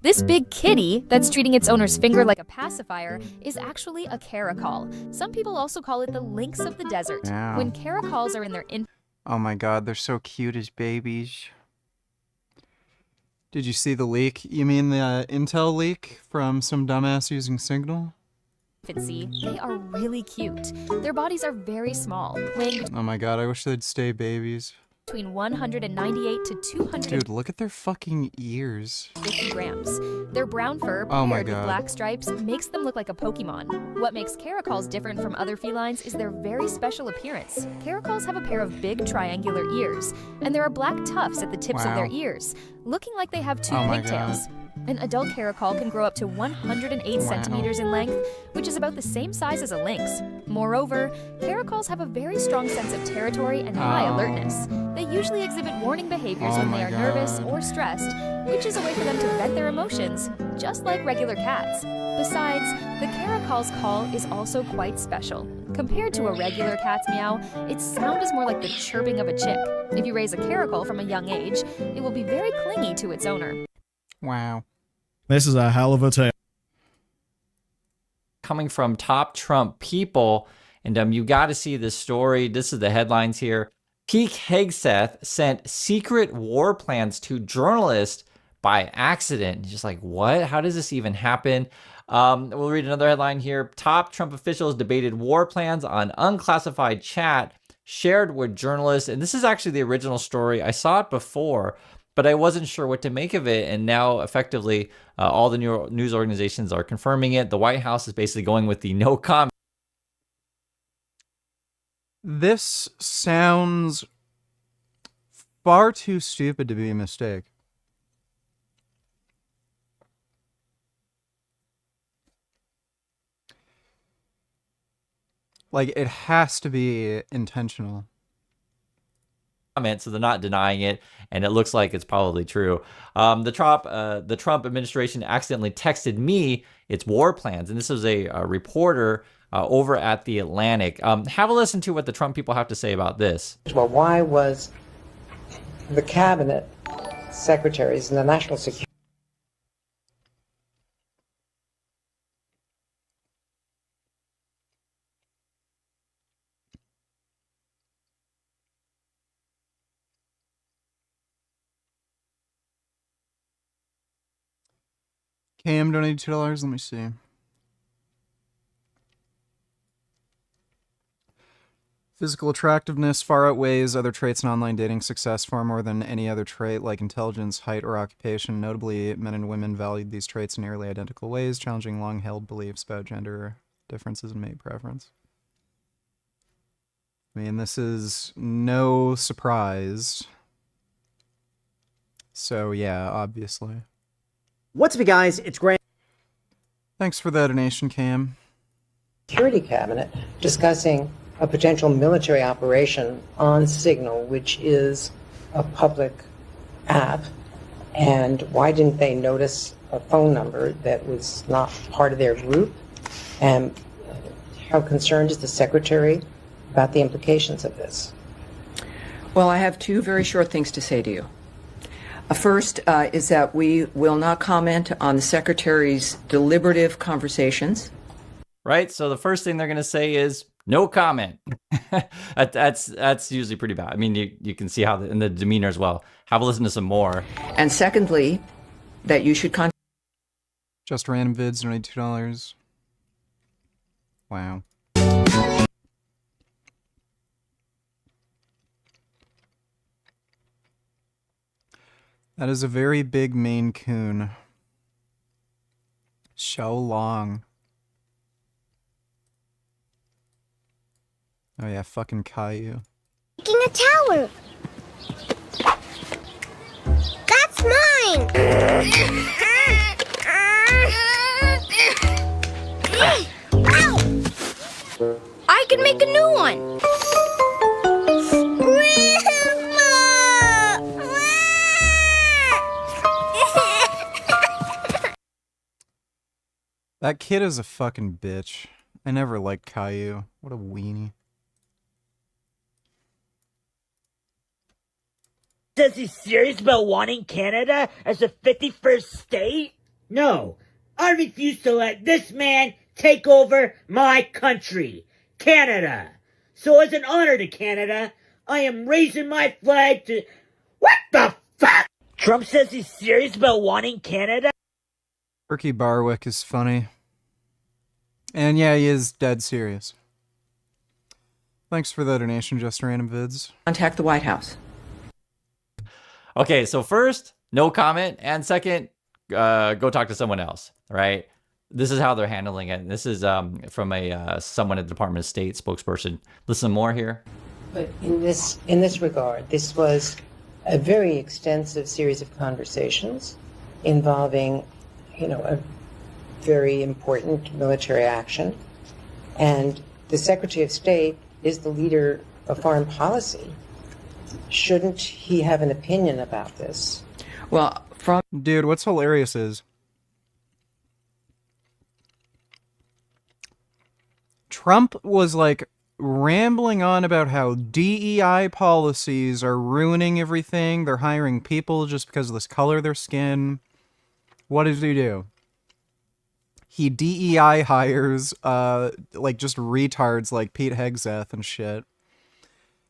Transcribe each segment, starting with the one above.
This big kitty that's treating its owner's finger like a pacifier is actually a caracol. Some people also call it the lynx of the desert. Yeah. When caracols are in their Oh my god, they're so cute as babies. Did you see the leak? You mean the intel leak from some dumbass using Signal? infancy, they are really cute. Their bodies are very small, weighing Oh my god, I wish they'd stay babies. between 198 to 250 Dude, look at their fucking ears. grams. Their brown fur Oh my paired with God. black stripes makes them look like a Pokemon. What makes caracols different from other felines is their very special appearance. Caracols have a pair of big triangular ears, and there are black tufts at the tips of their Wow. ears, looking like they have two Oh my pigtails. An adult caracol can grow up to 108 centimeters in length, which is about the same size as a lynx. Moreover, caracols have a very strong sense of territory and high Oh. alertness. They usually exhibit warning behaviors Oh when my they are nervous God. or stressed, which is a way for them to vent their emotions, just like regular cats. Besides, the caracol's call is also quite special. Compared to a regular cat's meow, its sound is more like the chirping of a chick. If you raise a caracol from a young age, it will be very clingy to its owner. Wow. This is a hell of a tale. Coming from top Trump people, and you got to see this story. This is the headlines here. Pete Hegseth sent secret war plans to journalists by accident. Just like, what? How does this even happen? We'll read another headline here. Top Trump officials debated war plans on unclassified chat shared with journalists. And this is actually the original story. I saw it before, but I wasn't sure what to make of it. And now, effectively, all the news organizations are confirming it. The White House is basically going with the no comment. This sounds far too stupid to be a mistake. Like, it has to be intentional. So they're not denying it, and it looks like it's probably true. The Trump administration accidentally texted me its war plans, and this was a reporter over at The Atlantic. Have a listen to what the Trump people have to say about this. Well, why was the cabinet secretaries and the national security Cam donated $2. Let me see. Physical attractiveness far outweighs other traits in online dating success far more than any other trait like intelligence, height, or occupation. Notably, men and women valued these traits in nearly identical ways, challenging long-held beliefs about gender differences in mate preference. I mean, this is no surprise. So, yeah, obviously. What's up, guys? It's Grant. Thanks for the donation, Cam. cabinet discussing a potential military operation on Signal, which is a public app. And why didn't they notice a phone number that was not part of their group? And how concerned is the secretary about the implications of this? Well, I have two very short things to say to you. First is that we will not comment on the Secretary's deliberative conversations. Right? So the first thing they're going to say is no comment. That's usually pretty bad. I mean, you can see how in the demeanor as well. Have a listen to some more. And secondly, that you should contact Just Random Vids donated $2. Wow. That is a very big Maine Coon. So long. Oh yeah, fucking Caillou. Making a tower. That's mine. Ow! I can make a new one. That kid is a fucking bitch. I never liked Caillou. What a weenie. Is he serious about wanting Canada as a 51st state? No, I refuse to let this man take over my country, Canada. So as an honor to Canada, I am raising my flag to... What the fuck? Trump says he's serious about wanting Canada? Ricky Barwick is funny. And yeah, he is dead serious. Thanks for the donation, Just Random Vids. Contact the White House. Okay, so first, no comment, and second, go talk to someone else, right? This is how they're handling it. This is from someone at the Department of State spokesperson. Listen more here. But in this regard, this was a very extensive series of conversations involving, a very important military action. And the Secretary of State is the leader of foreign policy. Shouldn't he have an opinion about this? Well, Dude, what's hilarious is Trump was like rambling on about how DEI policies are ruining everything. They're hiring people just because of this color of their skin. What does he do? He DEI hires just retards like Pete Hegseth and shit.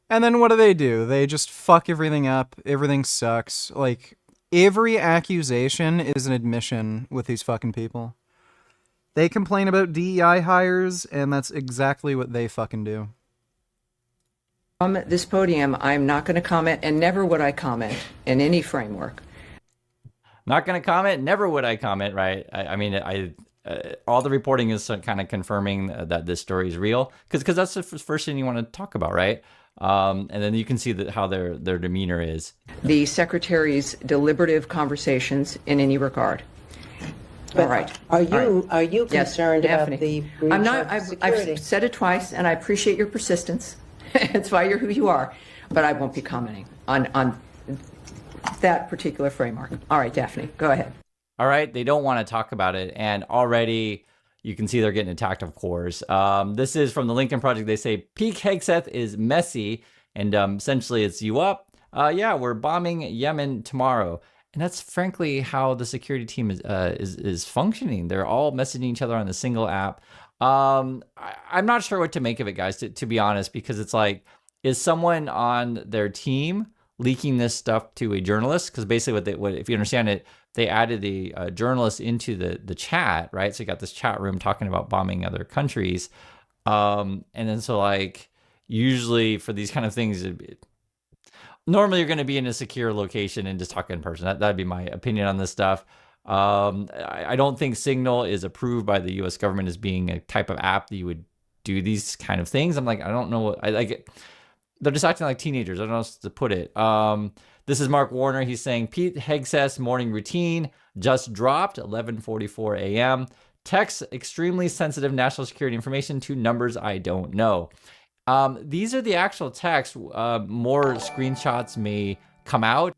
And then what do? They just fuck everything up. Everything sucks. Like, every accusation is an admission with these fucking people. They complain about DEI hires, and that's exactly what they fucking do. From this podium, I'm not going to comment, and never would I comment in any framework. Not going to comment. Never would I comment, right? All the reporting is kind of confirming that this story is real, because that's the first thing you want to talk about, right? And then you can see how their demeanor is. The Secretary's deliberative conversations in any regard. But all right. Are you concerned yes, about the breach I'm not. of security? I've said it twice, and I appreciate your persistence. It's why you're who you are. But I won't be commenting on that particular framework. All right, Daphne, go ahead. All right, they don't want to talk about it, and already you can see they're getting attacked, of course. This is from the Lincoln Project. They say, Peak Hegseth is messy, and essentially it's you up. Yeah, we're bombing Yemen tomorrow. And that's frankly how the security team is functioning. They're all messaging each other on the single app. I'm not sure what to make of it, guys, to be honest, because it's like, is someone on their team leaking this stuff to a journalist? Because basically what if you understand it, they added the journalist into the chat, right? So you got this chat room talking about bombing other countries. And then so like, usually for these kind of things, normally you're going to be in a secure location and just talk in person. That'd be my opinion on this stuff. I don't think Signal is approved by the U.S. government as being a type of app that you would do these kind of things. I'm like, I don't know. They're just acting like teenagers. I don't know how else to put it. This is Mark Warner. He's saying Pete Hegseth's morning routine just dropped 11:44 a.m. Text extremely sensitive national security information to numbers I don't know. These are the actual texts. More screenshots may come out.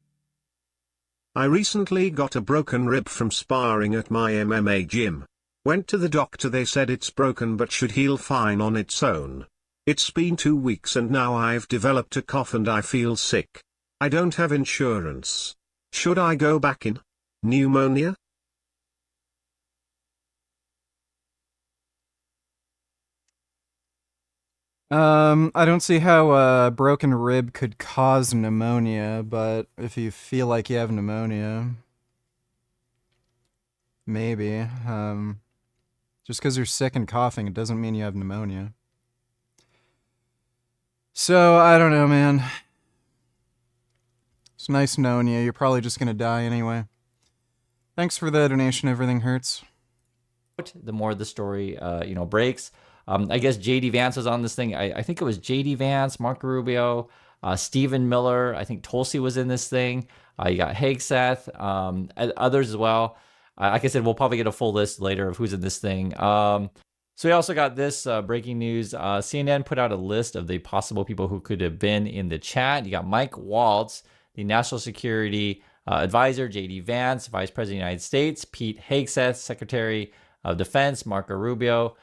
I recently got a broken rib from sparring at my MMA gym. Went to the doctor, they said it's broken but should heal fine on its own. It's been 2 weeks and now I've developed a cough and I feel sick. I don't have insurance. Should I go back in? Pneumonia? I don't see how a broken rib could cause pneumonia, but if you feel like you have pneumonia, maybe. Just because you're sick and coughing, it doesn't mean you have pneumonia. So, I don't know, man. It's nice knowing you. You're probably just gonna die anyway. Thanks for the donation, Everything Hurts. The more the story, breaks. I guess J.D. Vance was on this thing. I think it was J.D. Vance, Marco Rubio, Stephen Miller. I think Tulsi was in this thing. You got Hegseth, others as well. Like I said, we'll probably get a full list later of who's in this thing. So we also got this breaking news. CNN put out a list of the possible people who could have been in the chat. You got Mike Waltz, the National Security Advisor, J.D. Vance, Vice President of the United States, Pete Hegseth, Secretary of Defense, Marco Rubio,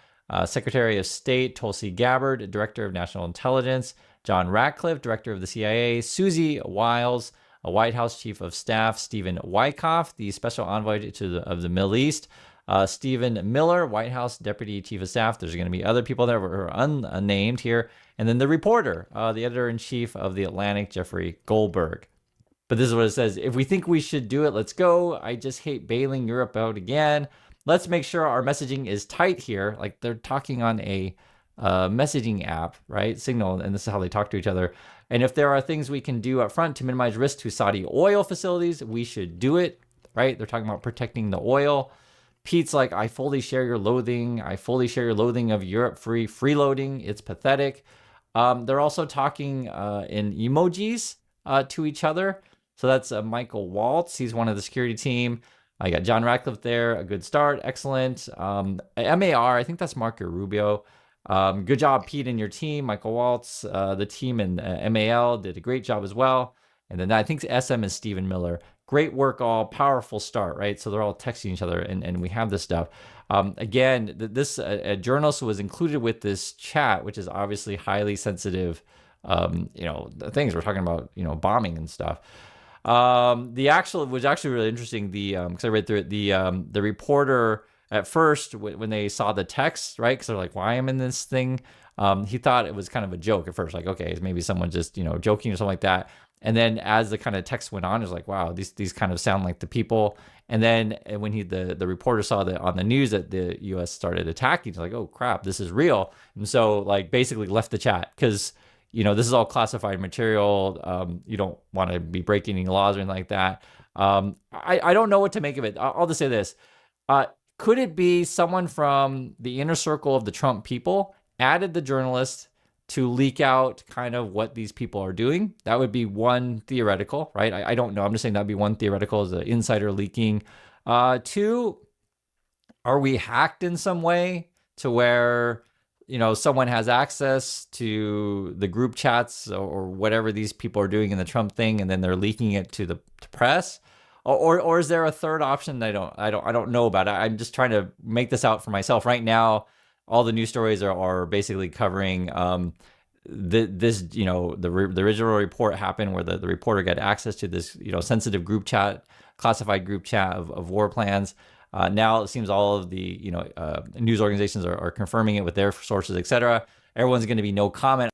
Secretary of State, Tulsi Gabbard, Director of National Intelligence, John Ratcliffe, Director of the CIA, Susie Wiles, White House Chief of Staff Stephen Wyckoff, the Special Envoy of the Middle East, Stephen Miller, White House Deputy Chief of Staff. There's going to be other people there who are unnamed here. And then the reporter, the editor-in-chief of The Atlantic, Jeffrey Goldberg. But this is what it says. If we think we should do it, let's go. I just hate bailing Europe out again. Let's make sure our messaging is tight here. Like they're talking on a messaging app, right? Signal, and this is how they talk to each other. And if there are things we can do up front to minimize risk to Saudi oil facilities, we should do it, right? They're talking about protecting the oil. Pete's like, I fully share your loathing. I fully share your loathing of Europe freeloading. It's pathetic. They're also talking in emojis to each other. So that's Michael Waltz. He's one of the security team. I got John Ratcliffe there. A good start. Excellent. MAR, I think that's Marco Rubio. Good job, Pete, and your team. Michael Waltz, the team in MAL did a great job as well. And then I think SM is Stephen Miller. Great work, all. Powerful start, right? So they're all texting each other, and we have this stuff. Again, this journalist was included with this chat, which is obviously highly sensitive. The things we're talking about, bombing and stuff. It was actually really interesting. Because I read through it, the reporter at first when they saw the text, right? Because they're like, "Why am I in this thing?" He thought it was kind of a joke at first, like, okay, maybe someone just joking or something like that. And then as the kind of text went on, it was like, wow, these kind of sound like the people. And then when the reporter saw that on the news that the U.S. started attacking, he's like, oh crap, this is real. And so like basically left the chat because this is all classified material. You don't want to be breaking any laws or anything like that. I don't know what to make of it. I'll just say this. Could it be someone from the inner circle of the Trump people added the journalist to leak out kind of what these people are doing? That would be one theoretical, right? I don't know. I'm just saying that'd be one theoretical, as an insider leaking. Two, are we hacked in some way to where someone has access to the group chats or whatever these people are doing in the Trump thing, and then they're leaking it to the press? Or is there a third option that I don't know about? I'm just trying to make this out for myself right now. All the news stories are basically covering the original report happened where the reporter got access to this sensitive group chat, classified group chat of war plans. Now it seems all of the news organizations are confirming it with their sources, etc. Everyone's going to be no comment.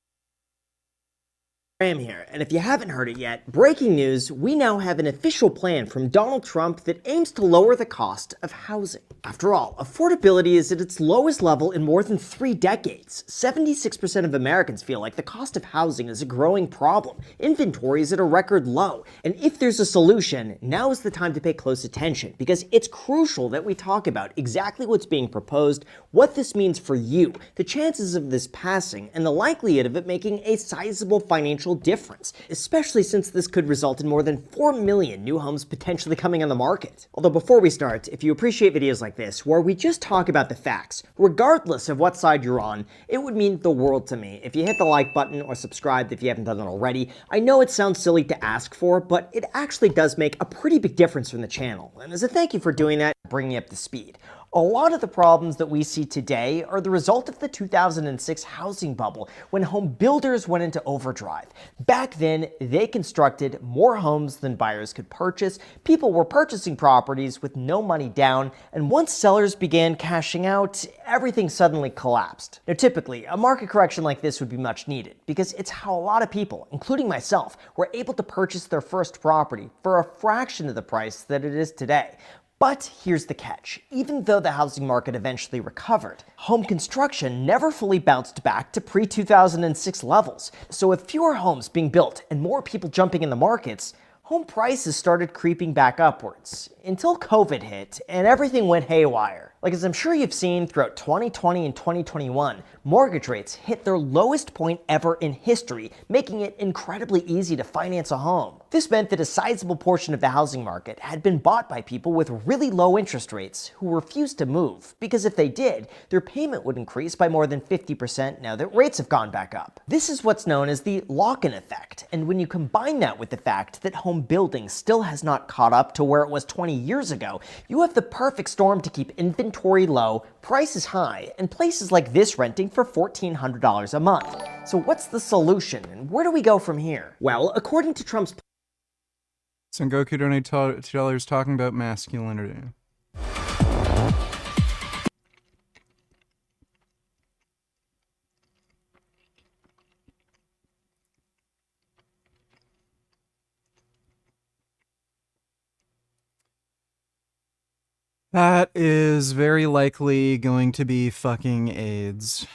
Graham here, and if you haven't heard it yet, breaking news, we now have an official plan from Donald Trump that aims to lower the cost of housing. After all, affordability is at its lowest level in more than 3 decades. 76% of Americans feel like the cost of housing is a growing problem. Inventory is at a record low, and if there's a solution, now is the time to pay close attention, because it's crucial that we talk about exactly what's being proposed, what this means for you, the chances of this passing, and the likelihood of it making a sizable financial difference, especially since this could result in more than 4 million new homes potentially coming on the market. Although before we start, if you appreciate videos like this, where we just talk about the facts, regardless of what side you're on, it would mean the world to me if you hit the like button or subscribe if you haven't done it already. I know it sounds silly to ask for, but it actually does make a pretty big difference from the channel, and as a thank you for doing that, bringing up the speed. A lot of the problems that we see today are the result of the 2006 housing bubble, when home builders went into overdrive. Back then, they constructed more homes than buyers could purchase, people were purchasing properties with no money down, and once sellers began cashing out, everything suddenly collapsed. Now typically, a market correction like this would be much needed, because it's how a lot of people, including myself, were able to purchase their first property for a fraction of the price that it is today. But here's the catch. Even though the housing market eventually recovered, home construction never fully bounced back to pre-2006 levels. So with fewer homes being built and more people jumping in the markets, home prices started creeping back upwards, until COVID hit and everything went haywire. Like, as I'm sure you've seen throughout 2020 and 2021, mortgage rates hit their lowest point ever in history, making it incredibly easy to finance a home. This meant that a sizable portion of the housing market had been bought by people with really low interest rates who refused to move, because if they did, their payment would increase by more than 50% now that rates have gone back up. This is what's known as the lock-in effect, and when you combine that with the fact that home building still has not caught up to where it was 20 years ago, you have the perfect storm to keep inventory low, prices high, and places like this renting for $1,400 a month. So what's the solution, and where do we go from here? Well, according to Trump's Sengoku donated $2 talking about masculinity. That is very likely going to be fucking AIDS.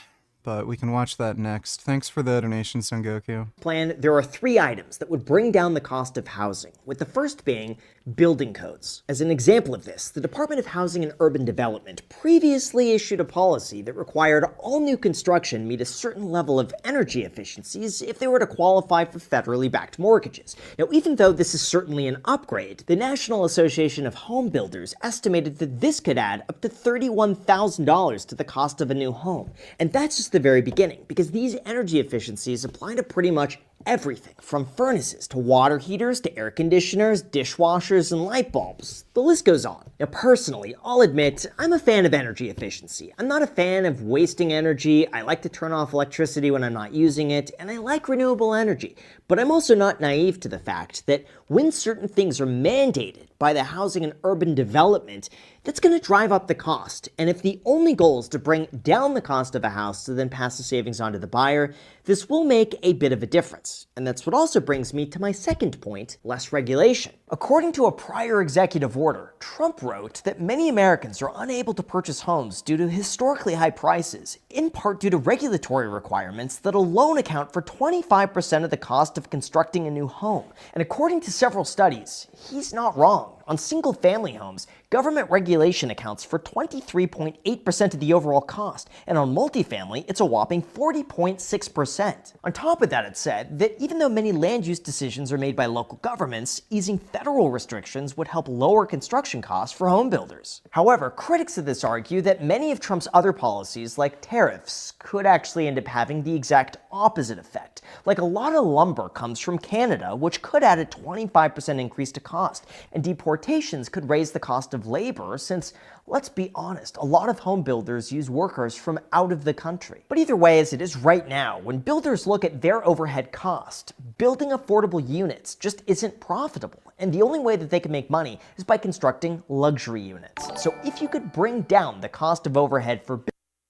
But we can watch that next. Thanks for the donation, Sengoku. Plan, there are 3 items that would bring down the cost of housing, with the first being building codes. As an example of this, the Department of Housing and Urban Development previously issued a policy that required all new construction meet a certain level of energy efficiencies if they were to qualify for federally backed mortgages. Now, even though this is certainly an upgrade, the National Association of Home Builders estimated that this could add up to $31,000 to the cost of a new home. And that's just the very beginning, because these energy efficiencies apply to pretty much everything from furnaces to water heaters to air conditioners, dishwashers, and light bulbs. The list goes on. Now, personally, I'll admit I'm a fan of energy efficiency. I'm not a fan of wasting energy. I like to turn off electricity when I'm not using it, and I like renewable energy. But I'm also not naive to the fact that when certain things are mandated by the Housing and Urban Development, that's going to drive up the cost. And if the only goal is to bring down the cost of a house to then pass the savings on to the buyer, this will make a bit of a difference. And that's what also brings me to my second point, less regulation. According to a prior executive order, Trump wrote that many Americans are unable to purchase homes due to historically high prices, in part due to regulatory requirements that alone account for 25% of the cost of constructing a new home. And according to several studies, he's not wrong. On single-family homes, government regulation accounts for 23.8% of the overall cost, and on multifamily, it's a whopping 40.6%. On top of that, it's said that even though many land use decisions are made by local governments, easing federal restrictions would help lower construction costs for home builders. However, critics of this argue that many of Trump's other policies, like tariffs, could actually end up having the exact opposite effect. Like, a lot of lumber comes from Canada, which could add a 25% increase to cost, and deportations could raise the cost of labor since, let's be honest, a lot of home builders use workers from out of the country. But either way, as it is right now, when builders look at their overhead cost, building affordable units just isn't profitable. And the only way that they can make money is by constructing luxury units. So if you could bring down the cost of overhead for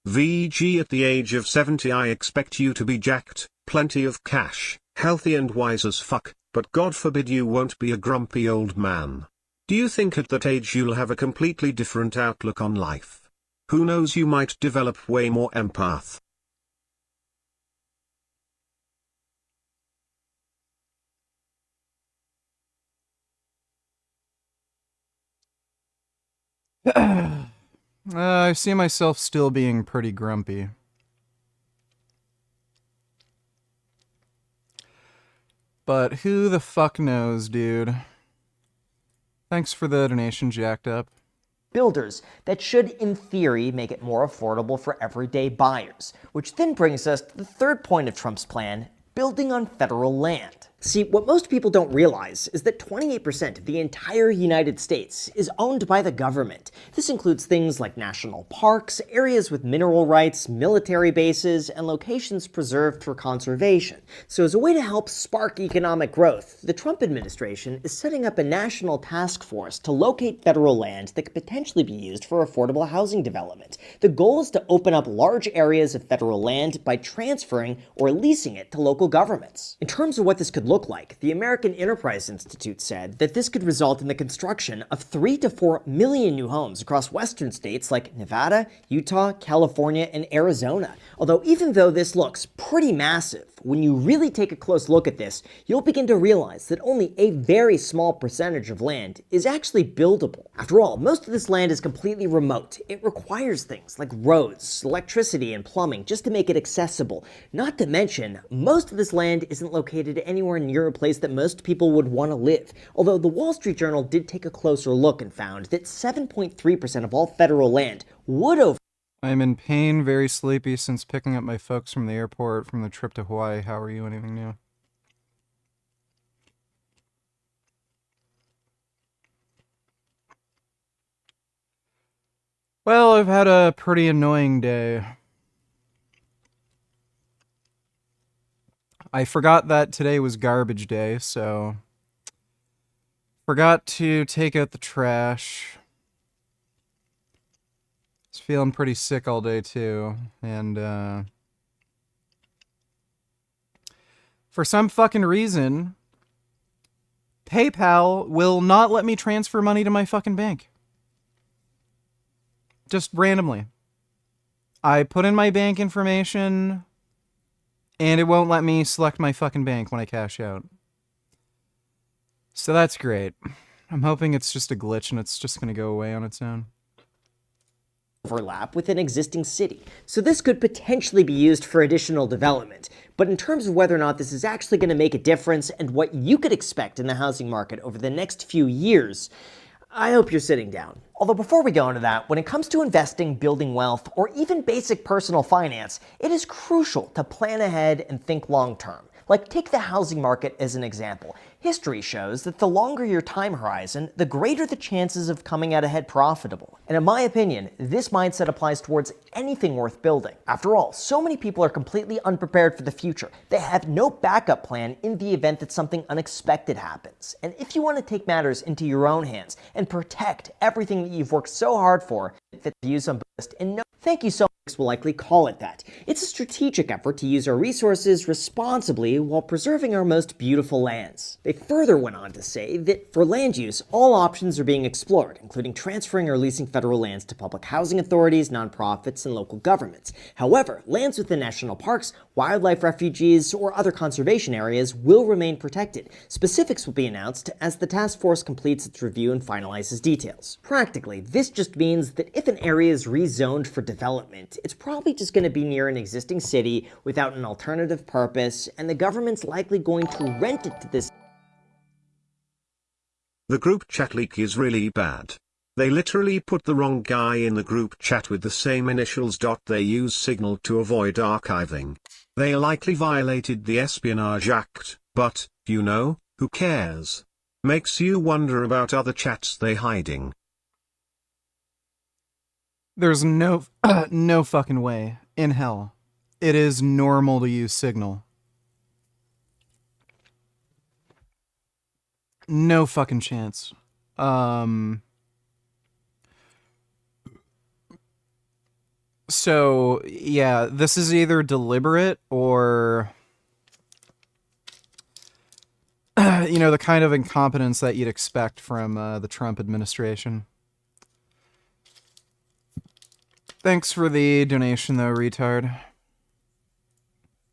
VG, at the age of 70 I expect you to be jacked, plenty of cash, healthy and wise as fuck, but God forbid you won't be a grumpy old man. Do you think at that age you'll have a completely different outlook on life? Who knows, you might develop way more empath. I see myself still being pretty grumpy. But who the fuck knows, dude? Thanks for the donation, Jacked Up. builders that should, in theory, make it more affordable for everyday buyers. Which then brings us to the third point of Trump's plan, building on federal land. See, what most people don't realize is that 28% of the entire United States is owned by the government. This includes things like national parks, areas with mineral rights, military bases, and locations preserved for conservation. So as a way to help spark economic growth, the Trump administration is setting up a national task force to locate federal land that could potentially be used for affordable housing development. The goal is to open up large areas of federal land by transferring or leasing it to local governments. In terms of what this could look like, the American Enterprise Institute said that this could result in the construction of 3 to 4 million new homes across western states like Nevada, Utah, California, and Arizona. Although even though this looks pretty massive, when you really take a close look at this, you'll begin to realize that only a very small percentage of land is actually buildable. After all, most of this land is completely remote. It requires things like roads, electricity, and plumbing just to make it accessible. Not to mention, most of this land isn't located anywhere near a place that most people would want to live. Although the Wall Street Journal did take a closer look and found that 7.3% of all federal land would I'm in pain, very sleepy since picking up my folks from the airport from the trip to Hawaii. How are you? Anything new? Well, I've had a pretty annoying day. I forgot that today was garbage day, so Forgot to take out the trash. Was feeling pretty sick all day too, and for some fucking reason, PayPal will not let me transfer money to my fucking bank. Just randomly. I put in my bank information, and it won't let me select my fucking bank when I cash out. So that's great. I'm hoping it's just a glitch and it's just going to go away on its own. Overlap with an existing city, so this could potentially be used for additional development. But in terms of whether or not this is actually going to make a difference and what you could expect in the housing market over the next few years, I hope you're sitting down. Although before we go into that, when it comes to investing, building wealth, or even basic personal finance, it is crucial to plan ahead and think long term. Like, take the housing market as an example. History shows that the longer your time horizon, the greater the chances of coming out ahead profitable. And in my opinion, this mindset applies towards anything worth building. After all, so many people are completely unprepared for the future. They have no backup plan in the event that something unexpected happens. And if you want to take matters into your own hands and protect everything that you've worked so hard for, that views on Buddhist and no thank you so much will likely call it that. It's a strategic effort to use our resources responsibly while preserving our most beautiful lands. They further went on to say that for land use, all options are being explored, including transferring or leasing federal lands to public housing authorities, nonprofits, and local governments. However, lands within national parks, wildlife refuges, or other conservation areas will remain protected. Specifics will be announced as the task force completes its review and finalizes details. Practically, this just means that if an area is rezoned for development, it's probably just going to be near an existing city without an alternative purpose, and the government's likely going to rent it to this. The group chat leak is really bad. They literally put the wrong guy in the group chat with the same initials. They use Signal to avoid archiving. They likely violated the Espionage Act, but, you know, who cares? Makes you wonder about other chats they hiding. There's no fucking way in hell it is normal to use Signal. No fucking chance. So, yeah, this is either deliberate or, you know, the kind of incompetence that you'd expect from the Trump administration. Thanks for the donation, though, retard.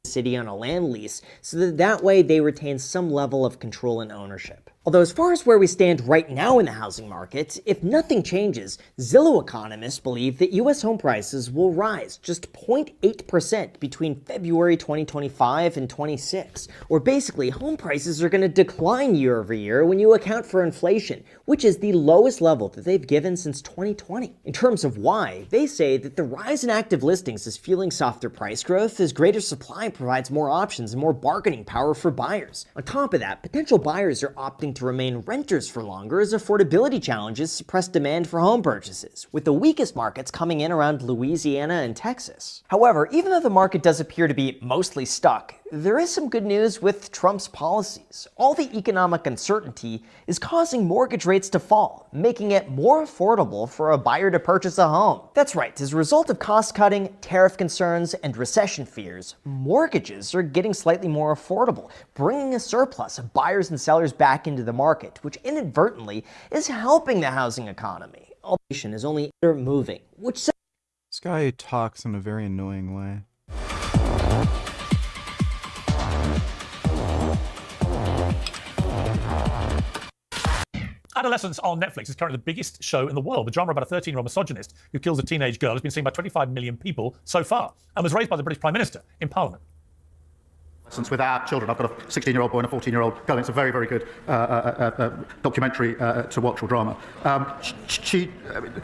City on a land lease, so that way they retain some level of control and ownership. Although as far as where we stand right now in the housing market, if nothing changes, Zillow economists believe that U.S. home prices will rise just 0.8% between February 2025 and 26, or basically home prices are going to decline year over year when you account for inflation, which is the lowest level that they've given since 2020. In terms of why, they say that the rise in active listings is fueling softer price growth as greater supply provides more options and more bargaining power for buyers. On top of that, potential buyers are opting to remain renters for longer as affordability challenges suppress demand for home purchases, with the weakest markets coming in around Louisiana and Texas. However, even though the market does appear to be mostly stuck, there is some good news with Trump's policies. All the economic uncertainty is causing mortgage rates to fall, making it more affordable for a buyer to purchase a home. That's right, as a result of cost-cutting, tariff concerns, and recession fears, mortgages are getting slightly more affordable, bringing a surplus of buyers and sellers back into the market, which inadvertently is helping the housing economy. All is only moving, which this guy talks in a very annoying way. Adolescence on Netflix is currently the biggest show in the world. The drama about a 13-year-old misogynist who kills a teenage girl has been seen by 25 million people so far and was raised by the British Prime Minister in Parliament. With our children, I've got a 16-year-old boy and a 14-year-old girl. It's a very, very good documentary to watch, or drama.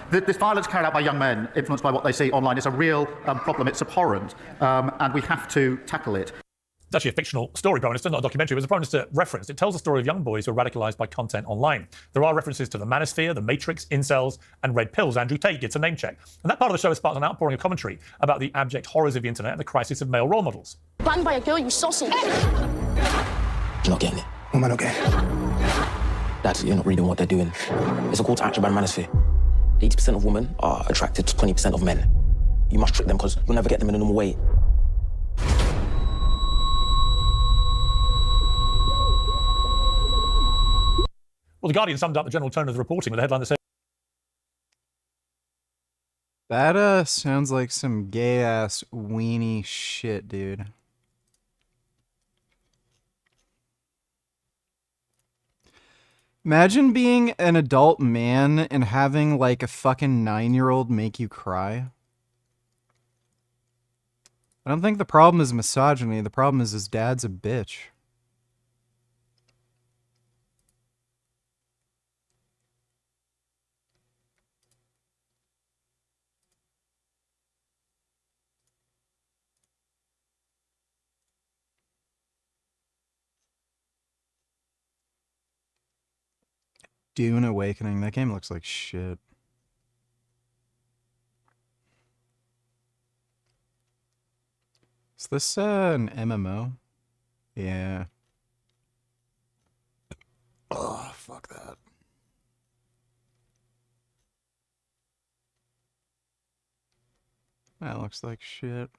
This violence carried out by young men, influenced by what they see online, is a real problem. It's abhorrent, and we have to tackle it. It's actually a fictional story, Prime Minister, not a documentary. It was a Prime Minister referenced. It tells the story of young boys who are radicalised by content online. There are references to the Manosphere, the Matrix, incels, and red pills. Andrew Tate gets a name check. And that part of the show has sparked an outpouring of commentary about the abject horrors of the internet and the crisis of male role models. Banned by a girl, you sausage. Not getting it. What am I not getting? Dad, you're not reading what they're doing. It's a call to action by the manosphere. 80% of women are attracted to 20% of men. You must trick them because you'll never get them in a normal way. Well, The Guardian summed up the general tone of the reporting with a headline that said, That sounds like some gay-ass weenie shit, dude. Imagine being an adult man and having, like, a fucking 9-year-old make you cry. I don't think the problem is misogyny. The problem is his dad's a bitch. Dune Awakening. That game looks like shit. Is this an MMO? Yeah. Oh, fuck that. That looks like shit.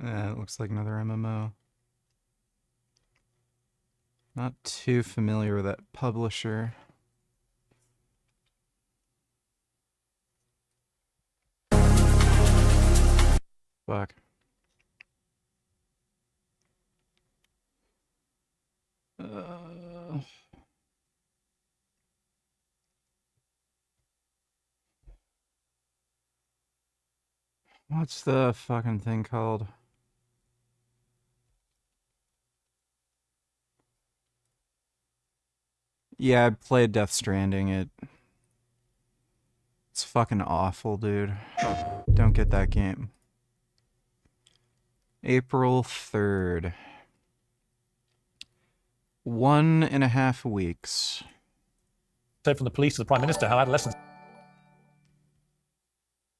It looks like another MMO. Not too familiar with that publisher. Fuck. What's the fucking thing called? Yeah, I played Death Stranding. It's fucking awful, dude. Don't get that game. April 3rd. 1.5 weeks. said from the police to the Prime Minister how adolescents...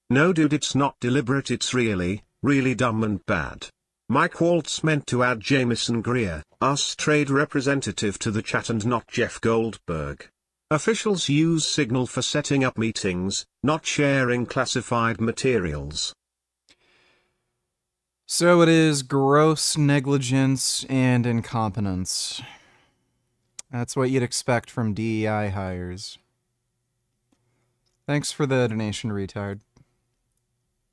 No dude, it's not deliberate, it's really, really dumb and bad. Mike Waltz meant to add Jamison Greer, US trade representative, to the chat and not Jeff Goldberg. Officials use Signal for setting up meetings, not sharing classified materials. So it is gross negligence and incompetence. That's what you'd expect from DEI hires. Thanks for the donation, retard.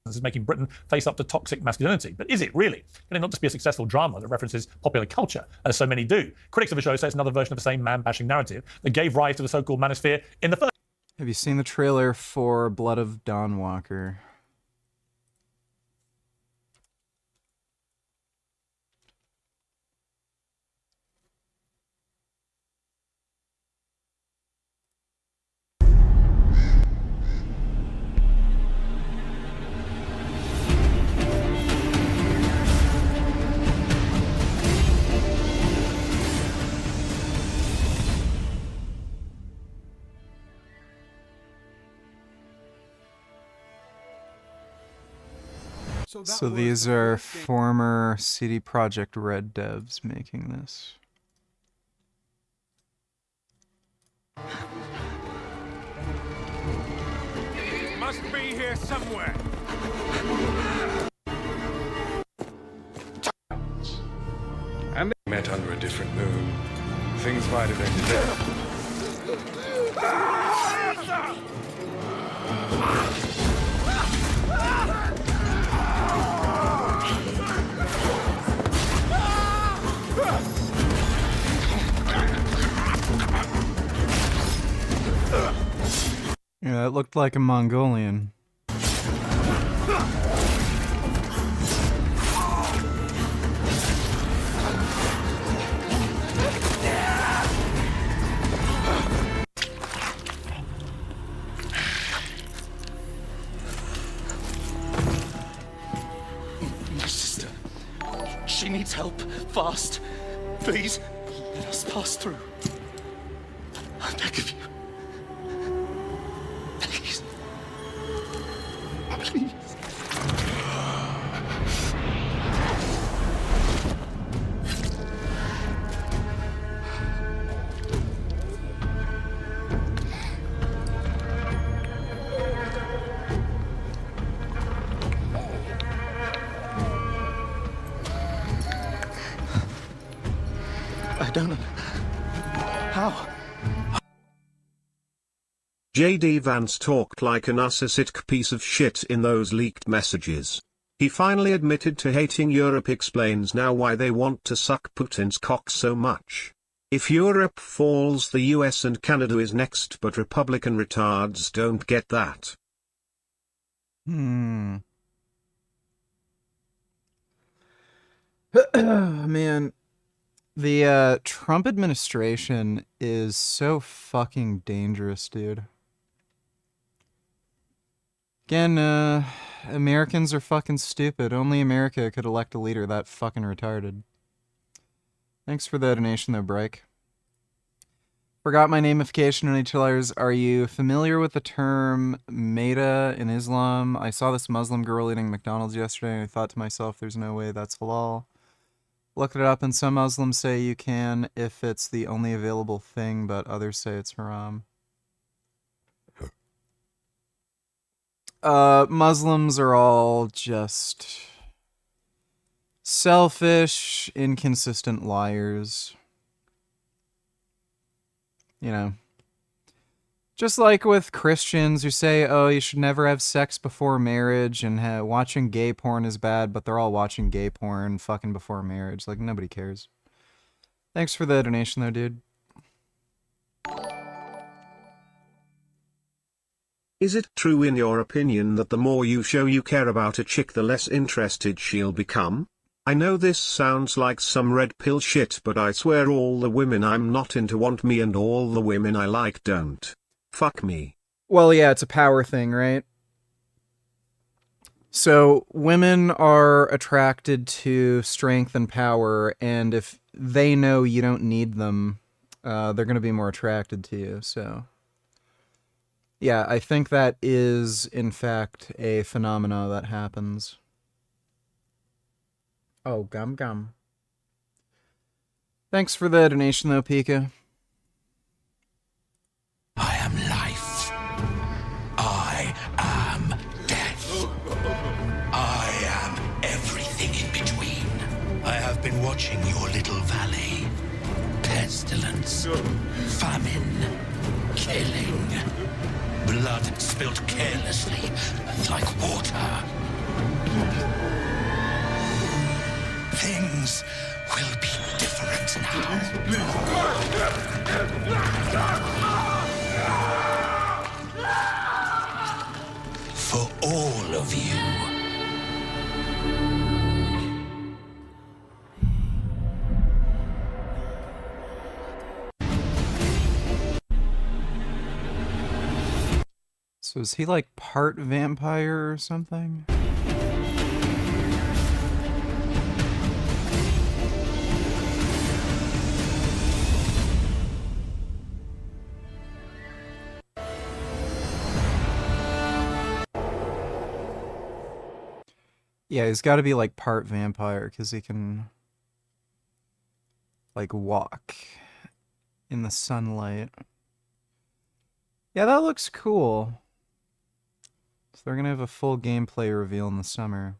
This is making Britain face up to toxic masculinity. But is it really? Can it not just be a successful drama that references popular culture, as so many do? Critics of the show say it's another version of the same man-bashing narrative that gave rise to the so-called manosphere in the first... Have you seen the trailer for Blood of Dawn Walker? So these are former CD Projekt Red devs making this. Must be here somewhere. And they met under a different moon. Things might have ended there. Yeah, it looked like a Mongolian. My sister. She needs help. Fast. Please, let us pass through. I beg of you. Please. please. I don't know. How? JD Vance talked like a narcissistic piece of shit in those leaked messages. He finally admitted to hating Europe, explains now why they want to suck Putin's cock so much. If Europe falls, the US and Canada is next, but Republican retards don't get that. Man, the Trump administration is so fucking dangerous, dude. Again, Americans are fucking stupid. Only America could elect a leader that fucking retarded. Thanks for the donation, though, Break. Forgot my namification on HLRs. Are you familiar with the term Maida in Islam? I saw this Muslim girl eating McDonald's yesterday, and I thought to myself, there's no way that's halal. Looked it up, and some Muslims say you can if it's the only available thing, but others say it's haram. Muslims are all just selfish, inconsistent liars. You know. Just like with Christians who say, oh, you should never have sex before marriage, and watching gay porn is bad, but they're all watching gay porn fucking before marriage. Like, nobody cares. Thanks for the donation, though, dude. Is it true in your opinion that the more you show you care about a chick, the less interested she'll become? I know this sounds like some red pill shit, but I swear all the women I'm not into want me and all the women I like don't. Fuck me. Well, yeah, it's a power thing, right? So women are attracted to strength and power, and if they know you don't need them, they're going to be more attracted to you, so... Yeah, I think that is, in fact, a phenomena that happens. Oh, gum. Thanks for the donation, though, Pika. I am life. I am death. I am everything in between. I have been watching your little valley. Pestilence, famine, killing. Blood spilled carelessly, like water. Things will be different now. For all of you. So is he like part vampire or something? Yeah, he's got to be like part vampire because he can like walk in the sunlight. Yeah, that looks cool. So they're going to have a full gameplay reveal in the summer.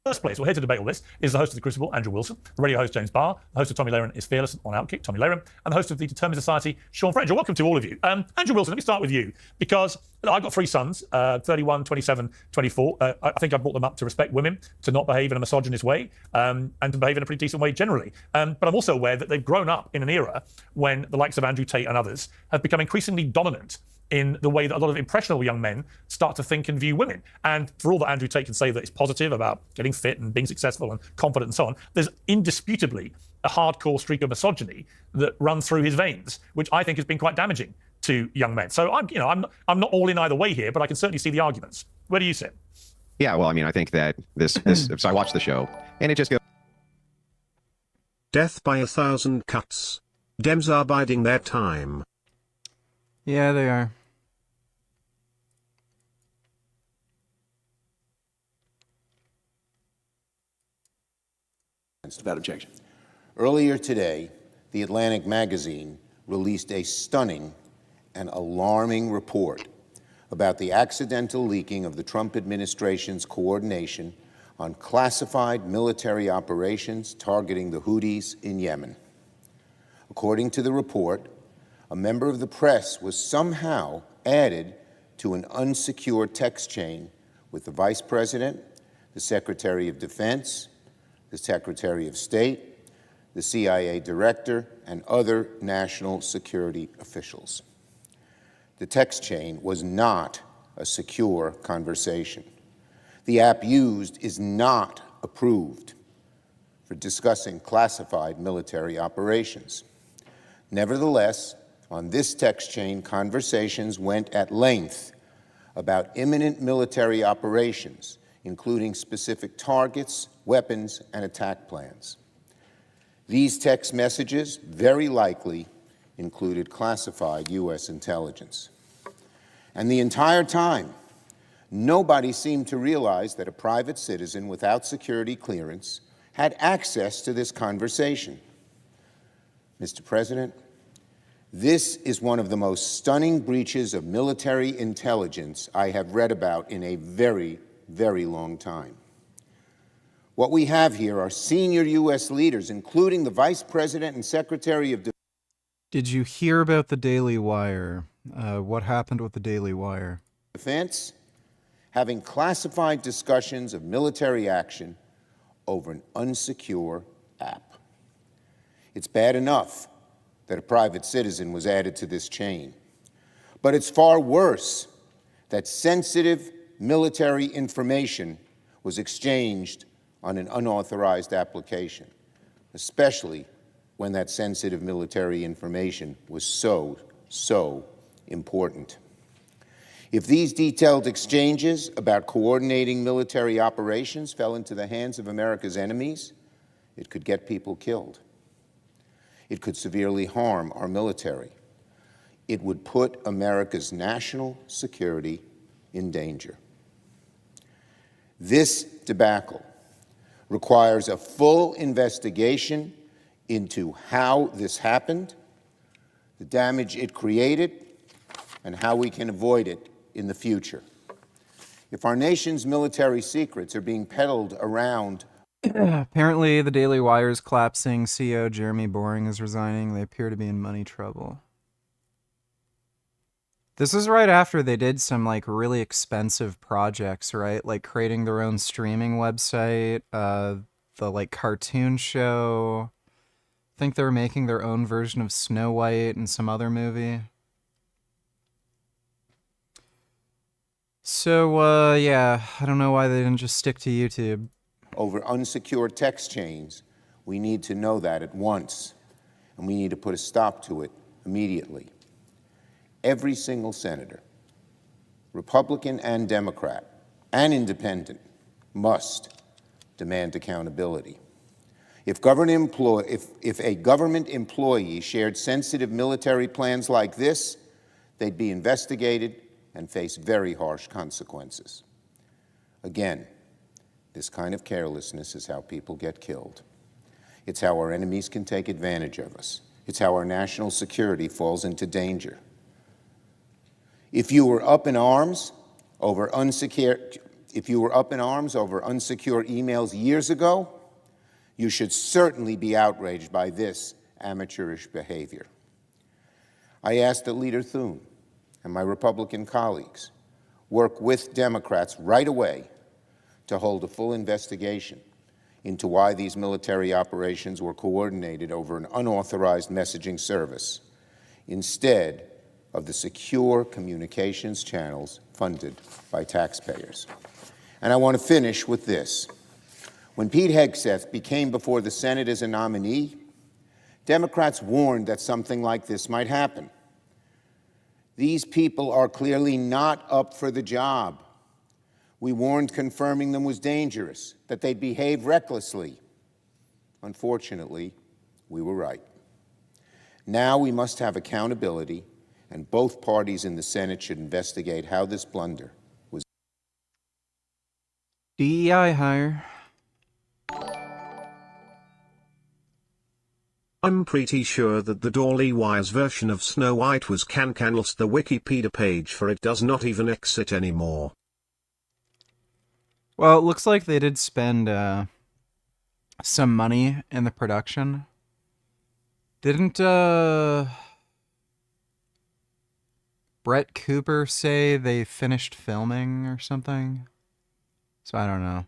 First place, well, here to debate all this is the host of The Crucible, Andrew Wilson, the radio host, James Barr, the host of Tommy Laren is Fearless on Outkick, Tommy Laren, and the host of The Determined Society, Sean Fraser. Welcome to all of you. Andrew Wilson, let me start with you, because I've got three sons, 31, 27, 24. I think I brought them up to respect women, to not behave in a misogynist way, and to behave in a pretty decent way generally. But I'm also aware that they've grown up in an era when the likes of Andrew Tate and others have become increasingly dominant in the way that a lot of impressionable young men start to think and view women. And for all that Andrew Tate can say that it's positive about getting fit and being successful and confident and so on, there's indisputably a hardcore streak of misogyny that runs through his veins, which I think has been quite damaging to young men. So I'm not all in either way here, but I can certainly see the arguments. Where do you sit? Yeah, well, I mean, I think that this so I watched the show, and it just goes... Death by 1,000 cuts. Dems are biding their time. Yeah, they are. Intelligence. Without objection. Earlier today, The Atlantic magazine released a stunning and alarming report about the accidental leaking of the Trump administration's coordination on classified military operations targeting the Houthis in Yemen. According to the report, a member of the press was somehow added to an unsecured text chain with the Vice President, the Secretary of Defense, the Secretary of State, the CIA Director, and other national security officials. The text chain was not a secure conversation. The app used is not approved for discussing classified military operations. Nevertheless, on this text chain, conversations went at length about imminent military operations, including specific targets, weapons, and attack plans. These text messages very likely included classified U.S. intelligence. And the entire time, nobody seemed to realize that a private citizen without security clearance had access to this conversation. Mr. President, this is one of the most stunning breaches of military intelligence I have read about in a very, very long time. What we have here are senior U.S. leaders, including the Vice President and Secretary of Defense. Did you hear about the Daily Wire? What happened with the Daily Wire? Defense, having classified discussions of military action over an unsecure app. It's bad enough that a private citizen was added to this chain, but it's far worse that sensitive military information was exchanged on an unauthorized application, especially when that sensitive military information was so important. If these detailed exchanges about coordinating military operations fell into the hands of America's enemies, it could get people killed. It could severely harm our military. It would put America's national security in danger. This debacle requires a full investigation into how this happened, the damage it created, and how we can avoid it in the future. If our nation's military secrets are being peddled around. Apparently, the Daily Wire is collapsing. CEO Jeremy Boring is resigning. They appear to be in money trouble. This is right after they did some like really expensive projects, right? Like creating their own streaming website, the like cartoon show. I think they were making their own version of Snow White and some other movie. So, yeah, I don't know why they didn't just stick to YouTube. Over unsecured text chains, we need to know that at once, and we need to put a stop to it immediately. Every single senator, Republican and Democrat, and independent, must demand accountability. If a government employee shared sensitive military plans like this, they'd be investigated and face very harsh consequences. Again, this kind of carelessness is how people get killed. It's how our enemies can take advantage of us. It's how our national security falls into danger. If you were up in arms over unsecure emails years ago, you should certainly be outraged by this amateurish behavior. I ask that Leader Thune and my Republican colleagues work with Democrats right away to hold a full investigation into why these military operations were coordinated over an unauthorized messaging service instead of the secure communications channels funded by taxpayers. And I want to finish with this. When Pete Hegseth became before the Senate as a nominee, Democrats warned that something like this might happen. These people are clearly not up for the job. We warned confirming them was dangerous, that they'd behave recklessly. Unfortunately, we were right. Now we must have accountability, and both parties in the Senate should investigate how this blunder was. DEI hire. I'm pretty sure that the Dolly Wires version of Snow White was can-lost. The Wikipedia page for it does not even exist anymore. Well, it looks like they did spend some money in the production. Didn't Brett Cooper say they finished filming or something? So I don't know.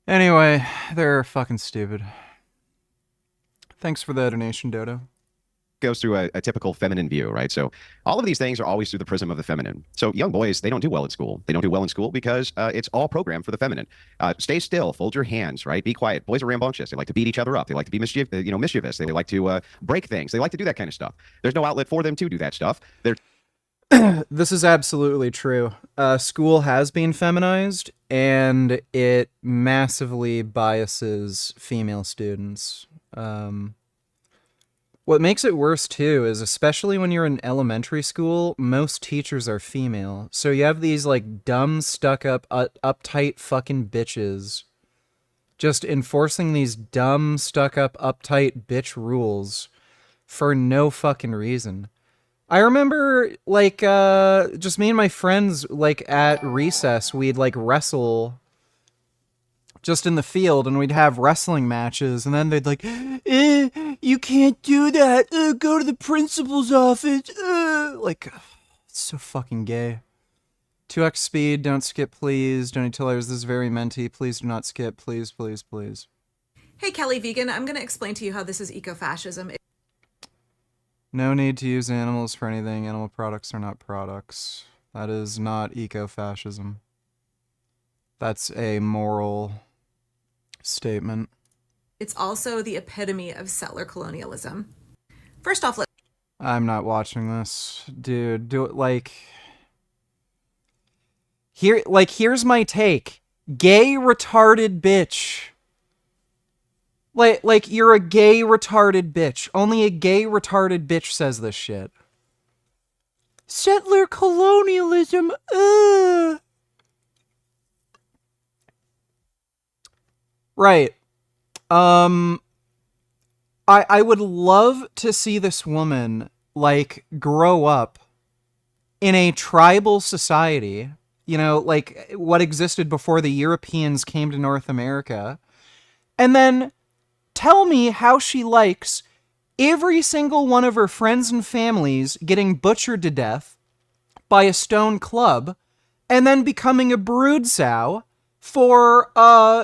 Anyway, they're fucking stupid. Thanks for the donation, Dodo. Goes through a typical feminine view, right? So all of these things are always through the prism of the feminine. So young boys, they don't do well at school. They don't do well in school because it's all programmed for the feminine. Stay still, fold your hands, right? Be quiet. Boys are rambunctious. They like to beat each other up. They like to be mischievous. They like to break things. They like to do that kind of stuff. There's no outlet for them to do that stuff. They're This is absolutely true. School has been feminized, and it massively biases female students. What makes it worse, too, is especially when you're in elementary school, most teachers are female. So you have these, like, dumb, stuck-up, uptight fucking bitches just enforcing these dumb, stuck-up, uptight bitch rules for no fucking reason. I remember, like, just me and my friends, like, at recess, we'd, like, wrestle just in the field, and we'd have wrestling matches, and then they'd like, you can't do that, go to the principal's office, like, it's so fucking gay. 2x speed, don't skip please, Donny Tillers, this is very menti, please do not skip, please, please, please. Hey, Kelly Vegan, I'm going to explain to you how this is eco-fascism. No need to use animals for anything, animal products are not products. That is not eco-fascism. That's a moral statement. It's also the epitome of settler colonialism. First off, I'm not watching this. Dude, do it like... Here's my take. Gay retarded bitch. Like, you're a gay retarded bitch. Only a gay retarded bitch says this shit. Settler colonialism, Right. I would love to see this woman, like, grow up in a tribal society, you know, like what existed before the Europeans came to North America, and then tell me how she likes every single one of her friends and families getting butchered to death by a stone club, and then becoming a brood sow for,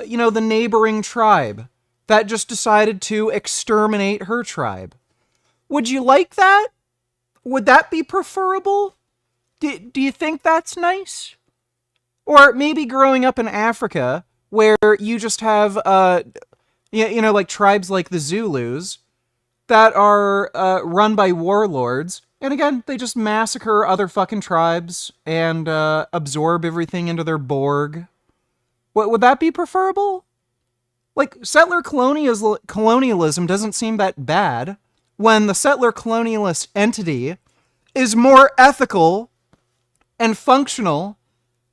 you know, the neighboring tribe that just decided to exterminate her tribe. Would you like that? Would that be preferable? Do you think that's nice? Or maybe growing up in Africa, where you just have, you know, like tribes like the Zulus that are run by warlords, and again, they just massacre other fucking tribes and absorb everything into their Borg. Would that be preferable? Like, settler colonialism doesn't seem that bad when the settler colonialist entity is more ethical and functional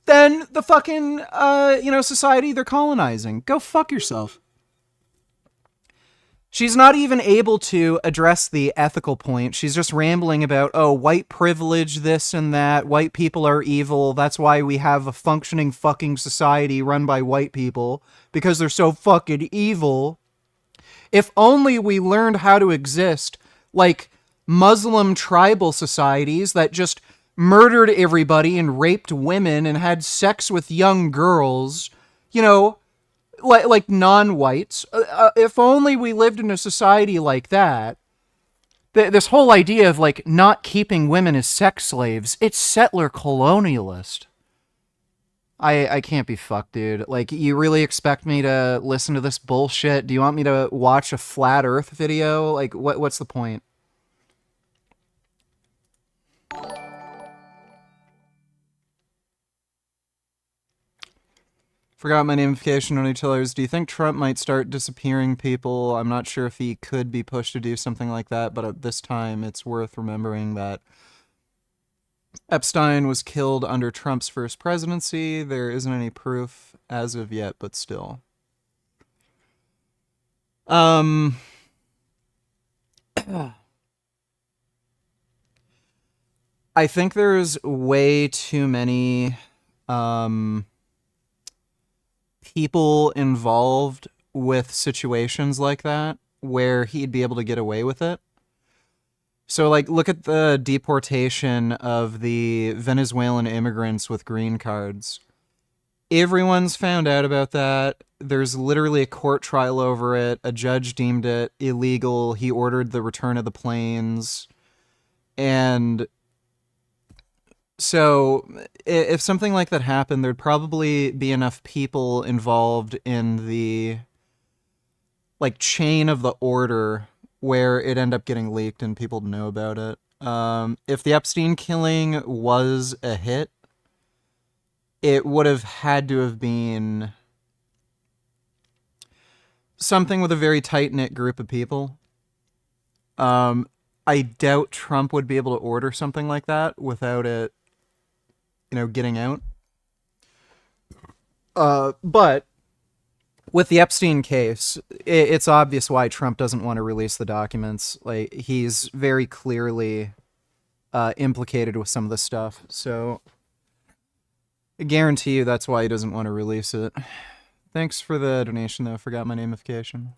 than the fucking, you know, society they're colonizing. Go fuck yourself. She's not even able to address the ethical point. She's just rambling about, oh, white privilege, this and that. White people are evil. That's why we have a functioning fucking society run by white people, because they're so fucking evil. If only we learned how to exist like Muslim tribal societies that just murdered everybody and raped women and had sex with young girls, you know, like non-whites. If only we lived in a society like that. This whole idea of, like, not keeping women as sex slaves, it's settler colonialist. I can't be fucked, dude. Like, you really expect me to listen to this bullshit? Do you want me to watch a flat earth video? Like, what's the point? Forgot my namification on utilitarians. Do you think Trump might start disappearing people? I'm not sure if he could be pushed to do something like that, but at this time, it's worth remembering that Epstein was killed under Trump's first presidency. There isn't any proof as of yet, but still. I think there's way too many people involved with situations like that where he'd be able to get away with it. So, like, look at the deportation of the Venezuelan immigrants with green cards. Everyone's found out about that. There's literally a court trial over it. A judge deemed it illegal. He ordered the return of the planes. And so if something like that happened, there'd probably be enough people involved in the like chain of the order where it end up getting leaked and people know about it. If the Epstein killing was a hit, it would have had to have been something with a very tight-knit group of people. I doubt Trump would be able to order something like that without it, getting out. But with the Epstein case, it's obvious why Trump doesn't want to release the documents. Like, he's very clearly implicated with some of the stuff. So I guarantee you that's why he doesn't want to release it. Thanks for the donation, though. Forgot my namification.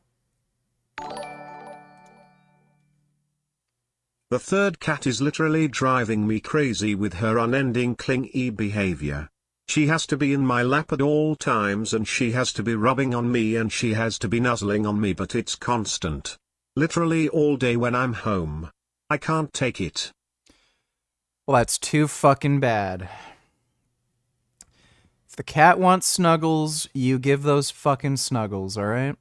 The third cat is literally driving me crazy with her unending clingy behavior. She has to be in my lap at all times and she has to be rubbing on me and she has to be nuzzling on me, but it's constant. Literally all day when I'm home. I can't take it. Well, that's too fucking bad. If the cat wants snuggles, you give those fucking snuggles, alright?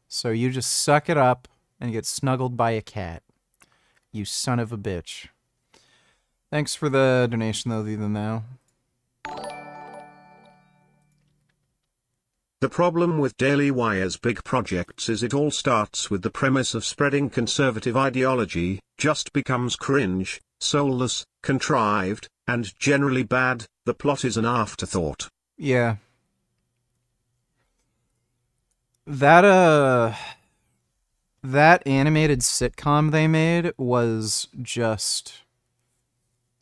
So you just suck it up and get snuggled by a cat. You son of a bitch. Thanks for the donation, though, even now. The problem with Daily Wire's big projects is it all starts with the premise of spreading conservative ideology, just becomes cringe, soulless, contrived, and generally bad. The plot is an afterthought. Yeah. That animated sitcom they made was just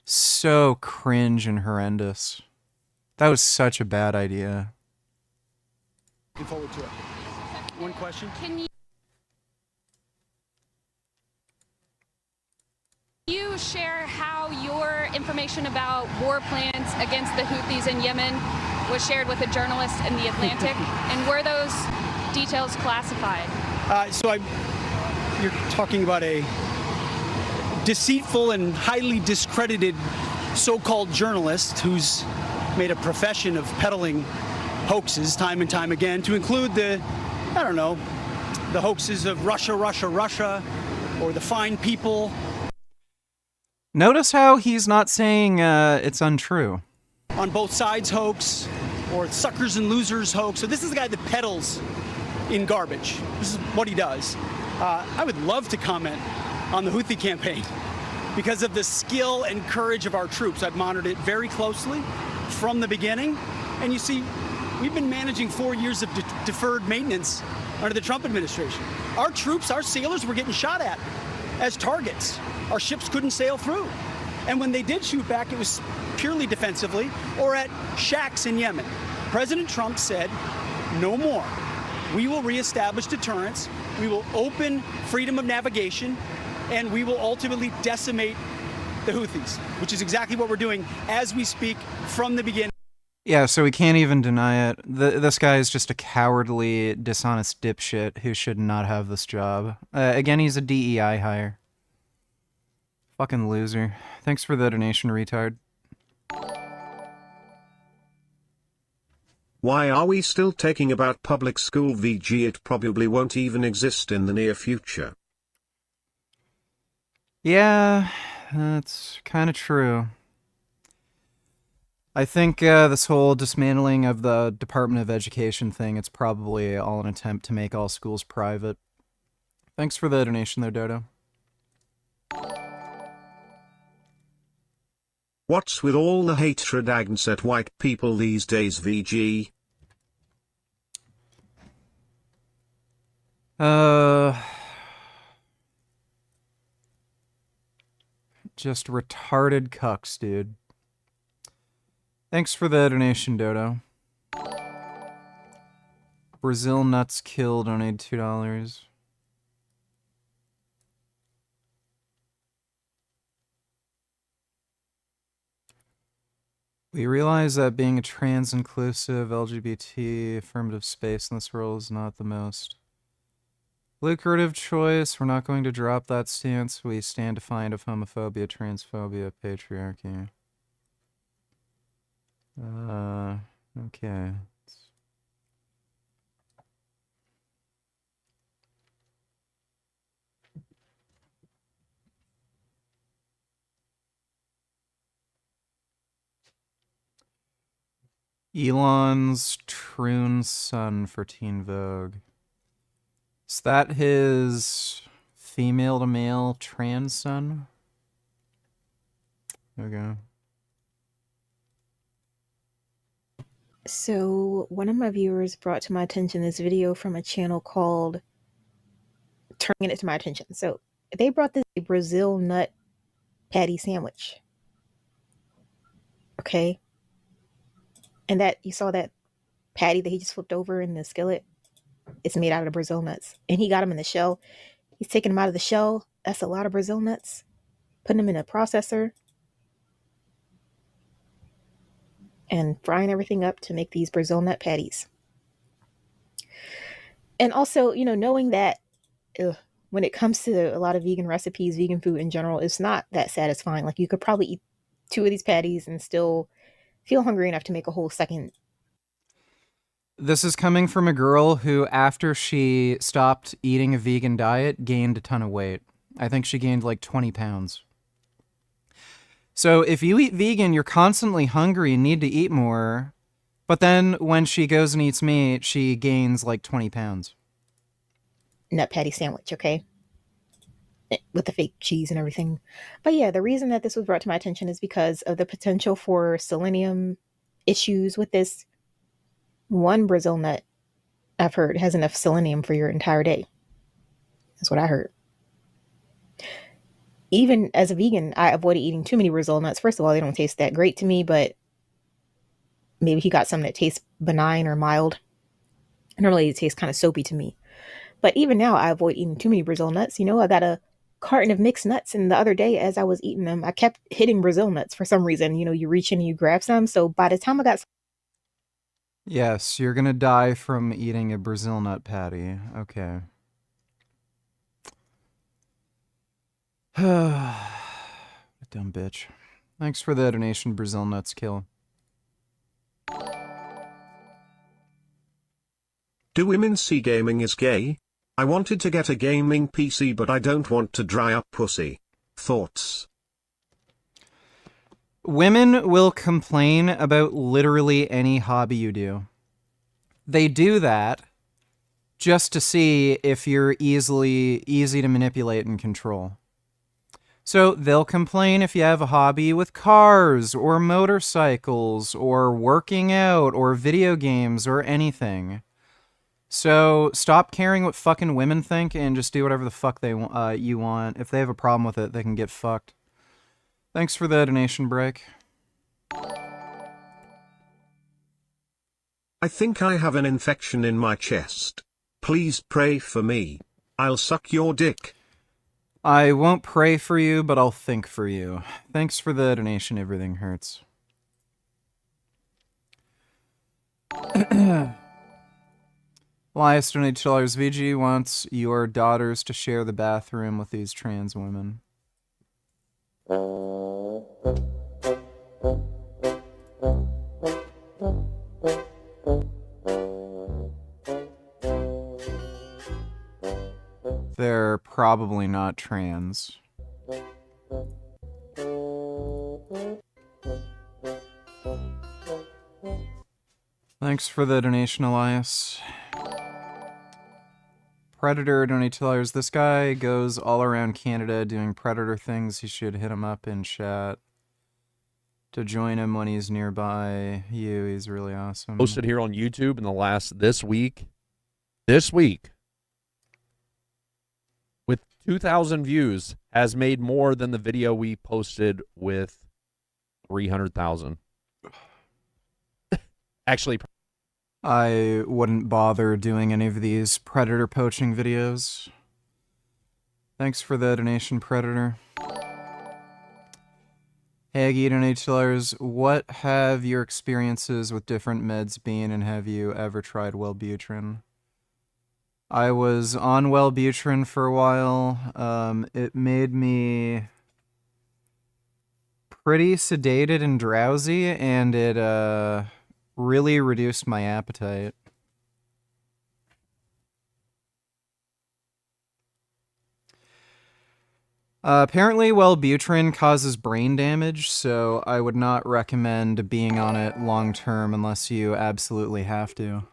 so cringe and horrendous. That was such a bad idea. Looking forward to it. One question. Can you share how your information about war plans against the Houthis in Yemen was shared with a journalist in The Atlantic? And were those details classified? You're talking about a deceitful and highly discredited so-called journalist who's made a profession of peddling hoaxes time and time again, to include the hoaxes of Russia, or the fine people. Notice how he's not saying it's untrue. On both sides hoax, or suckers and losers hoax. So this is the guy that peddles in garbage. This is what he does. I would love to comment on the Houthi campaign because of the skill and courage of our troops. I've monitored it very closely from the beginning. And you see, we've been managing 4 years of deferred maintenance under the Trump administration. Our troops, our sailors were getting shot at as targets. Our ships couldn't sail through. And when they did shoot back, it was purely defensively or at shacks in Yemen. President Trump said, no more. We will reestablish deterrence. We will open freedom of navigation, and we will ultimately decimate the Houthis, which is exactly what we're doing as we speak from the beginning. Yeah, so we can't even deny it. This guy is just a cowardly, dishonest dipshit who should not have this job. Again, he's a DEI hire. Fucking loser. Thanks for the donation, retard. Why are we still talking about public school VG? It probably won't even exist in the near future. Yeah, that's kind of true. I think this whole dismantling of the Department of Education thing, it's probably all an attempt to make all schools private. Thanks for the donation there, Dodo. What's with all the hatred against at white people these days, VG? Just retarded cucks, dude. Thanks for the donation, Dodo. Brazil Nuts Kill donated $2. We realize that being a trans-inclusive LGBT affirmative space in this world is not the most lucrative choice. We're not going to drop that stance. We stand defiant of homophobia, transphobia, patriarchy. Okay. Elon's Troon son for Teen Vogue. Is that his female to male trans son? Okay. So one of my viewers brought to my attention this video from a channel called Turning It to My Attention. So they brought this Brazil nut patty sandwich. Okay. And that you saw that patty that he just flipped over in the skillet. It's made out of Brazil nuts. And he got them in the shell. He's taking them out of the shell. That's a lot of Brazil nuts. Putting them in a processor. And frying everything up to make these Brazil nut patties. And also, you know, knowing that when it comes to a lot of vegan recipes, vegan food in general, it's not that satisfying. Like you could probably eat 2 of these patties and still feel hungry enough to make a whole second. This is coming from a girl who, after she stopped eating a vegan diet, gained a ton of weight. I think she gained like 20 pounds. So if you eat vegan, you're constantly hungry and need to eat more. But then when she goes and eats meat, she gains like 20 pounds. Nut patty sandwich, okay? With the fake cheese and everything. But yeah, the reason that this was brought to my attention is because of the potential for selenium issues with this. One Brazil nut, I've heard, has enough selenium for your entire day. That's what I heard. Even as a vegan, I avoided eating too many Brazil nuts. First of all, they don't taste that great to me, but maybe he got some that tastes benign or mild. Normally, it tastes kind of soapy to me. But even now, I avoid eating too many Brazil nuts. You know, I got a carton of mixed nuts, and the other day, as I was eating them, I kept hitting Brazil nuts for some reason. You know, you reach in and you grab some. So by the time I got... Yes, you're gonna die from eating a Brazil nut patty. Okay. Dumb bitch. Thanks for the donation, Brazil Nuts Kill. Do women see gaming as gay? I wanted to get a gaming PC, but I don't want to dry up pussy. Thoughts? Women will complain about literally any hobby you do. They do that just to see if you're easy to manipulate and control. So they'll complain if you have a hobby with cars or motorcycles or working out or video games or anything. So stop caring what fucking women think and just do whatever the fuck they you want. If they have a problem with it, they can get fucked. Thanks for the donation break. I think I have an infection in my chest. Please pray for me. I'll suck your dick. I won't pray for you, but I'll think for you. Thanks for the donation, Everything Hurts. Elias donated $2. VG wants your daughters to share the bathroom with these trans women. They're probably not trans. Thanks for the donation, Elias. Predator donated $2. This guy goes all around Canada doing Predator things. You should hit him up in chat to join him when he's nearby you. He's really awesome. Posted here on YouTube in the last this week, 2,000 views has made more than the video we posted with 300,000. Actually, I wouldn't bother doing any of these predator poaching videos. Thanks for the donation, Predator. Haggy donates $2. What have your experiences with different meds been, and have you ever tried Wellbutrin? I was on Wellbutrin for a while. It made me pretty sedated and drowsy, and it really reduced my appetite. Apparently, Wellbutrin causes brain damage, so I would not recommend being on it long term unless you absolutely have to.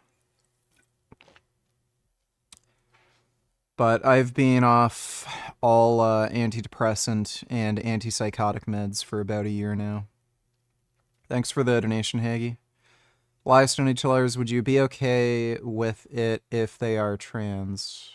But I've been off all antidepressant and antipsychotic meds for about a year now. Thanks for the donation, Haggy. Elias $22, would you be okay with it if they are trans?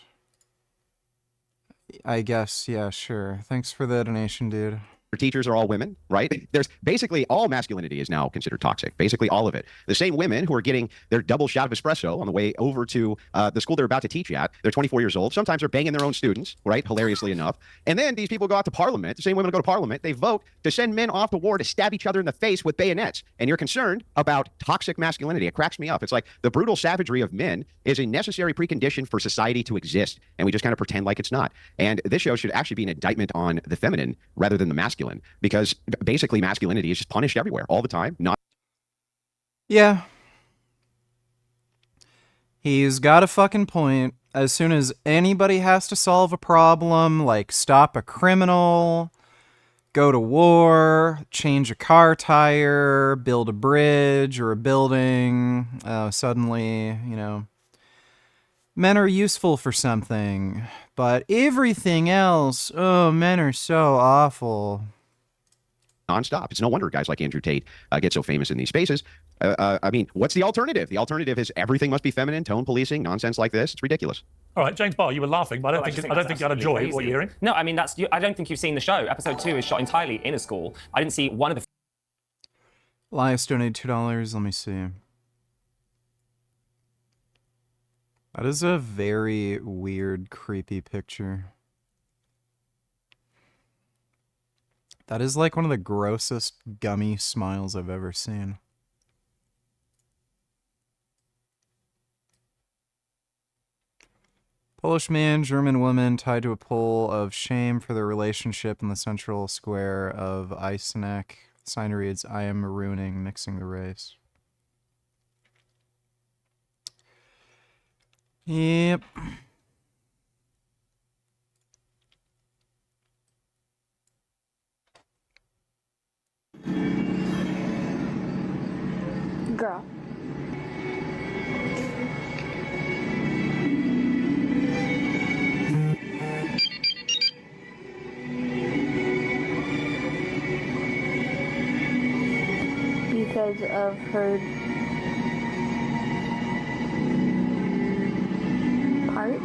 I guess, yeah, sure. Thanks for the donation, dude. Teachers are all women, right? There's basically all masculinity is now considered toxic. Basically all of it. The same women who are getting their double shot of espresso on the way over to the school they're about to teach at. They're 24 years old. Sometimes they're banging their own students, right? Hilariously enough. And then these people go out to Parliament. The same women go to Parliament. They vote to send men off to war to stab each other in the face with bayonets. And you're concerned about toxic masculinity. It cracks me up. It's like the brutal savagery of men is a necessary precondition for society to exist. And we just kind of pretend like it's not. And this show should actually be an indictment on the feminine rather than the masculine. Because basically masculinity is just punished everywhere all the time. Yeah. He's got a fucking point. As soon as anybody has to solve a problem, like stop a criminal, go to war, change a car tire, build a bridge or a building, suddenly, you know, men are useful for something. But everything else, oh, men are so awful. Nonstop. It's no wonder guys like Andrew Tate get so famous in these spaces. I mean, what's the alternative? The alternative is everything must be feminine, tone policing, nonsense like this. It's ridiculous. All right, James Barr, you were laughing, but I don't think you had a joy what you're hearing. No, I mean, I don't think you've seen the show. Episode 2 is shot entirely in a school. I didn't see one of the... Elias donated $2. Let me see. That is a very weird, creepy picture. That is like one of the grossest gummy smiles I've ever seen. Polish man, German woman tied to a pole of shame for their relationship in the central square of Eisenach. The sign reads, I am marooning, mixing the race. Yep. Girl. Because of her part.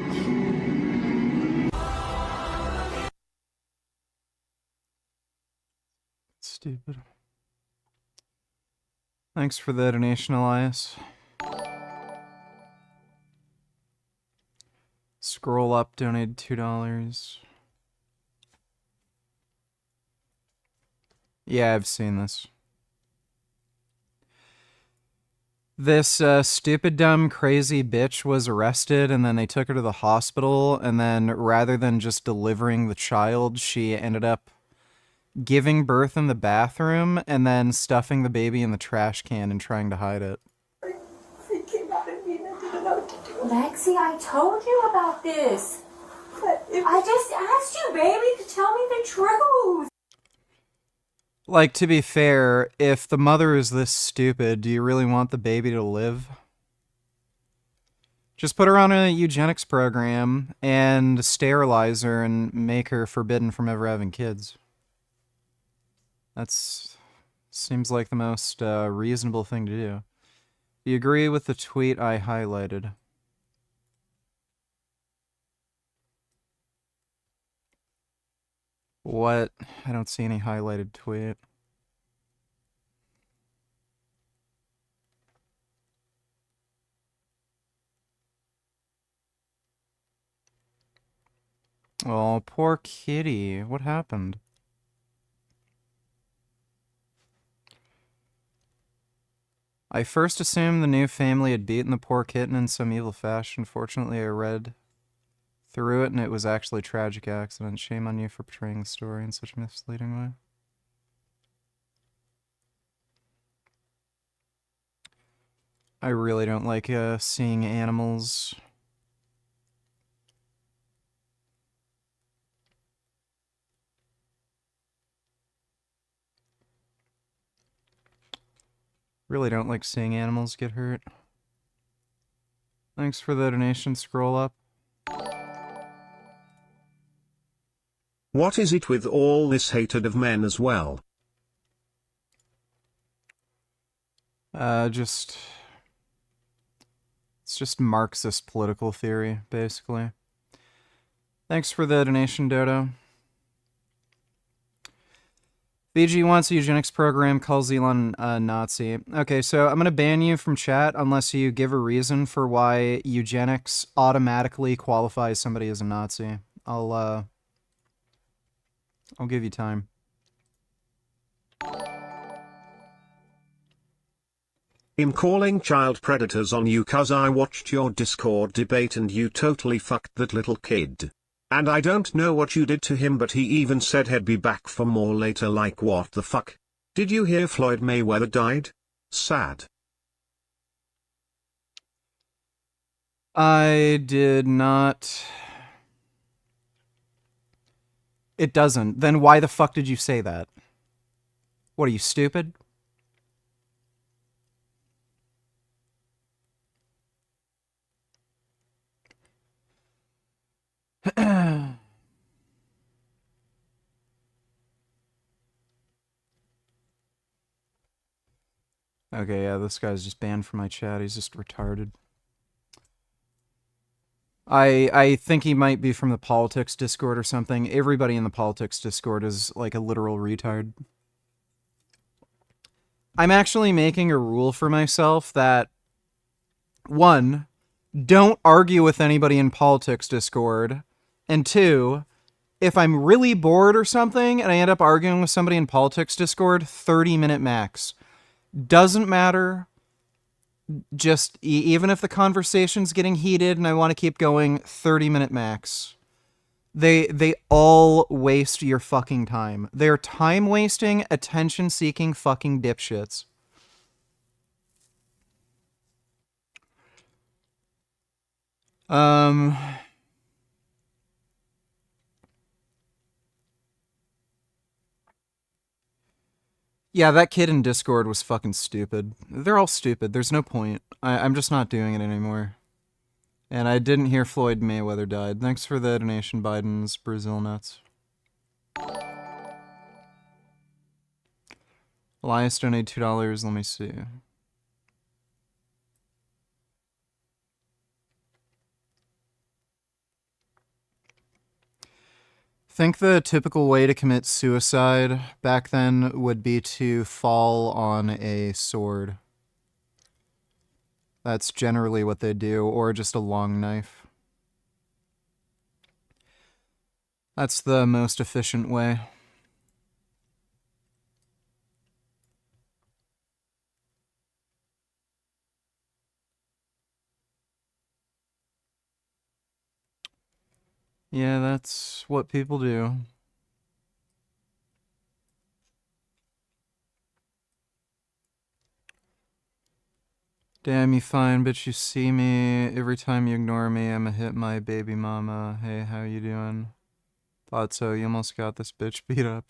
Stupid. Thanks for the donation, Elias. Scroll up, donated $2. Yeah, I've seen this. This stupid, dumb, crazy bitch was arrested, and then they took her to the hospital, and then rather than just delivering the child, she ended up giving birth in the bathroom and then stuffing the baby in the trash can and trying to hide it. Lexi, I told you about this. I just asked you, baby, to tell me the truth. Like, to be fair, if the mother is this stupid, do you really want the baby to live? Just put her on a eugenics program and sterilize her and make her forbidden from ever having kids. That's seems like the most reasonable thing to do. Do you agree with the tweet I highlighted? What? I don't see any highlighted tweet. Oh, poor kitty. What happened? I first assumed the new family had beaten the poor kitten in some evil fashion. Fortunately, I read through it and it was actually a tragic accident. Shame on you for portraying the story in such a misleading way. I really don't like seeing animals. Really don't like seeing animals get hurt. Thanks for the donation. Scroll up. What is it with all this hatred of men as well? It's just Marxist political theory, basically. Thanks for the donation, Dodo. BG wants a eugenics program, calls Elon a Nazi. Okay, so I'm going to ban you from chat unless you give a reason for why eugenics automatically qualifies somebody as a Nazi. I'll give you time. I'm calling child predators on you cause I watched your Discord debate and you totally fucked that little kid. And I don't know what you did to him but he even said he'd be back for more later, like what the fuck? Did you hear Floyd Mayweather died? Sad. I did not. It doesn't. Then why the fuck did you say that? What, are you stupid? Okay, yeah, this guy's just banned from my chat. He's just retarded. I think he might be from the politics Discord or something. Everybody in the politics Discord is like a literal retard. I'm actually making a rule for myself that, 1, don't argue with anybody in politics Discord, and 2, if I'm really bored or something and I end up arguing with somebody in politics Discord, 30-minute max. Doesn't matter. Just, even if the conversation's getting heated and I want to keep going, 30-minute max. They all waste your fucking time. They're time-wasting, attention-seeking fucking dipshits. Yeah, that kid in Discord was fucking stupid. They're all stupid. There's no point. I'm just not doing it anymore. And I didn't hear Floyd Mayweather died. Thanks for the donation, Biden's Brazil nuts. Elias donated $2. Let me see. I think the typical way to commit suicide back then would be to fall on a sword. That's generally what they do, or just a long knife. That's the most efficient way. Yeah, that's what people do. Damn, you fine, bitch, you see me. Every time you ignore me, I'ma hit my baby mama. Hey, how you doing? Thought so, you almost got this bitch beat up.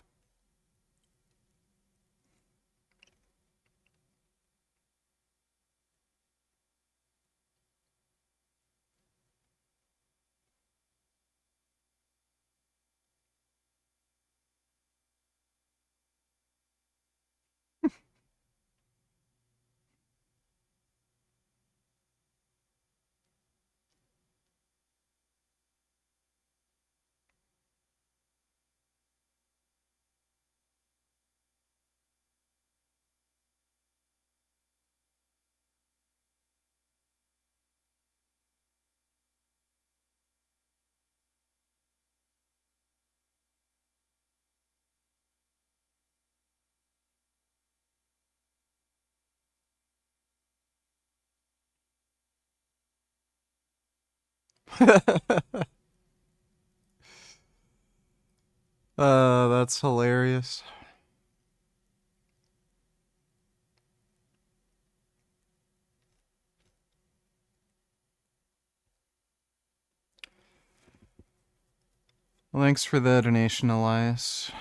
That's hilarious. Thanks for the donation, Elias.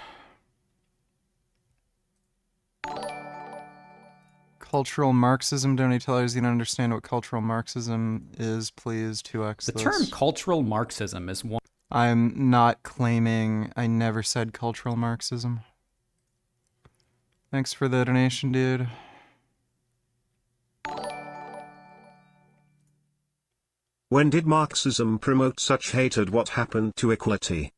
Cultural Marxism. Donate tellers, you don't understand what cultural Marxism is. Please 2x The this. term cultural Marxism is one. I'm not claiming I never said cultural Marxism. Thanks for the donation, dude. When did Marxism promote such hatred? What happened to equality?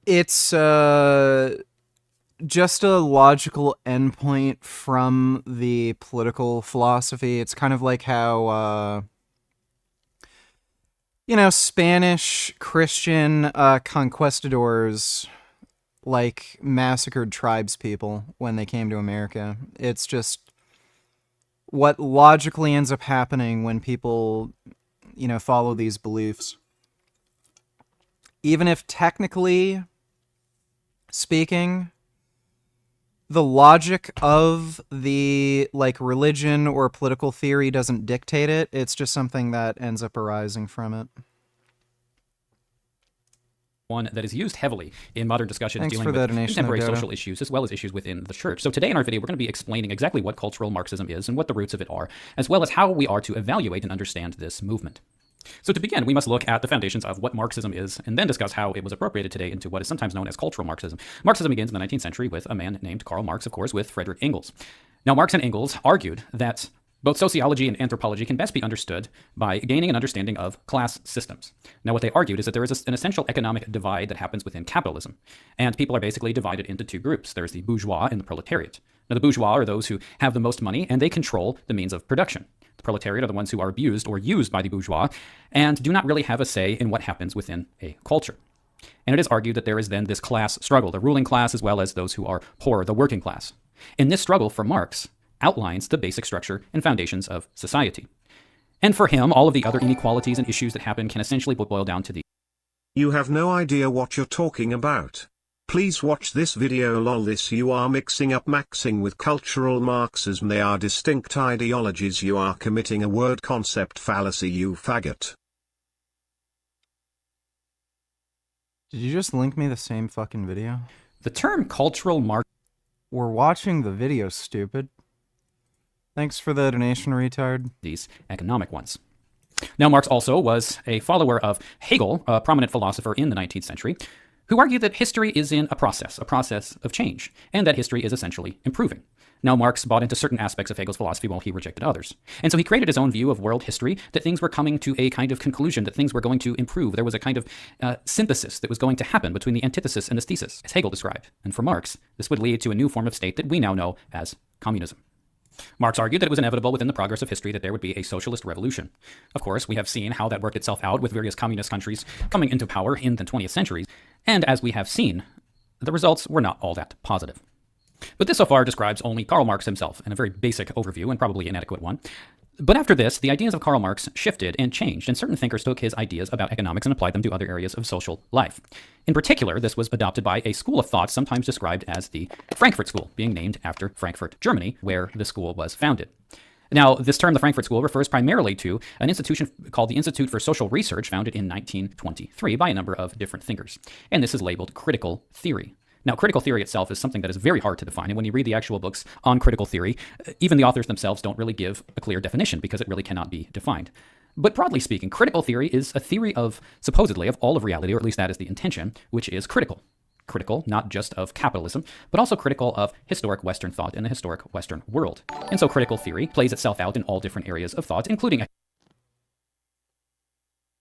It's just a logical endpoint from the political philosophy. It's kind of like how Spanish Christian conquistadors like massacred tribes people when they came to America. It's just what logically ends up happening when people, follow these beliefs. Even if technically speaking, the logic of the religion or political theory doesn't dictate it. It's just something that ends up arising from it. One that is used heavily in modern discussions Thanks dealing for with the donation, contemporary Dodo. social issues as well as issues within the church. So today in our video, we're going to be explaining exactly what cultural Marxism is and what the roots of it are, as well as how we are to evaluate and understand this movement. So to begin, we must look at the foundations of what Marxism is and then discuss how it was appropriated today into what is sometimes known as cultural Marxism. Marxism begins in the 19th century with a man named Karl Marx, of course, with Friedrich Engels. Now, Marx and Engels argued that both sociology and anthropology can best be understood by gaining an understanding of class systems. Now, what they argued is that there is an essential economic divide that happens within capitalism, and people are basically divided into two groups. There's the bourgeois and the proletariat. Now, the bourgeois are those who have the most money, and they control the means of production. The proletariat are the ones who are abused or used by the bourgeois and do not really have a say in what happens within a culture. And it is argued that there is then this class struggle, the ruling class as well as those who are poor, the working class. In this struggle, for Marx, outlines the basic structure and foundations of society. And for him, all of the other inequalities and issues that happen can essentially boil down to the... You have no idea what you're talking about. Please watch this video. Lol, this you are mixing up maxing with cultural Marxism. They are distinct ideologies. You are committing a word concept fallacy, you faggot. Did you just link me the same fucking video? The term cultural Marx... We're watching the video, stupid. Thanks for the donation, retard. These economic ones. Now, Marx also was a follower of Hegel, a prominent philosopher in the 19th century, who argued that history is in a process of change, and that history is essentially improving. Now, Marx bought into certain aspects of Hegel's philosophy while he rejected others. And so he created his own view of world history, that things were coming to a kind of conclusion, that things were going to improve. There was a kind of synthesis that was going to happen between the antithesis and the thesis, as Hegel described. And for Marx, this would lead to a new form of state that we now know as communism. Marx argued that it was inevitable within the progress of history that there would be a socialist revolution. Of course, we have seen how that worked itself out with various communist countries coming into power in the 20th century. And as we have seen, the results were not all that positive. But this so far describes only Karl Marx himself in a very basic overview and probably inadequate one. But after this, the ideas of Karl Marx shifted and changed, and certain thinkers took his ideas about economics and applied them to other areas of social life. In particular, this was adopted by a school of thought sometimes described as the Frankfurt School, being named after Frankfurt, Germany, where the school was founded. Now, this term, the Frankfurt School, refers primarily to an institution called the Institute for Social Research, founded in 1923 by a number of different thinkers. And this is labeled critical theory. Now, critical theory itself is something that is very hard to define, and when you read the actual books on critical theory, even the authors themselves don't really give a clear definition because it really cannot be defined. But broadly speaking, critical theory is a theory of, supposedly, of all of reality, or at least that is the intention, which is critical. Critical, not just of capitalism, but also critical of historic Western thought and the historic Western world. And so critical theory plays itself out in all different areas of thought, including...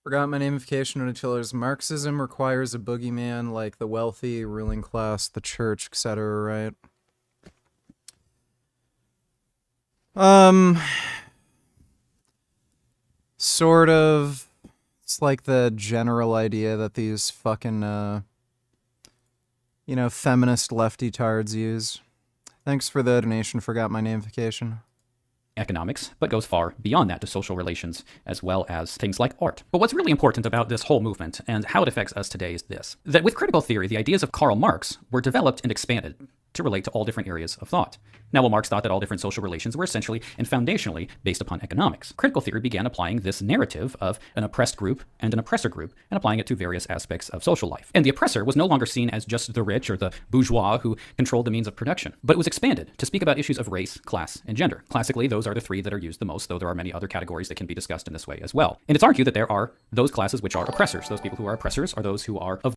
Forgot my namification until there's Marxism requires a boogeyman like the wealthy, ruling class, the church, etc., right? Sort of. It's like the general idea that these fucking, feminist lefty tards use. Thanks for the donation, forgot my namification. economics, but goes far beyond that to social relations as well as things like art. But what's really important about this whole movement and how it affects us today is this, that with critical theory, the ideas of Karl Marx were developed and expanded to relate to all different areas of thought. Now, while Marx thought that all different social relations were essentially and foundationally based upon economics, critical theory began applying this narrative of an oppressed group and an oppressor group and applying it to various aspects of social life. And the oppressor was no longer seen as just the rich or the bourgeois who controlled the means of production, but it was expanded to speak about issues of race, class, and gender. Classically, those are the three that are used the most, though there are many other categories that can be discussed in this way as well. And it's argued that there are those classes which are oppressors. Those people who are oppressors are those who are of...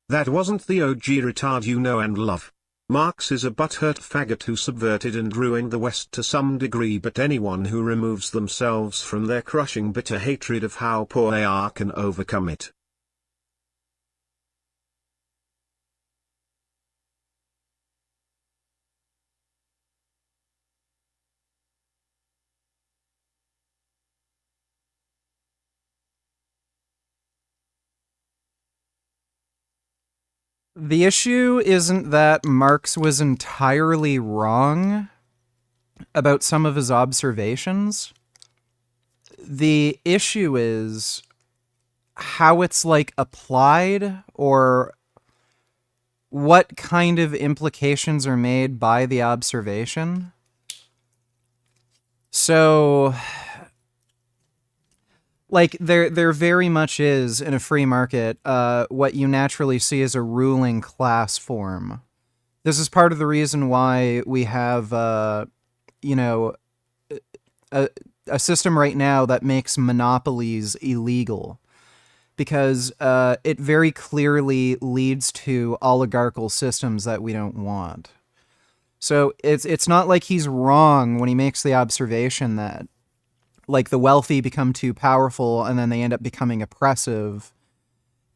That wasn't the OG retard you know and love. Marx is a butthurt faggot who subverted and ruined the West to some degree, but anyone who removes themselves from their crushing bitter hatred of how poor they are can overcome it. The issue isn't that Marx was entirely wrong about some of his observations. The issue is how it's like applied, or what kind of implications are made by the observation. So, like, there very much is, in a free market, what you naturally see as a ruling class form. This is part of the reason why we have, you know, a system right now that makes monopolies illegal. Because it very clearly leads to oligarchical systems that we don't want. So it's not like he's wrong when he makes the observation that, like, the wealthy become too powerful and then they end up becoming oppressive.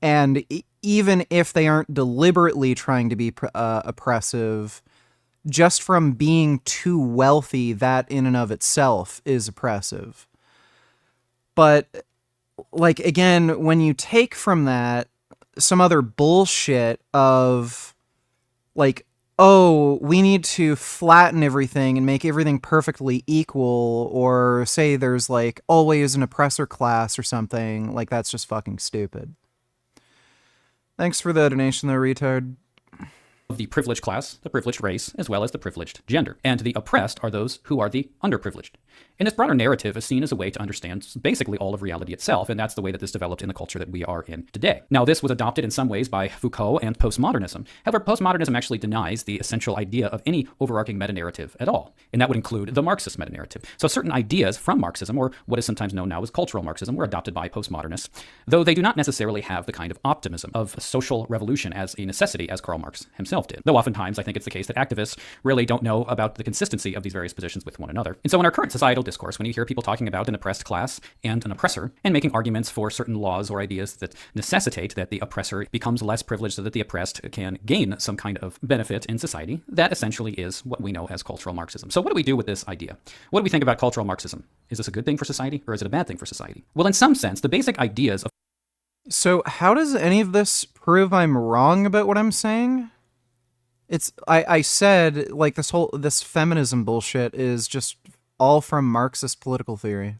And even if they aren't deliberately trying to be oppressive, just from being too wealthy, that in and of itself is oppressive. But, like, again, when you take from that some other bullshit of, like, oh, we need to flatten everything and make everything perfectly equal, or say there's, like, always an oppressor class or something, like, that's just fucking stupid. Thanks for the donation, though, retard. Of the privileged class, the privileged race, as well as the privileged gender. And the oppressed are those who are the underprivileged. And this broader narrative is seen as a way to understand basically all of reality itself, and that's the way that this developed in the culture that we are in today. Now, this was adopted in some ways by Foucault and postmodernism. However, postmodernism actually denies the essential idea of any overarching meta-narrative at all, and that would include the Marxist meta-narrative. So certain ideas from Marxism, or what is sometimes known now as cultural Marxism, were adopted by postmodernists, though they do not necessarily have the kind of optimism of social revolution as a necessity as Karl Marx himself did. Though oftentimes I think it's the case that activists really don't know about the consistency of these various positions with one another. And so in our current societal discourse, when you hear people talking about an oppressed class and an oppressor, and making arguments for certain laws or ideas that necessitate that the oppressor becomes less privileged so that the oppressed can gain some kind of benefit in society, that essentially is what we know as cultural Marxism. So what do we do with this idea? What do we think about cultural Marxism? Is this a good thing for society, or is it a bad thing for society? Well, in some sense, the basic ideas of... So how does any of this prove I'm wrong about what I'm saying? I said, like, this feminism bullshit is just all from Marxist political theory.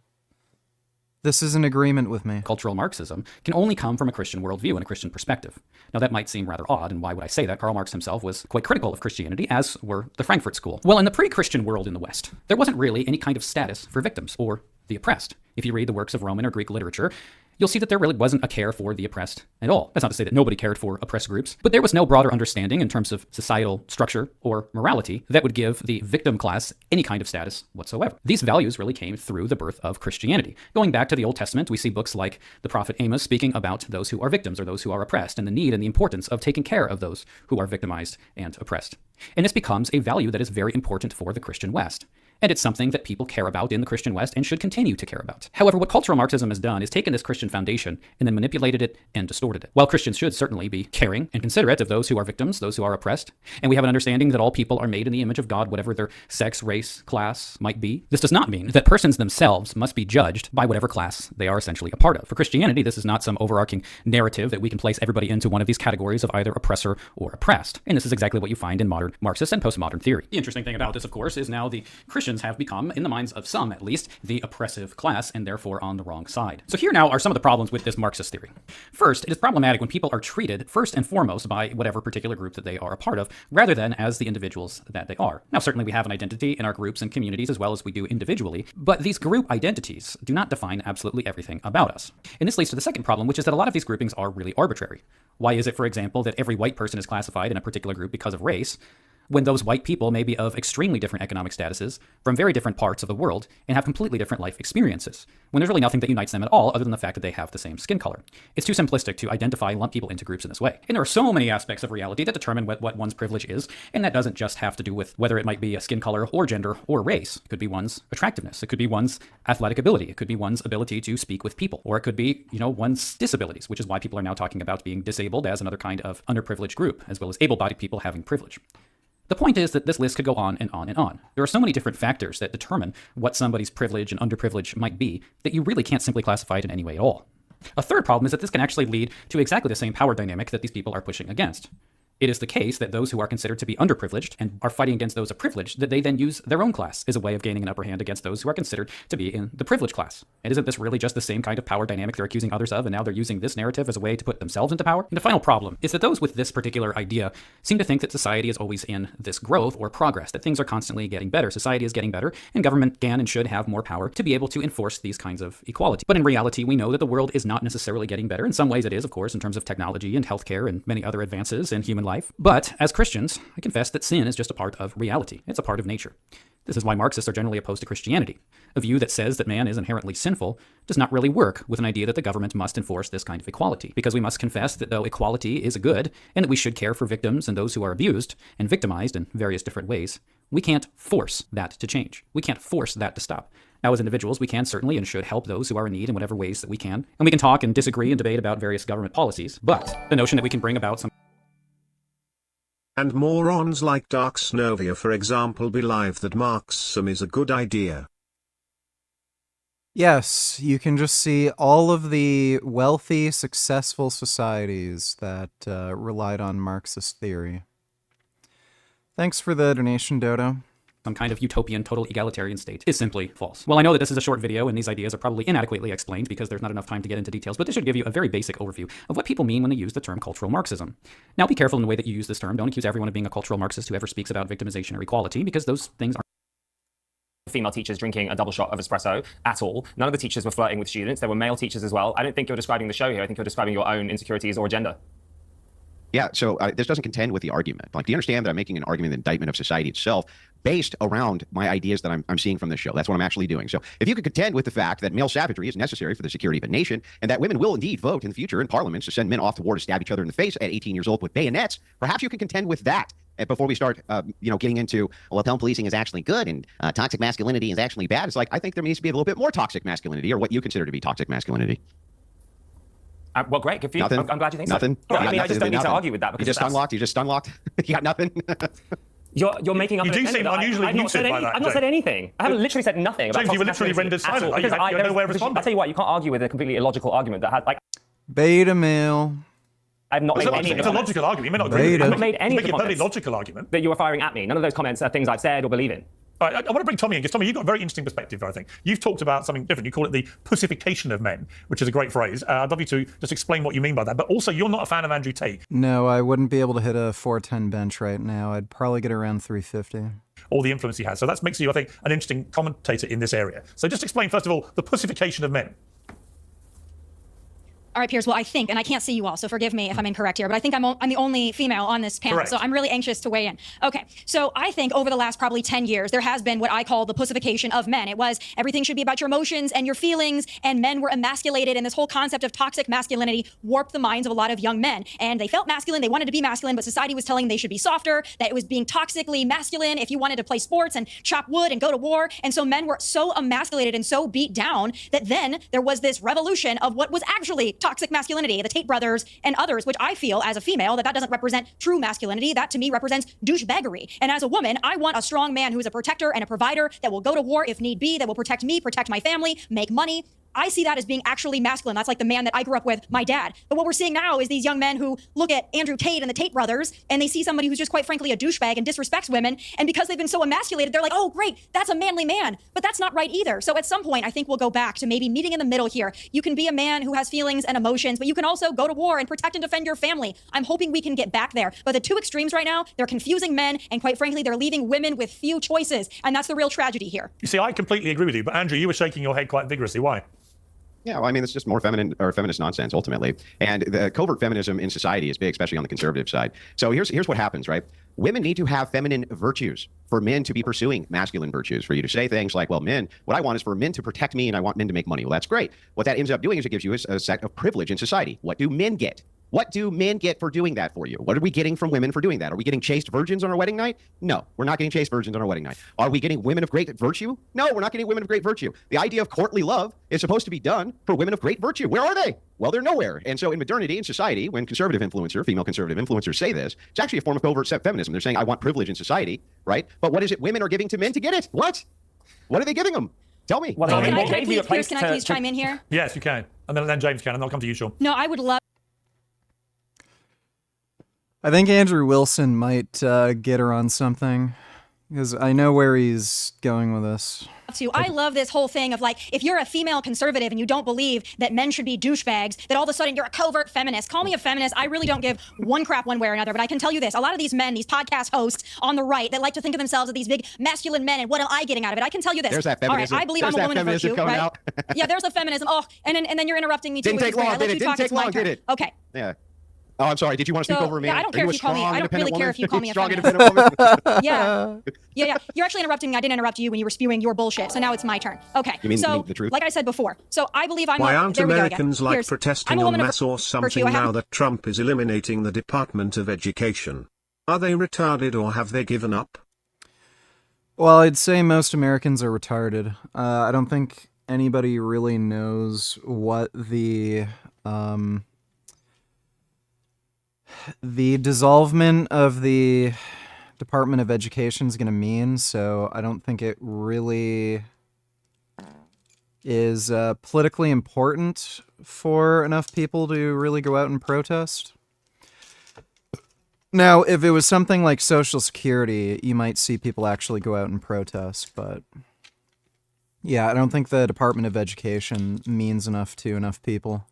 This is an agreement with me. Cultural Marxism can only come from a Christian worldview and a Christian perspective. Now, that might seem rather odd, and why would I say that? Karl Marx himself was quite critical of Christianity, as were the Frankfurt School. Well, in the pre-Christian world in the West, there wasn't really any kind of status for victims or the oppressed. If you read the works of Roman or Greek literature, you'll see that there really wasn't a care for the oppressed at all. That's not to say that nobody cared for oppressed groups, but there was no broader understanding in terms of societal structure or morality that would give the victim class any kind of status whatsoever. These values really came through the birth of Christianity. Going back to the Old Testament, we see books like the prophet Amos speaking about those who are victims or those who are oppressed, and the need and the importance of taking care of those who are victimized and oppressed. And this becomes a value that is very important for the Christian West. And it's something that people care about in the Christian West and should continue to care about. However, what cultural Marxism has done is taken this Christian foundation and then manipulated it and distorted it. While Christians should certainly be caring and considerate of those who are victims, those who are oppressed, and we have an understanding that all people are made in the image of God, whatever their sex, race, class might be, this does not mean that persons themselves must be judged by whatever class they are essentially a part of. For Christianity, this is not some overarching narrative that we can place everybody into one of these categories of either oppressor or oppressed. And this is exactly what you find in modern Marxist and postmodern theory. The interesting thing about this, of course, is now the Christian Christians have become, in the minds of some at least, the oppressive class and therefore on the wrong side. So here now are some of the problems with this Marxist theory. First, it is problematic when people are treated first and foremost by whatever particular group that they are a part of, rather than as the individuals that they are. Now, certainly we have an identity in our groups and communities as well as we do individually, but these group identities do not define absolutely everything about us. And this leads to the second problem, which is that a lot of these groupings are really arbitrary. Why is it, for example, that every white person is classified in a particular group because of race, when those white people may be of extremely different economic statuses from very different parts of the world and have completely different life experiences, when there's really nothing that unites them at all other than the fact that they have the same skin color? It's too simplistic to identify and lump people into groups in this way. And there are so many aspects of reality that determine what one's privilege is, and that doesn't just have to do with whether it might be a skin color or gender or race. It could be one's attractiveness, it could be one's athletic ability, it could be one's ability to speak with people, or it could be, one's disabilities, which is why people are now talking about being disabled as another kind of underprivileged group, as well as able-bodied people having privilege. The point is that this list could go on and on and on. There are so many different factors that determine what somebody's privilege and underprivilege might be that you really can't simply classify it in any way at all. A third problem is that this can actually lead to exactly the same power dynamic that these people are pushing against. It is the case that those who are considered to be underprivileged and are fighting against those of privilege, that they then use their own class as a way of gaining an upper hand against those who are considered to be in the privileged class. And isn't this really just the same kind of power dynamic they're accusing others of, and now they're using this narrative as a way to put themselves into power? And the final problem is that those with this particular idea seem to think that society is always in this growth or progress, that things are constantly getting better. Society is getting better, and government can and should have more power to be able to enforce these kinds of equality. But in reality, we know that the world is not necessarily getting better. In some ways it is, of course, in terms of technology and healthcare and many other advances in human life. But as Christians, I confess that sin is just a part of reality. It's a part of nature. This is why Marxists are generally opposed to Christianity. A view that says that man is inherently sinful does not really work with an idea that the government must enforce this kind of equality, because we must confess that though equality is good and that we should care for victims and those who are abused and victimized in various different ways, we can't force that to change. We can't force that to stop. Now, as individuals, we can certainly and should help those who are in need in whatever ways that we can, and we can talk and disagree and debate about various government policies, but the notion that we can bring about some And morons like Dark Snovia, for example, believe that Marxism is a good idea. Yes, you can just see all of the wealthy, successful societies that relied on Marxist theory. Thanks for the donation, Dodo. Some kind of utopian, total egalitarian state is simply false. Well, I know that this is a short video and these ideas are probably inadequately explained because there's not enough time to get into details, but this should give you a very basic overview of what people mean when they use the term cultural Marxism. Now, be careful in the way that you use this term. Don't accuse everyone of being a cultural Marxist who ever speaks about victimization or equality, because those things aren't female teachers drinking a double shot of espresso at all. None of the teachers were flirting with students. There were male teachers as well. I don't think you're describing the show here. I think you're describing your own insecurities or agenda. Yeah, so this doesn't contend with the argument. Like, do you understand that I'm making an argument, an indictment of society itself, based around my ideas that I'm seeing from this show? That's what I'm actually doing. So if you could contend with the fact that male savagery is necessary for the security of a nation, and that women will indeed vote in the future in parliaments to send men off to war to stab each other in the face at 18 years old with bayonets, perhaps you can contend with that. Before we start, getting into, well, tone policing is actually good and toxic masculinity is actually bad. It's like, I think there needs to be a little bit more toxic masculinity, or what you consider to be toxic masculinity. Well, great. Good for you. Nothing? I'm glad you think Nothing? so. Yeah, I just don't need to argue with that. You just unlocked? You just unlocked? You got nothing? You're making up. You do seem unusually muted by that. I've not said anything. I haven't literally said nothing about. James, you were literally rendered silent. You had no way of responding. I'll tell you what. You can't argue with a completely illogical argument that had like. Beta male. I've not made any. It's a logical argument. You may not agree with it. I've not made any of the Make a very comments logical argument that you were firing at me. None of those comments are things I've said or believe in. I want to bring Tommy in, because Tommy, you've got a very interesting perspective, I think. You've talked about something different. You call it the pussification of men, which is a great phrase. I'd love you to just explain what you mean by that. But also, you're not a fan of Andrew Tate. No, I wouldn't be able to hit a 410 bench right now. I'd probably get around 350. All the influence he has. So that makes you, I think, an interesting commentator in this area. So just explain, first of all, the pussification of men. All right, Piers, well, I think, and I can't see you all, so forgive me if I'm incorrect here, but I think I'm the only female on this panel, Correct. So I'm really anxious to weigh in. Okay, so I think over the last probably 10 years, there has been what I call the pussification of men. It was everything should be about your emotions and your feelings, and men were emasculated, and this whole concept of toxic masculinity warped the minds of a lot of young men. And they felt masculine, they wanted to be masculine, but society was telling them they should be softer, that it was being toxically masculine if you wanted to play sports and chop wood and go to war. And so men were so emasculated and so beat down that then there was this revolution of what was actually toxic masculinity. The Tate brothers and others, which I feel as a female that doesn't represent true masculinity. That to me represents douchebaggery. And as a woman, I want a strong man who is a protector and a provider that will go to war if need be, that will protect me, protect my family, make money, I see that as being actually masculine. That's like the man that I grew up with, my dad. But what we're seeing now is these young men who look at Andrew Tate and the Tate brothers, and they see somebody who's just quite frankly a douchebag and disrespects women. And because they've been so emasculated, they're like, oh, great, that's a manly man. But that's not right either. So at some point, I think we'll go back to maybe meeting in the middle here. You can be a man who has feelings and emotions, but you can also go to war and protect and defend your family. I'm hoping we can get back there. But the two extremes right now, they're confusing men, and quite frankly, they're leaving women with few choices. And that's the real tragedy here. You see, I completely agree with you. But Andrew, you were shaking your head quite vigorously. Why? Yeah, well, I mean, it's just more feminine or feminist nonsense ultimately. And the covert feminism in society is big, especially on the conservative side. So here's what happens, right? Women need to have feminine virtues for men to be pursuing masculine virtues. For you to say things like, well, men, what I want is for men to protect me and I want men to make money. Well, that's great. What that ends up doing is it gives you a set of privilege in society. What do men get? What do men get for doing that for you? What are we getting from women for doing that? Are we getting chaste virgins on our wedding night? No, we're not getting chaste virgins on our wedding night. Are we getting women of great virtue? No, we're not getting women of great virtue. The idea of courtly love is supposed to be done for women of great virtue. Where are they? Well, they're nowhere. And so in modernity, in society, when female conservative influencers say this, it's actually a form of covert feminism. They're saying, I want privilege in society, right? But what is it women are giving to men to get it? What are they giving them? Tell me. Well, can I please chime in here? Yes, you can. And then James can, and I'll come to you, Sean. No, I would love... I think Andrew Wilson might get her on something, because I know where he's going with this. I love this whole thing of like, if you're a female conservative and you don't believe that men should be douchebags, that all of a sudden you're a covert feminist. Call me a feminist. I really don't give one crap one way or another, but I can tell you this. A lot of these men, these podcast hosts on the right that like to think of themselves as these big masculine men, and what am I getting out of it? I can tell you this. There's that feminism. All right, I believe I'm a woman of virtue, right? Out. Yeah, there's the feminism. Oh, and then you're interrupting me too. Didn't take long, did it? Didn't take long, did it? Okay. Yeah. Oh, I'm sorry. Did you want to speak over me? Yeah, I don't care if you call me. I don't really care if you call me a strong feminist. independent woman. Yeah. You're actually interrupting me. I didn't interrupt you when you were spewing your bullshit. So now it's my turn. Okay. You mean so, the truth? Like I said before, so I believe I'm. Why aren't there we go Americans again. like Here's, protesting en masse or something now that Trump is eliminating the Department of Education? Are they retarded or have they given up? Well, I'd say most Americans are retarded. I don't think anybody really knows what the dissolvement of the Department of Education is going to mean, so I don't think it really is politically important for enough people to really go out and protest. Now, if it was something like Social Security, you might see people actually go out and protest, but yeah, I don't think the Department of Education means enough to enough people.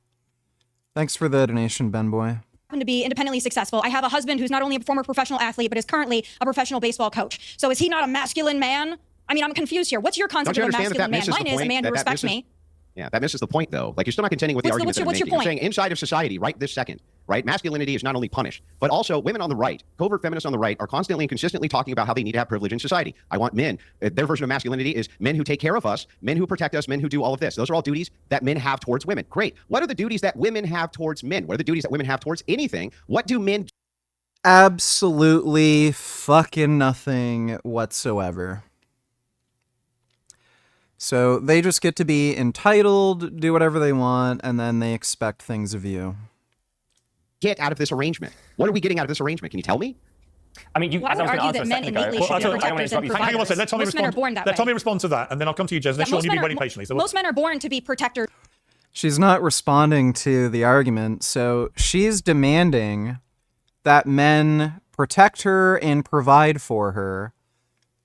Thanks for the donation, Ben Boy. To be independently successful. I have a husband who's not only a former professional athlete, but is currently a professional baseball coach. So is he not a masculine man? I mean, I'm confused here. What's your concept of a masculine man? Mine is a man who respects me. Yeah, that misses the point, though. Like, you're still not contending with the argument that I'm making. You're saying inside of society, right this second, right, masculinity is not only punished, but also women on the right, covert feminists on the right, are constantly and consistently talking about how they need to have privilege in society. I want men. Their version of masculinity is men who take care of us, men who protect us, men who do all of this. Those are all duties that men have towards women. Great. What are the duties that women have towards men? What are the duties that women have towards anything? What do men do? Absolutely fucking nothing whatsoever. So they just get to be entitled, do whatever they want, and then they expect things of you. Get out of this arrangement. What are we getting out of this arrangement? Can you tell me? I mean, I would argue that men innately should be protectors and hang on one second. Let Tommy respond to that, and then I'll come to you, Jez. And Sean, you'll be waiting patiently. So most men are born to be protectors. She's not responding to the argument, so she's demanding that men protect her and provide for her.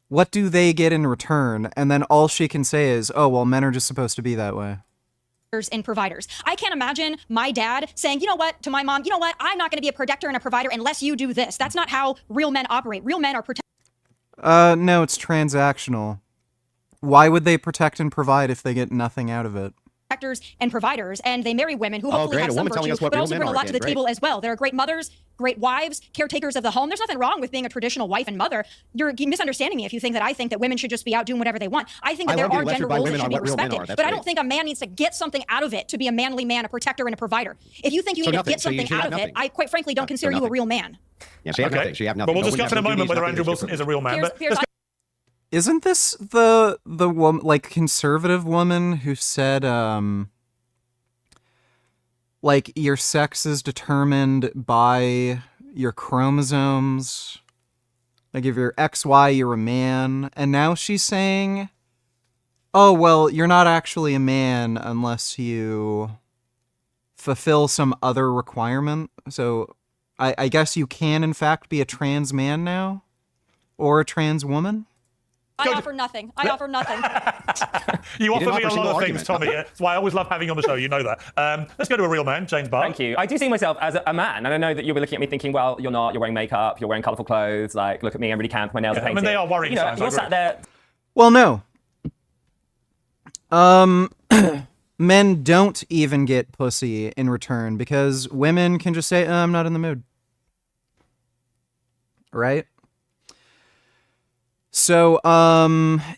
What do they get in return? And then all she can say is, oh, well, men are just supposed to be that way. And providers. I can't imagine my dad saying, you know what, to my mom, you know what, I'm not going to be a protector and a provider unless you do this. That's not how real men operate. Real men are protectors. No, it's transactional. Why would they protect and provide if they get nothing out of it? Protectors and providers, and they marry women who hopefully have some virtue, but also bring a lot to the table as well. There are great mothers, great wives, caretakers of the home. There's nothing wrong with being a traditional wife and mother. You're misunderstanding me if you think that I think that women should just be out doing whatever they want. I think that there are gender roles that should be respected, but I don't think a man needs to get something out of it to be a manly man, a protector, and a provider. If you think you need to get something out of it, I quite frankly don't consider you a real man. Yeah, so you have nothing. So you have nothing. But we'll discuss in a moment whether Andrew Wilson is a real man. Isn't this the woman, like, conservative woman who said, like, your sex is determined by your chromosomes? Like, if you're XY, you're a man. And now she's saying, oh, well, you're not actually a man unless you fulfill some other requirement. So I guess you can, in fact, be a trans man now? Or a trans woman? I offer nothing. I offer nothing. You offer me a lot of argument. things, Tommy. That's why I always love having you on the show. You know that. Let's go to a real man, James Barr. Thank you. I do see myself as a man, and I know that you'll be looking at me thinking, well, you're not. You're wearing makeup. You're wearing colourful clothes. Like, look at me. I'm really camp. My nails are I painted. mean, they are worrying You know, signs. you're sat there. Well, no. Men don't even get pussy in return because women can just say, I'm not in the mood. Right? So,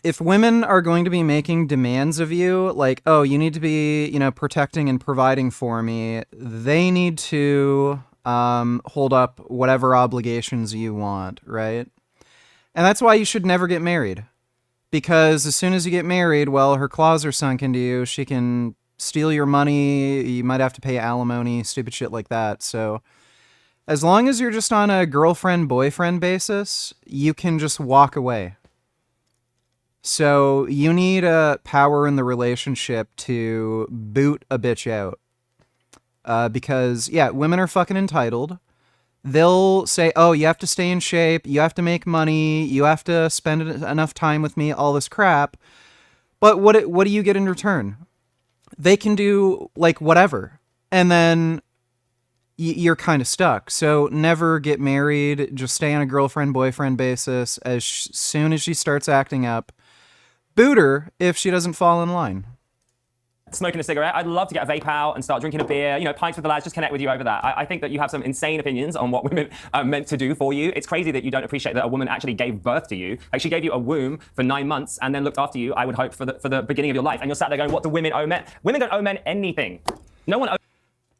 if women are going to be making demands of you, like, oh, you need to be, you know, protecting and providing for me, they need to, hold up whatever obligations you want, right? And that's why you should never get married. Because as soon as you get married, well, her claws are sunk into you. She can steal your money. You might have to pay alimony, stupid shit like that. So as long as you're just on a girlfriend-boyfriend basis, you can just walk away. So you need a power in the relationship to boot a bitch out. Because, yeah, women are fucking entitled. They'll say, oh, you have to stay in shape, you have to make money, you have to spend enough time with me, all this crap. But what do you get in return? They can do, like, whatever. And then you're kind of stuck. So never get married. Just stay on a girlfriend-boyfriend basis. As soon as she starts acting up, boot her if she doesn't fall in line. Smoking a cigarette. I'd love to get a vape out and start drinking a beer, you know, pints with the lads, just connect with you over that. I think that you have some insane opinions on what women are meant to do for you. It's crazy that you don't appreciate that a woman actually gave birth to you. Like, she gave you a womb for 9 months and then looked after you, I would hope, for the beginning of your life. And you're sat there going, what do women owe men? Women don't owe men anything. No one owes.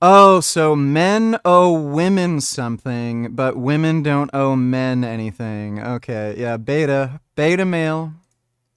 Oh, so men owe women something, but women don't owe men anything. Okay, yeah, beta male.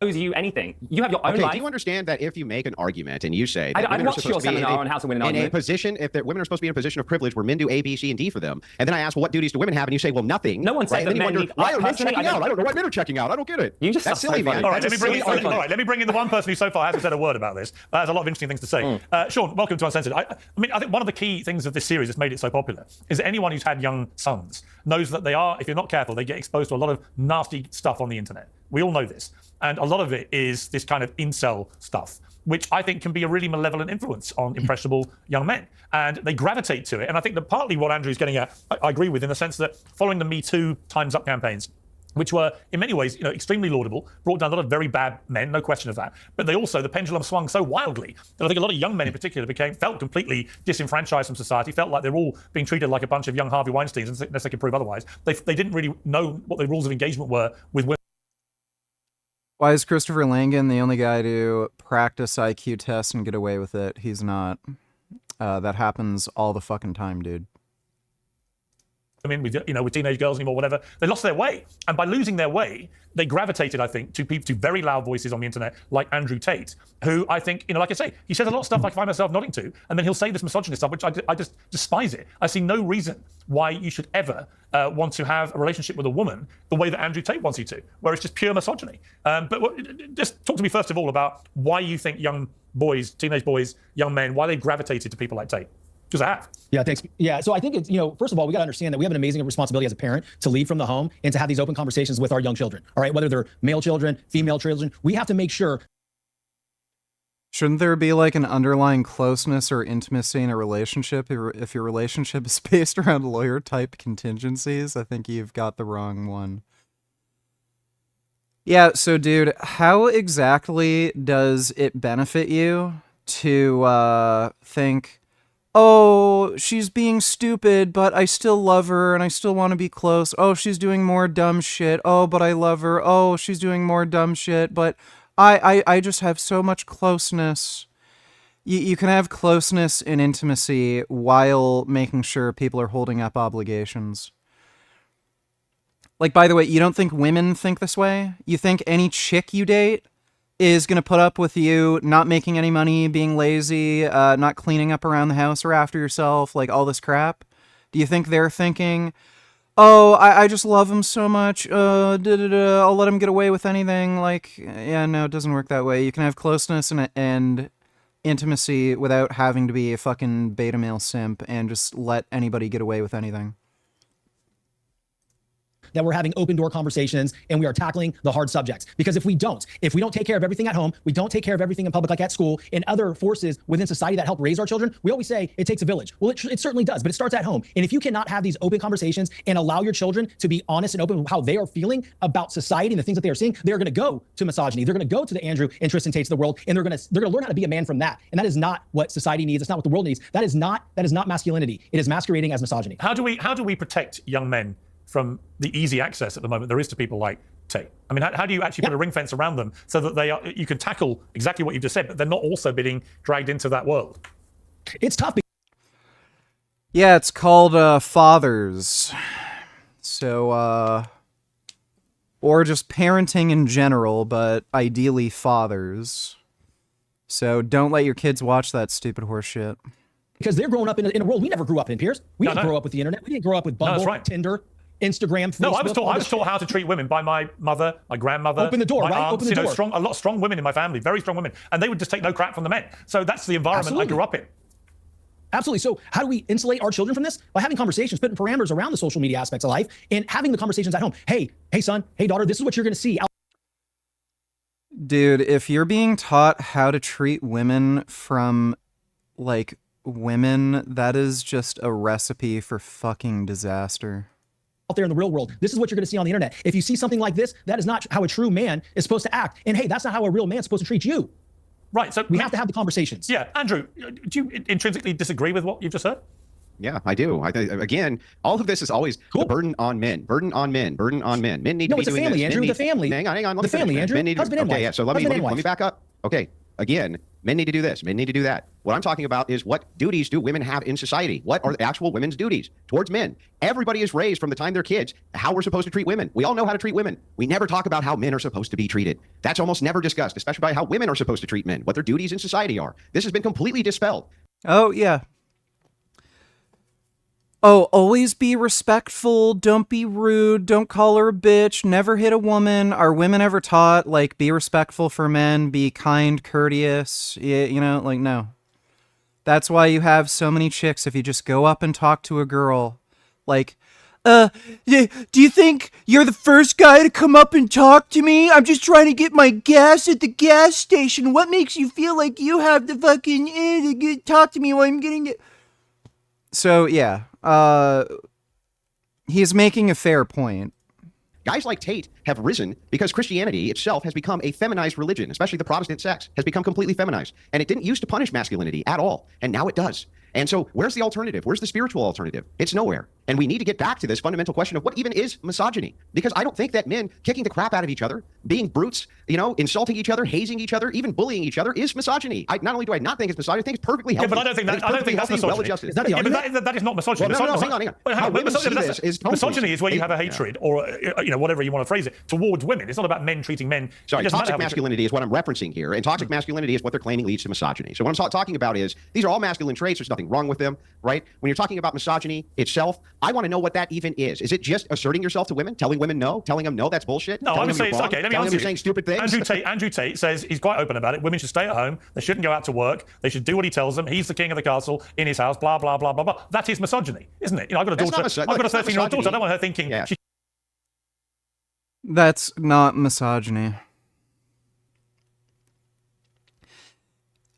You anything. You have your own okay, life. do you understand that if you make an argument and you say that I'd women are watch your supposed to be seminar on how to win an in argument. a position, if women are supposed to be in a position of privilege where men do A, B, C, and D for them, and then I ask, well, what duties do women have? And you say, well, nothing. No one said right? that And then men you need. wonder, why are men Personally, checking out? I don't know why men are checking out. I don't get it. You just That's so silly, funny. man. All right, That's let me bring in the one person who so far hasn't said a word about this. Has a lot of interesting things to say. Sean, welcome to Uncensored. I think one of the key things of this series that's made it so popular is that anyone who's had young sons knows that they are, if you're not careful, they get exposed to a lot of nasty stuff on the internet. We all know this. And a lot of it is this kind of incel stuff, which I think can be a really malevolent influence on impressionable young men. And they gravitate to it. And I think that partly what Andrew's getting at, I agree with, in the sense that following the Me Too Time's Up campaigns, which were in many ways, you know, extremely laudable, brought down a lot of very bad men, no question of that. But they also, the pendulum swung so wildly that I think a lot of young men in particular felt completely disenfranchised from society, felt like they're all being treated like a bunch of young Harvey Weinsteins unless they can prove otherwise. They didn't really know what the rules of engagement were with women. Why is Christopher Langan the only guy to practice IQ tests and get away with it? He's not. That happens all the fucking time, dude. I mean, with teenage girls anymore, whatever. They lost their way. And by losing their way, they gravitated, I think, to very loud voices on the internet like Andrew Tate, who I think, like I say, he says a lot of stuff I find myself nodding to, and then he'll say this misogynist stuff, which I just despise it. I see no reason why you should ever want to have a relationship with a woman the way that Andrew Tate wants you to, where it's just pure misogyny. Just talk to me first of all about why you think young boys, teenage boys, young men, why they gravitated to people like Tate. Because I have. Yeah, thanks. Yeah, so I think it's, first of all, we got to understand that we have an amazing responsibility as a parent to lead from the home and to have these open conversations with our young children. All right, whether they're male children, female children, we have to make sure. Shouldn't there be like an underlying closeness or intimacy in a relationship if your relationship is based around lawyer-type contingencies? I think you've got the wrong one. Yeah, so dude, how exactly does it benefit you to think, oh, she's being stupid, but I still love her and I still want to be close. Oh, she's doing more dumb shit. Oh, but I love her. Oh, she's doing more dumb shit, but I just have so much closeness. You can have closeness and intimacy while making sure people are holding up obligations. Like, by the way, you don't think women think this way? You think any chick you date is going to put up with you not making any money, being lazy, not cleaning up around the house or after yourself, like all this crap? Do you think they're thinking, oh, I just love him so much. I'll let him get away with anything. Like, yeah, no, it doesn't work that way. You can have closeness and intimacy without having to be a fucking beta male simp and just let anybody get away with anything. That we're having open door conversations and we are tackling the hard subjects. Because if we don't take care of everything at home, we don't take care of everything in public, like at school, and other forces within society that help raise our children, we always say it takes a village. Well, it certainly does, but it starts at home. And if you cannot have these open conversations and allow your children to be honest and open with how they are feeling about society and the things that they are seeing, they're going to go to misogyny. They're going to go to the Andrew and Tristan Tates of the world, and they're going to learn how to be a man from that. And that is not what society needs. It's not what the world needs. That is not masculinity. It is masquerading as misogyny. How do we protect young men from the easy access at the moment there is to people like Tate? I mean, how do you actually put a ring fence around them so that you can tackle exactly what you just said, but they're not also being dragged into that world? It's tough. Yeah, it's called fathers. So, or just parenting in general, but ideally fathers. So don't let your kids watch that stupid horse shit. Because they're growing up in a world we never grew up in, Piers. We didn't grow up with the internet. We didn't grow up with Bumble, Tinder, Instagram, Facebook. No, I was taught how to treat women by my mother, my grandmother. Open the door, my right? aunts, Open the door. A lot of strong women in my family, very strong women, and they would just take no crap from the men. So that's the environment I grew up in. Absolutely. So how do we insulate our children from this? By having conversations, putting parameters around the social media aspects of life, and having the conversations at home. Hey son, hey daughter, this is what you're going to see. Dude, if you're being taught how to treat women from, like, women, that is just a recipe for fucking disaster. Out there in the real world, this is what you're going to see on the internet. If you see something like this, that is not how a true man is supposed to act. And hey, that's not how a real man is supposed to treat you. Right. So we have to have the conversations. Yeah, Andrew, do you intrinsically disagree with what you've just heard? Yeah, I do. Again, all of this is always the burden on men. Burden on men. Burden on men. Men need to be doing this. No, it's a family, Andrew. The family. Hang on. The family, Andrew. Husband and wife. Yeah. So let me back up. Okay. Again, men need to do this. Men need to do that. What I'm talking about is what duties do women have in society? What are the actual women's duties towards men? Everybody is raised from the time they're kids how we're supposed to treat women. We all know how to treat women. We never talk about how men are supposed to be treated. That's almost never discussed, especially by how women are supposed to treat men, what their duties in society are. This has been completely dispelled. Oh, yeah. Oh, always be respectful. Don't be rude. Don't call her a bitch. Never hit a woman. Are women ever taught, like, be respectful for men, be kind, courteous? You know, like, no. That's why you have so many chicks. If you just go up and talk to a girl, like, do you think you're the first guy to come up and talk to me? I'm just trying to get my gas at the gas station. What makes you feel like you have the fucking talk to me while I'm getting it? So, yeah. He's making a fair point. Guys like Tate have risen because Christianity itself has become a feminized religion, especially the Protestant sects has become completely feminized. And it didn't used to punish masculinity at all. And now it does. And so where's the alternative? Where's the spiritual alternative? It's nowhere. And we need to get back to this fundamental question of what even is misogyny? Because I don't think that men kicking the crap out of each other, being brutes, insulting each other, hazing each other, even bullying each other is misogyny. Not only do I not think it's misogyny, I think it's perfectly healthy. Yeah, but I don't think that's misogyny. Well-adjusted. Is that the argument? That is not misogyny. Well, no, hang on. Misogyny is where you have a hatred or whatever you want to phrase it towards women. It's not about men treating men. Sorry, toxic masculinity is what I'm referencing here, and toxic masculinity is what they're claiming leads to misogyny. So what I'm talking about is these are all masculine traits. There's nothing wrong with them, right? When you're talking about misogyny itself, I want to know what that even is. Is it just asserting yourself to women, telling women no, telling them no, that's bullshit? No, I would say it's okay. Let me answer you. Saying stupid things. Andrew Tate says he's quite open about it. Women should stay at home. They shouldn't go out to work. They should do what he tells them. He's the king of the castle in his house. Blah blah blah blah blah. That is misogyny, isn't it? I've got a daughter. I've got a 13-year-old daughter. I don't want her thinking. Yeah. That's not misogyny.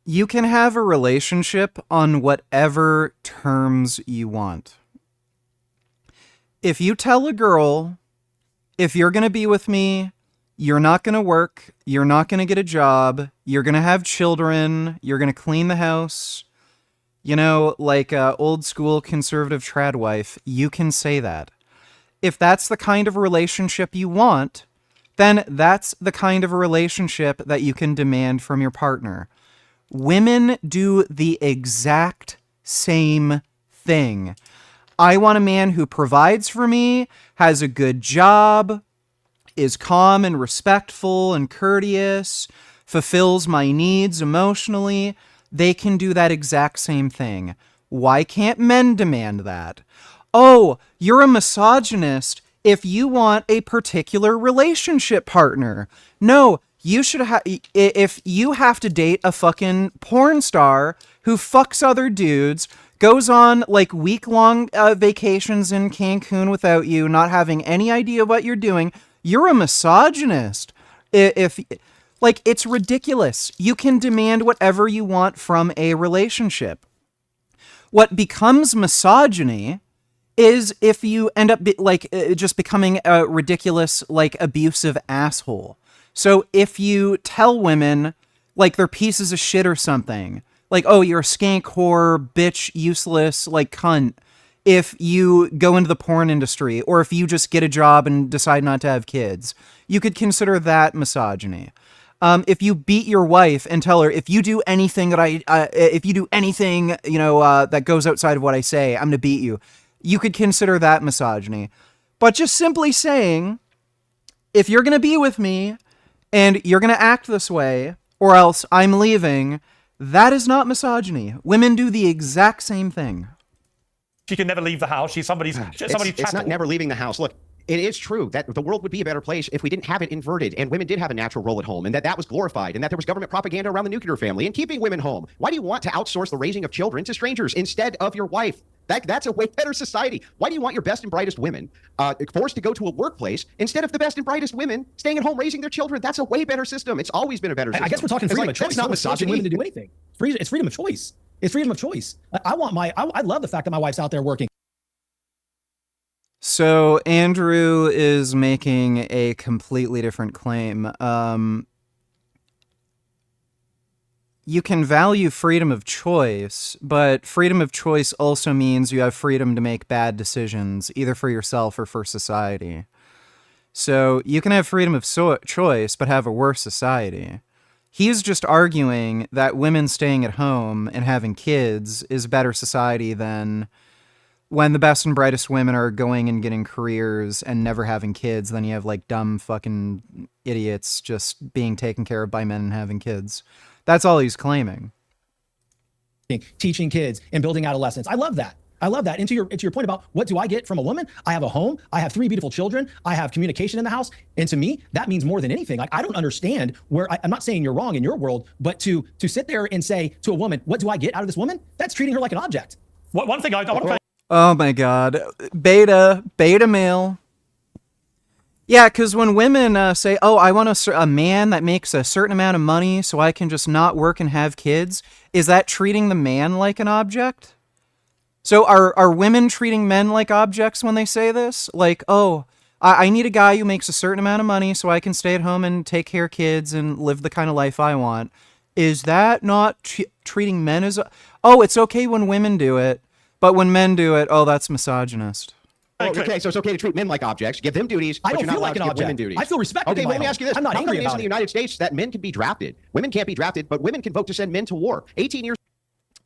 You can have a relationship on whatever terms you want. If you tell a girl, if you're going to be with me, you're not going to work, you're not going to get a job, you're going to have children, you're going to clean the house, like old school conservative trad wife, you can say that. If that's the kind of relationship you want, then that's the kind of a relationship that you can demand from your partner. Women do the exact same thing. I want a man who provides for me, has a good job, is calm and respectful and courteous, fulfills my needs emotionally. They can do that exact same thing. Why can't men demand that? oh, you're a misogynist if you want a particular relationship partner. No, you should have, if you have to date a fucking porn star who fucks other dudes, goes on like week-long vacations in Cancun without you, not having any idea what you're doing, you're a misogynist. If like, it's ridiculous. You can demand whatever you want from a relationship. What becomes misogyny is if you end up just becoming a ridiculous, like, abusive asshole. So if you tell women, like, they're pieces of shit or something, like, oh, you're a skank, whore, bitch, useless, like, cunt, if you go into the porn industry, or if you just get a job and decide not to have kids, you could consider that misogyny. If you beat your wife and tell her, if you do anything that if you do anything, that goes outside of what I say, I'm gonna beat you, you could consider that misogyny. But just simply saying, if you're gonna be with me and you're gonna act this way, or else I'm leaving, that is not misogyny. Women do the exact same thing. She can never leave the house. She's somebody's It's not never leaving the house. Look, it is true that the world would be a better place if we didn't have it inverted, and women did have a natural role at home, and that was glorified, and that there was government propaganda around the nuclear family and keeping women home. Why do you want to outsource the raising of children to strangers instead of your wife? That's a way better society. Why do you want your best and brightest women forced to go to a workplace instead of the best and brightest women staying at home raising their children? That's a way better system. It's always been a better system. I guess we're talking freedom of choice. It's not forcing women to do anything. It's freedom of choice. It's freedom of choice. I love the fact that my wife's out there working. So Andrew is making a completely different claim. You can value freedom of choice, but freedom of choice also means you have freedom to make bad decisions, either for yourself or for society. So you can have freedom of choice, but have a worse society. He's just arguing that women staying at home and having kids is a better society than when the best and brightest women are going and getting careers and never having kids. Then you have like dumb fucking idiots just being taken care of by men and having kids. That's all he's claiming. Teaching kids and building adolescents. I love that. I love that. And to your point about what do I get from a woman? I have a home. I have 3 beautiful children. I have communication in the house. And to me, that means more than anything. Like, I don't understand where I'm not saying you're wrong in your world, but to sit there and say to a woman, what do I get out of this woman? That's treating her like an object. One thing I want to say. Oh my God. Beta male. Yeah, because when women say, oh, I want a man that makes a certain amount of money so I can just not work and have kids, is that treating the man like an object? So are women treating men like objects when they say this? Like, oh, I need a guy who makes a certain amount of money so I can stay at home and take care of kids and live the kind of life I want. Is that not treating men as... Oh, it's okay when women do it, but when men do it, oh, that's misogynist. Okay, so it's okay to treat men like objects, give them duties, I but don't you're not feel allowed like to an give women object. duties. I feel respected Okay, in well, my let me home. ask you this. I'm not How come angry it is about in the it. United States that men can be drafted? Women can't be drafted, but women can vote to send men to war. 18 years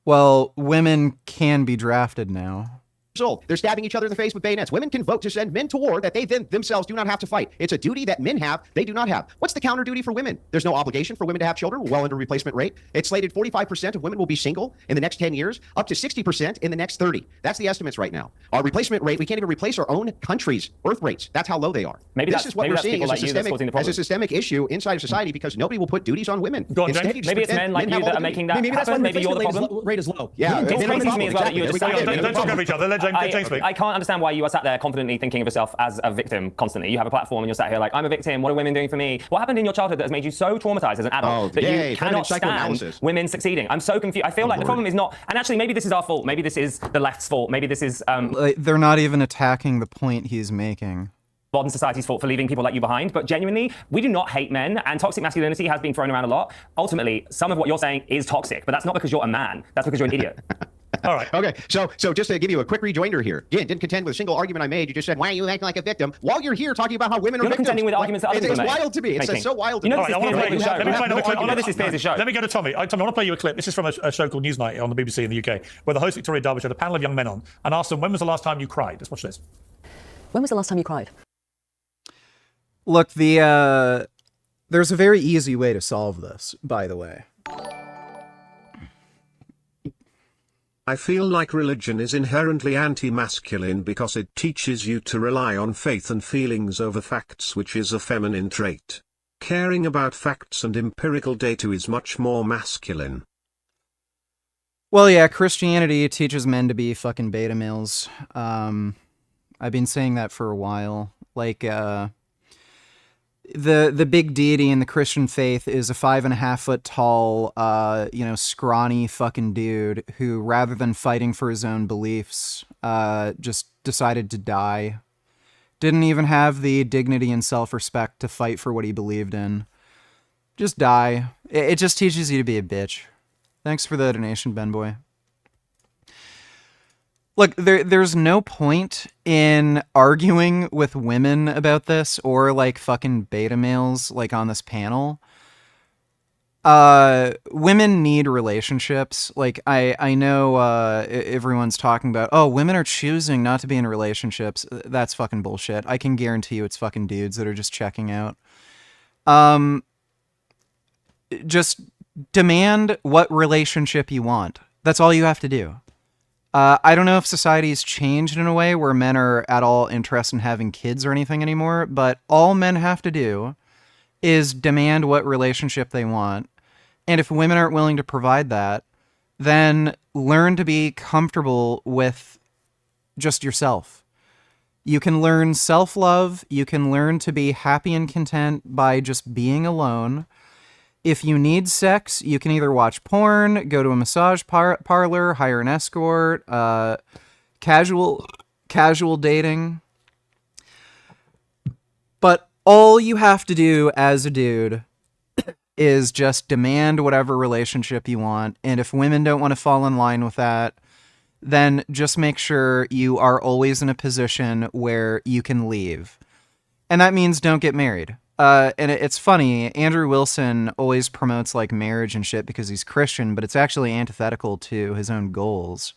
Well, women can be drafted now. old. They're stabbing each other in the face with bayonets. Women can vote to send men to war that they themselves do not have to fight. It's a duty that men have, they do not have. What's the counter duty for women? There's no obligation for women to have children, well under replacement rate. It's slated 45% of women will be single in the next 10 years, up to 60% in the next 30. That's the estimates right now. Our replacement rate, we can't even replace our own country's birth rates. That's how low they are. This is what we're seeing as a systemic issue inside of society because nobody will put duties on women. Go on, James. Maybe it's men like you that are making that happen. Maybe you're the problem. Rate is low. Yeah, it's crazy to me as well that you just don't talk over each other. Let James speak. I can't understand why you are sat there confidently thinking of yourself as a victim constantly. You have a platform and you're sat here like, I'm a victim. What are women doing for me? What happened in your childhood that has made you so traumatized as an adult that you cannot stand women succeeding? I'm so confused. I feel like the problem is not, and actually maybe this is our fault. Maybe this is the left's fault. Maybe this is they're not even attacking the point he's making. Modern society's fault for leaving people like you behind, but genuinely, we do not hate men, and toxic masculinity has been thrown around a lot. Ultimately, some of what you're saying is toxic, but that's not because you're a man. That's because you're an idiot. All right. Okay. So just to give you a quick rejoinder here. Again, didn't contend with a single argument I made. You just said, why are you acting like a victim? While you're here talking about how women are You're not victims. contending with arguments that other people It's wild to me. It's so wild to me. This is Piers' show. Let me go to Tommy. Tommy, I want to play you a clip. This is from a show called Newsnight on the BBC in the UK, where the host Victoria Derbyshire had a panel of young men on and asked them, when was the last time you cried? Let's watch this. When was the last time you cried? Look, there's a very easy way to solve this, by the way. I feel like religion is inherently anti-masculine because it teaches you to rely on faith and feelings over facts, which is a feminine trait. Caring about facts and empirical data is much more masculine. Well, yeah, Christianity teaches men to be fucking beta males. I've been saying that for a while. Like, the big deity in the Christian faith is a 5.5 foot tall, scrawny fucking dude who, rather than fighting for his own beliefs, just decided to die. Didn't even have the dignity and self-respect to fight for what he believed in. Just die. It just teaches you to be a bitch. Thanks for the donation, Ben Boy. Look, there's no point in arguing with women about this or like fucking beta males like on this panel. Women need relationships. Like I know everyone's talking about, oh, women are choosing not to be in relationships. That's fucking bullshit. I can guarantee you it's fucking dudes that are just checking out. Just demand what relationship you want. That's all you have to do. I don't know if society's changed in a way where men are at all interested in having kids or anything anymore, but all men have to do is demand what relationship they want. And if women aren't willing to provide that, then learn to be comfortable with just yourself. You can learn self-love. You can learn to be happy and content by just being alone. If you need sex, you can either watch porn, go to a massage parlor, hire an escort, casual dating. But all you have to do as a dude is just demand whatever relationship you want. And if women don't want to fall in line with that, then just make sure you are always in a position where you can leave. And that means don't get married. And it's funny, Andrew Wilson always promotes like marriage and shit because he's Christian, but it's actually antithetical to his own goals.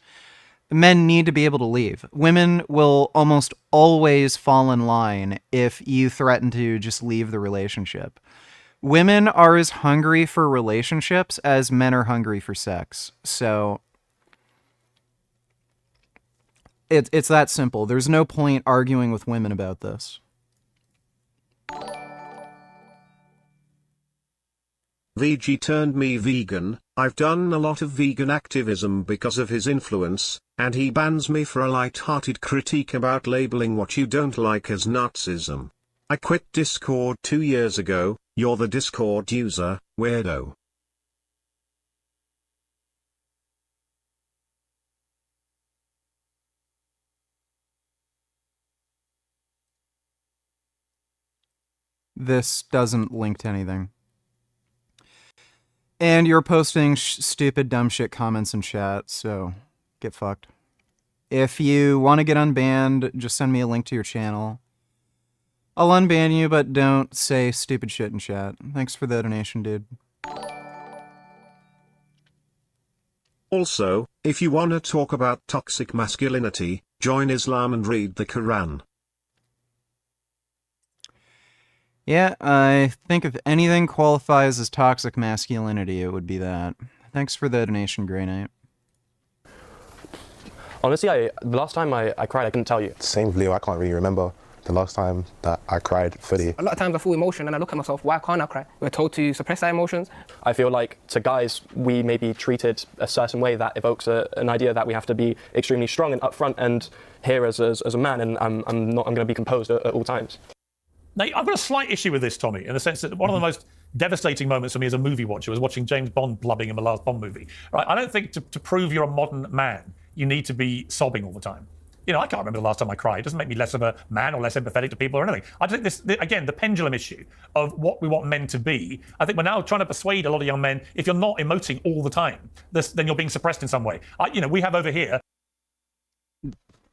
Men need to be able to leave. Women will almost always fall in line if you threaten to just leave the relationship. Women are as hungry for relationships as men are hungry for sex. So it's that simple. There's no point arguing with women about this. VG turned me vegan. I've done a lot of vegan activism because of his influence, and he bans me for a light-hearted critique about labeling what you don't like as Nazism. I quit Discord 2 years ago. You're the Discord user, weirdo. This doesn't link to anything. And you're posting stupid, dumb shit comments in chat, so get fucked. If you want to get unbanned, just send me a link to your channel. I'll unban you, but don't say stupid shit in chat. Thanks for the donation, dude. Also, if you wanna talk about toxic masculinity, join Islam and read the Quran. Yeah, I think if anything qualifies as toxic masculinity, it would be that. Thanks for the donation, Grey Knight. Honestly, the last time I cried, I couldn't tell you. Same with Leo, I can't really remember the last time that I cried fully. A lot of times I feel emotion and I look at myself, why can't I cry? We're told to suppress our emotions. I feel like to guys, we may be treated a certain way that evokes an idea that we have to be extremely strong and upfront and here as a man, and I'm going to be composed at all times. Now, I've got a slight issue with this, Tommy, in the sense that one of the most devastating moments for me as a movie watcher was watching James Bond blubbing in the last Bond movie. Right? I don't think to prove you're a modern man, you need to be sobbing all the time. You know, I can't remember the last time I cried. It doesn't make me less of a man or less empathetic to people or anything. I think this, again, the pendulum issue of what we want men to be, I think we're now trying to persuade a lot of young men, if you're not emoting all the time, then you're being suppressed in some way. We have over here...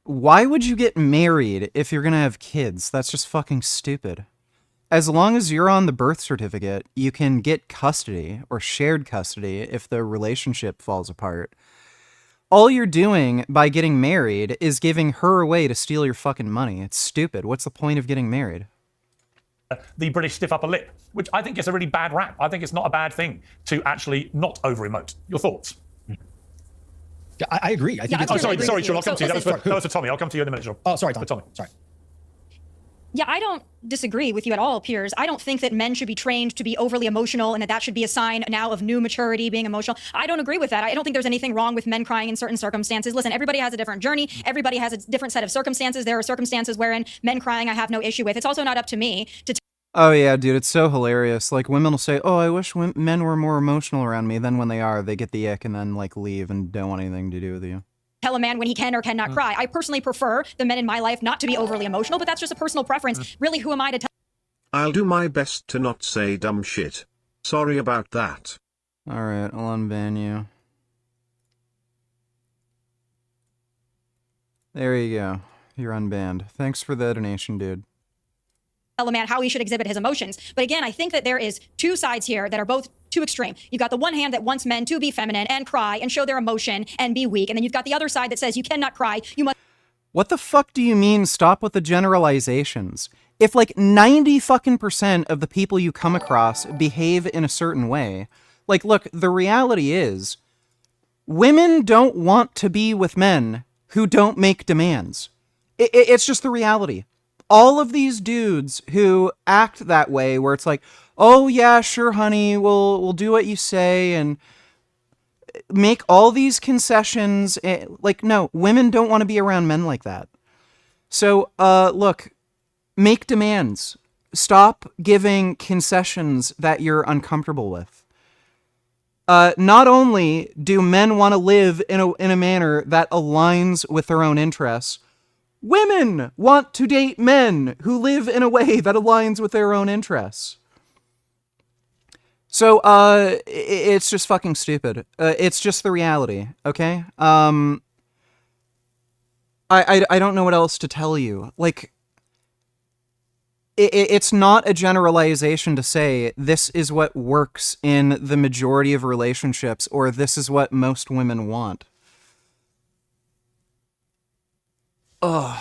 Why would you get married if you're going to have kids? That's just fucking stupid. As long as you're on the birth certificate, you can get custody or shared custody if the relationship falls apart. All you're doing by getting married is giving her away to steal your fucking money. It's stupid. What's the point of getting married? The British stiff upper lip, which I think gets a really bad rap. I think it's not a bad thing to actually not over-emote. Your thoughts? I agree. I think Yeah, it's sorry, Sean, I'll come to you. listen, That was for Tommy. I'll come to you in a minute, Sean. Oh, sorry, Tom. Tommy. Sorry. Yeah, I don't disagree with you at all, Piers. I don't think that men should be trained to be overly emotional and that should be a sign now of new maturity, being emotional. I don't agree with that. I don't think there's anything wrong with men crying in certain circumstances. Listen, everybody has a different journey. Everybody has a different set of circumstances. There are circumstances wherein men crying I have no issue with. It's also not up to me to Oh yeah, dude, it's so hilarious. Like, women will say, oh, I wish men were more emotional around me. Then when they are, they get the ick and then, like, leave and don't want anything to do with you. tell a man when he can or cannot cry. I personally prefer the men in my life not to be overly emotional, but that's just a personal preference. Really, who am I to tell? I'll do my best to not say dumb shit. Sorry about that. Alright, I'll unban you. There you go. You're unbanned. Thanks for the donation, dude. Tell a man how he should exhibit his emotions. But again, I think that there is two sides here that are both too extreme. You've got the one hand that wants men to be feminine and cry and show their emotion and be weak. And then you've got the other side that says you cannot cry. You must. What the fuck do you mean stop with the generalizations? If like 90% of the people you come across behave in a certain way, like, look, the reality is women don't want to be with men who don't make demands. It's just the reality. All of these dudes who act that way, where it's like, oh yeah, sure, honey, we'll do what you say, and make all these concessions. Like, no, women don't want to be around men like that. So, look, make demands. Stop giving concessions that you're uncomfortable with. Not only do men want to live in a manner that aligns with their own interests, women want to date men who live in a way that aligns with their own interests. So, it's just fucking stupid. It's just the reality, okay? I don't know what else to tell you. Like, it's not a generalization to say this is what works in the majority of relationships, or this is what most women want. Ugh.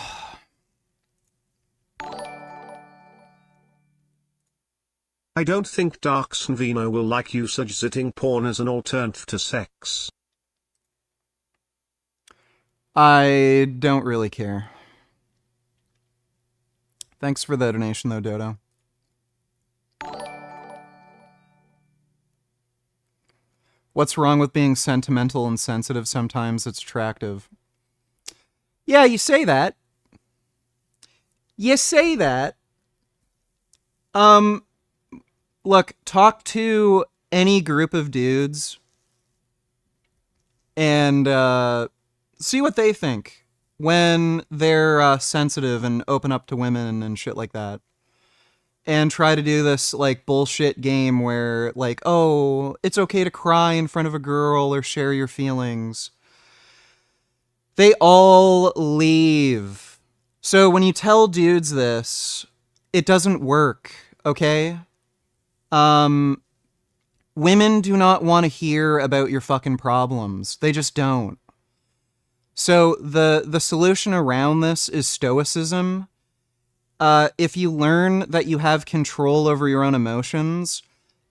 I don't think Dark Vino will like you suggesting porn as an alternative to sex. I don't really care. Thanks for the donation, though, Dodo. What's wrong with being sentimental and sensitive? Sometimes it's attractive. Yeah, you say that. You say that. Look, talk to any group of dudes and see what they think when they're sensitive and open up to women and shit like that. And try to do this, like, bullshit game where, like, oh, it's okay to cry in front of a girl or share your feelings. They all leave. So when you tell dudes this, it doesn't work, okay? Women do not want to hear about your fucking problems. They just don't. So the solution around this is stoicism. If you learn that you have control over your own emotions,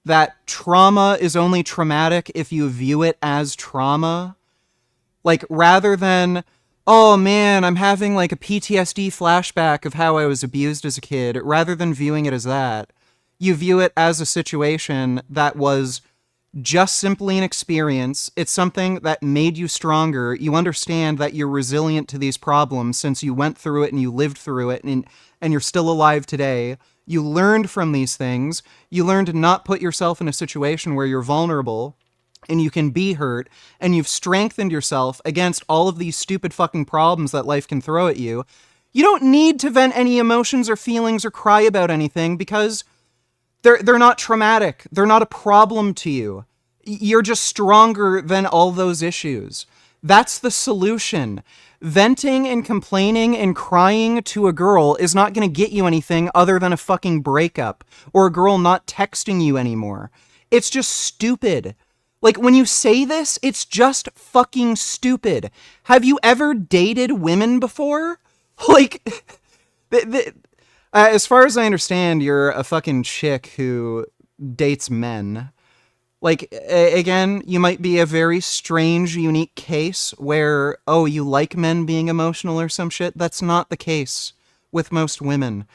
that trauma is only traumatic if you view it as trauma. Like, rather than, oh man, I'm having like a PTSD flashback of how I was abused as a kid, rather than viewing it as that, you view it as a situation that was just simply an experience. It's something that made you stronger. You understand that you're resilient to these problems since you went through it and you lived through it, and you're still alive today. You learned from these things. You learned to not put yourself in a situation where you're vulnerable and you can be hurt, and you've strengthened yourself against all of these stupid fucking problems that life can throw at you. You don't need to vent any emotions or feelings or cry about anything because they're not traumatic. They're not a problem to you. You're just stronger than all those issues. That's the solution. Venting and complaining and crying to a girl is not going to get you anything other than a fucking breakup or a girl not texting you anymore. It's just stupid. Like, when you say this, it's just fucking stupid. Have you ever dated women before? Like, as far as I understand, you're a fucking chick who dates men. Like, again, you might be a very strange, unique case where, oh, you like men being emotional or some shit. That's not the case with most women.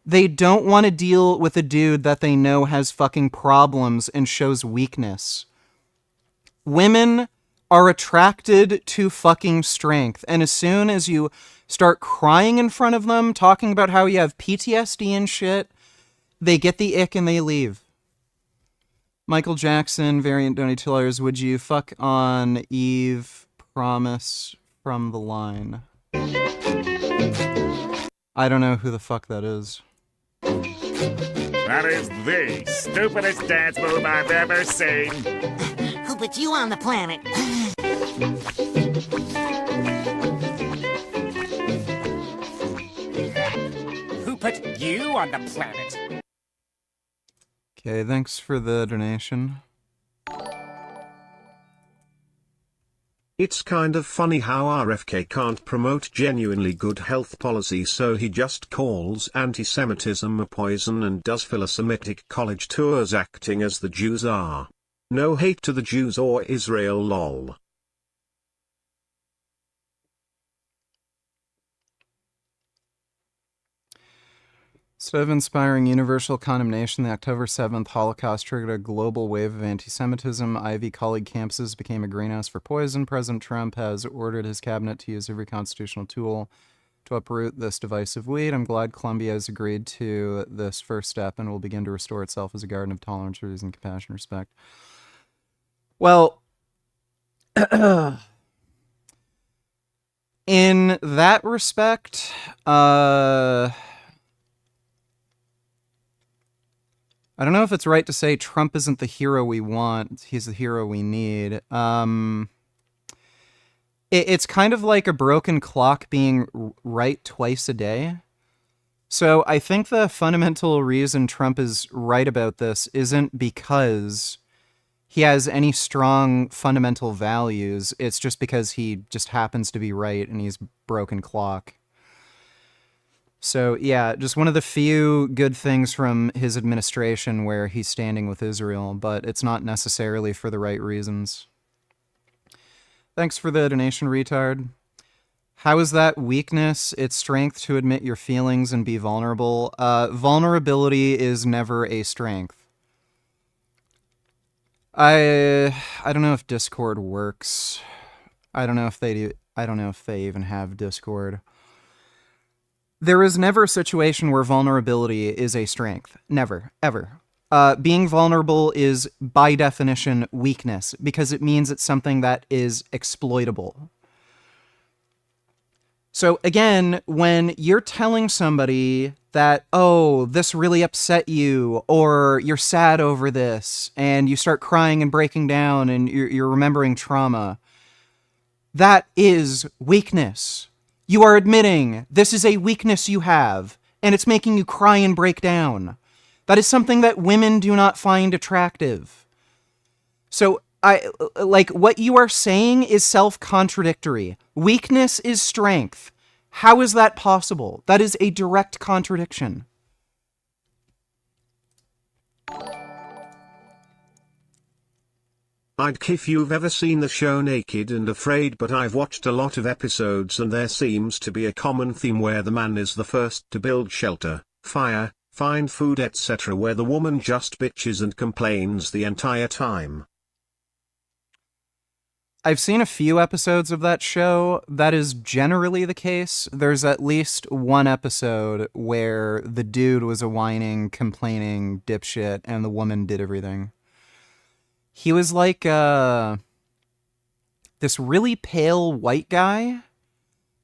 They don't want to deal with a dude that they know has fucking problems and shows weakness. Women are attracted to fucking strength. And as soon as you start crying in front of them, talking about how you have PTSD and shit, they get the ick and they leave. Michael Jackson, variant Donny Tillers, would you fuck on Eve? Promise from the line. I don't know who the fuck that is. That is the stupidest dance move I've ever seen. Who put you on the planet? Who put you on the planet? Okay, thanks for the donation. It's kind of funny how RFK can't promote genuinely good health policy, so he just calls anti-Semitism a poison and does philosemitic college tours acting as the Jews are. No hate to the Jews or Israel, lol. Instead of inspiring universal condemnation, the October 7th Holocaust triggered a global wave of anti-Semitism. Ivy College campuses became a greenhouse for poison. President Trump has ordered his cabinet to use every constitutional tool to uproot this divisive weed. I'm glad Columbia has agreed to this first step and will begin to restore itself as a garden of tolerance, reason, compassion, respect. Well, in that respect, I don't know if it's right to say Trump isn't the hero we want. He's the hero we need. It's kind of like a broken clock being right twice a day. So I think the fundamental reason Trump is right about this isn't because he has any strong fundamental values. It's just because he just happens to be right and he's broken clock. So, yeah, just one of the few good things from his administration where he's standing with Israel, but it's not necessarily for the right reasons. Thanks for the donation, retard. How is that weakness? It's strength to admit your feelings and be vulnerable. Vulnerability is never a strength. I don't know if Discord works. I don't know if they do. I don't know if they even have Discord. There is never a situation where vulnerability is a strength. Never. Ever. Being vulnerable is, by definition, weakness, because it means it's something that is exploitable. So, again, when you're telling somebody that, oh, this really upset you, or you're sad over this, and you start crying and breaking down, and you're remembering trauma, that is weakness. You are admitting this is a weakness you have, and it's making you cry and break down. That is something that women do not find attractive. So, what you are saying is self-contradictory. Weakness is strength. How is that possible? That is a direct contradiction. If you've ever seen the show Naked and Afraid, but I've watched a lot of episodes and there seems to be a common theme where the man is the first to build shelter, fire, find food, etc., where the woman just bitches and complains the entire time. I've seen a few episodes of that show. That is generally the case. There's at least one episode where the dude was a whining, complaining dipshit and the woman did everything. He was like this really pale white guy,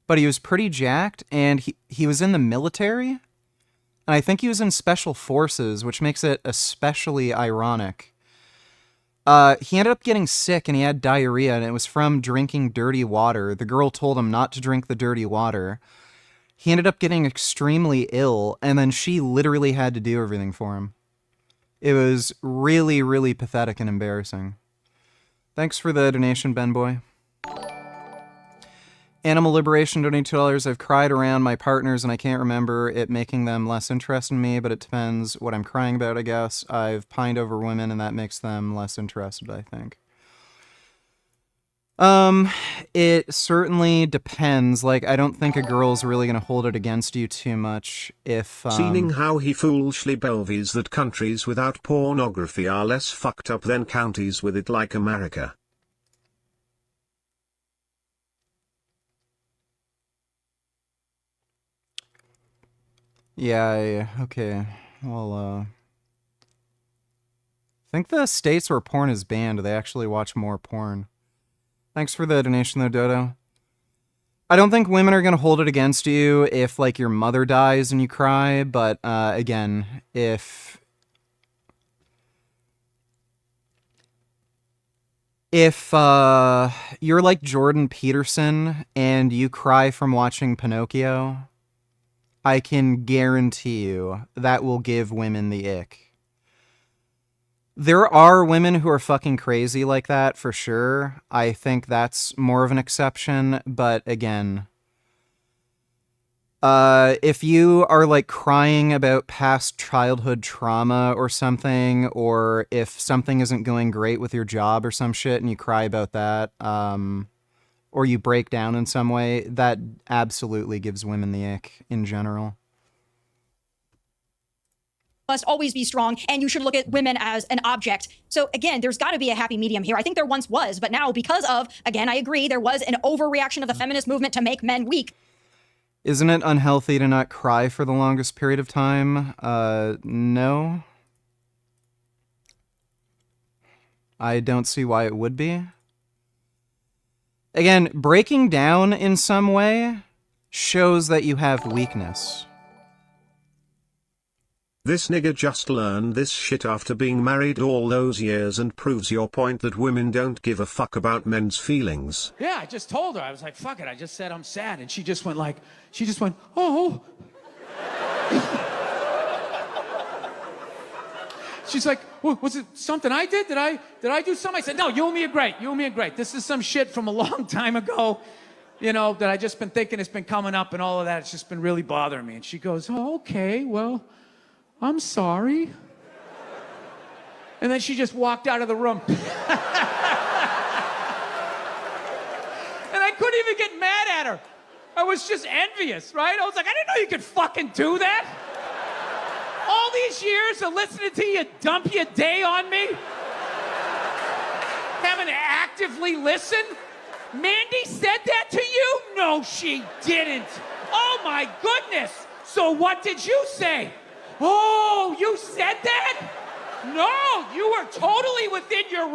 but he was pretty jacked, and he was in the military. And I think he was in special forces, which makes it especially ironic. He ended up getting sick, and he had diarrhea, and it was from drinking dirty water. The girl told him not to drink the dirty water. He ended up getting extremely ill, and then she literally had to do everything for him. It was really, really pathetic and embarrassing. Thanks for the donation, Ben Boy. Animal Liberation donating $2. I've cried around my partners and I can't remember it making them less interested in me, but it depends what I'm crying about, I guess. I've pined over women and that makes them less interested, I think. It certainly depends. Like, I don't think a girl's really gonna hold it against you too much if, Seeing how he foolishly believes that countries without pornography are less fucked up than counties with it like America. Yeah, okay. Well, I think the states where porn is banned, they actually watch more porn. Thanks for the donation though, Dodo. I don't think women are going to hold it against you if, like, your mother dies and you cry, but, again, if you're like Jordan Peterson and you cry from watching Pinocchio, I can guarantee you that will give women the ick. There are women who are fucking crazy like that, for sure. I think that's more of an exception, but again, if you are, like, crying about past childhood trauma or something, or if something isn't going great with your job or some shit and you cry about that, or you break down in some way, that absolutely gives women the ick in general. Must always be strong, and you should look at women as an object. So again, there's got to be a happy medium here. I think there once was, but now because of, again, I agree, there was an overreaction of the feminist movement to make men weak. Isn't it unhealthy to not cry for the longest period of time? No. I don't see why it would be. Again, breaking down in some way shows that you have weakness. This nigga just learned this shit after being married all those years and proves your point that women don't give a fuck about men's feelings. Yeah, I just told her. I was like, fuck it. I just said I'm sad. And she just went, oh. She's like, was it something I did? Did I do something? I said, no, you and me are great. You and me are great. This is some shit from a long time ago, you know, that I just been thinking it's been coming up and all of that. It's just been really bothering me. And she goes, oh, okay, well, I'm sorry. And then she just walked out of the room. And I couldn't even get mad at her. I was just envious, right? I was like, I didn't know you could fucking do that. All these years of listening to you dump your day on me. Having to actively listen. Mandy said that to you? No, she didn't. Oh my goodness. So what did you say? Oh, you said that? No, you were totally within your...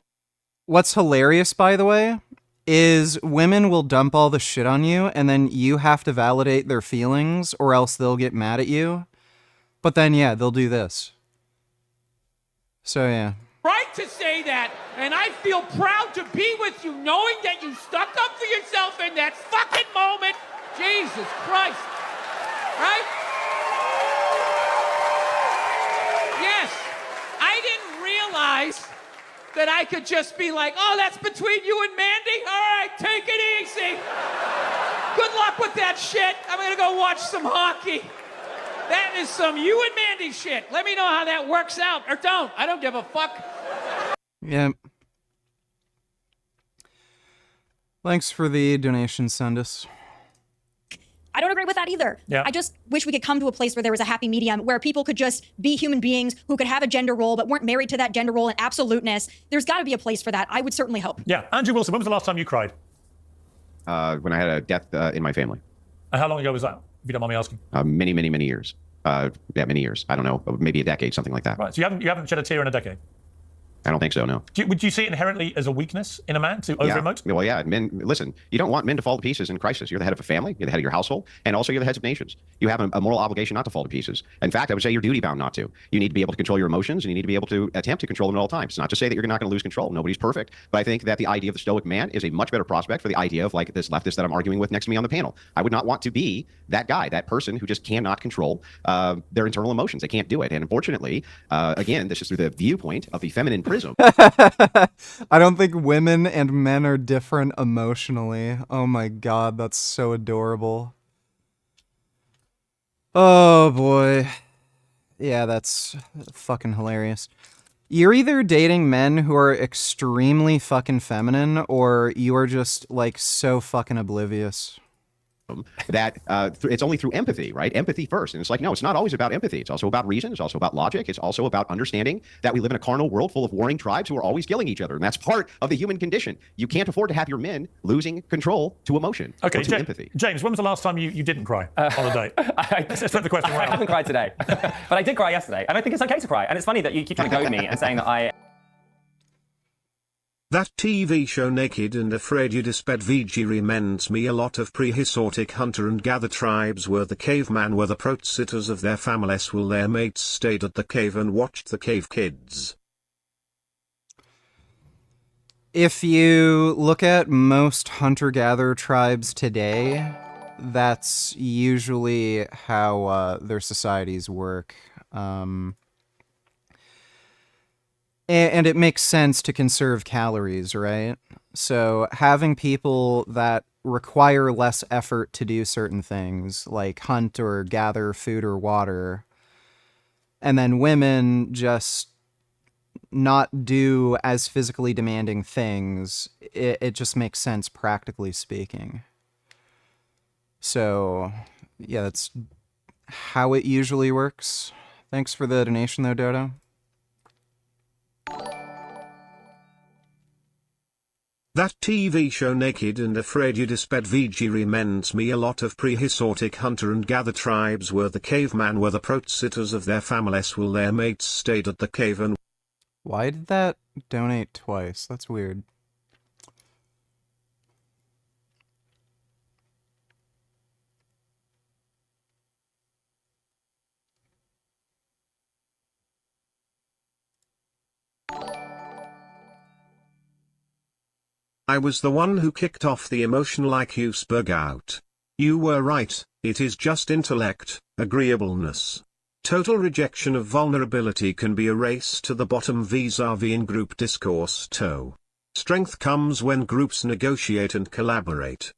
What's hilarious, by the way, is women will dump all the shit on you, and then you have to validate their feelings, or else they'll get mad at you. But then, yeah, they'll do this. So, yeah. Right to say that, and I feel proud to be with you, knowing that you stuck up for yourself in that fucking moment. Jesus Christ. Right? Yes, I didn't realize that I could just be like, oh, that's between you and Mandy? All right, take it easy. Good luck with that shit. I'm gonna go watch some hockey. That is some you and Mandy shit. Let me know how that works out, or don't. I don't give a fuck. Yeah. Thanks for the donation, Sundus. I don't agree with that either. Yeah. I just wish we could come to a place where there was a happy medium, where people could just be human beings who could have a gender role but weren't married to that gender role in absoluteness. There's got to be a place for that. I would certainly hope. Yeah. Andrew Wilson, when was the last time you cried? When I had a death in my family. And how long ago was that, if you don't mind me asking? Many, many, many years. Yeah, many years. I don't know, maybe a decade, something like that. Right. So you haven't shed a tear in a decade? I don't think so, no. Would you see it inherently as a weakness in a man to over-emote? Yeah. Well, yeah, men, listen, you don't want men to fall to pieces in crisis. You're the head of a family, you're the head of your household, and also you're the heads of nations. You have a moral obligation not to fall to pieces. In fact, I would say you're duty-bound not to. You need to be able to control your emotions, and you need to be able to attempt to control them at all times. It's not to say that you're not going to lose control. Nobody's perfect. But I think that the idea of the stoic man is a much better prospect for the idea of, like, this leftist that I'm arguing with next to me on the panel. I would not want to be that guy, that person who just cannot control their internal emotions. They can't do it. And unfortunately, again, this is through the viewpoint of the feminine prism. I don't think women and men are different emotionally. Oh my god, that's so adorable. Oh boy. Yeah, that's fucking hilarious. You're either dating men who are extremely fucking feminine, or you are just, like, so fucking oblivious. That it's only through empathy, right? Empathy first. And it's like, no, it's not always about empathy. It's also about reason. It's also about logic. It's also about understanding that we live in a carnal world full of warring tribes who are always killing each other. And that's part of the human condition. You can't afford to have your men losing control to emotion or to empathy. James, when was the last time you didn't cry on a date? Let's flip the question around. I haven't cried today, but I did cry yesterday. And I think it's okay to cry. And it's funny that you keep trying to goad me and saying that I... That TV show Naked and Afraid You Disped VG reminds me a lot of prehistoric hunter and gather tribes where the caveman were the protesitters of their families while their mates stayed at the cave and watched the cave kids. If you look at most hunter-gatherer tribes today, that's usually how their societies work. And it makes sense to conserve calories, right? So having people that require less effort to do certain things, like hunt or gather food or water, and then women just not do as physically demanding things, it just makes sense practically speaking. So, yeah, that's how it usually works. Thanks for the donation though, Dodo. That TV show Naked and Afraid You Disped VG reminds me a lot of prehistoric hunter and gather tribes where the caveman were the protesitters of their families while their mates stayed at the cave and... Why did that donate twice? That's weird. I was the one who kicked off the emotional IQ spurg out. You were right, it is just intellect, agreeableness. Total rejection of vulnerability can be a race to the bottom vis-a-vis in group discourse too. Strength comes when groups negotiate and collaborate.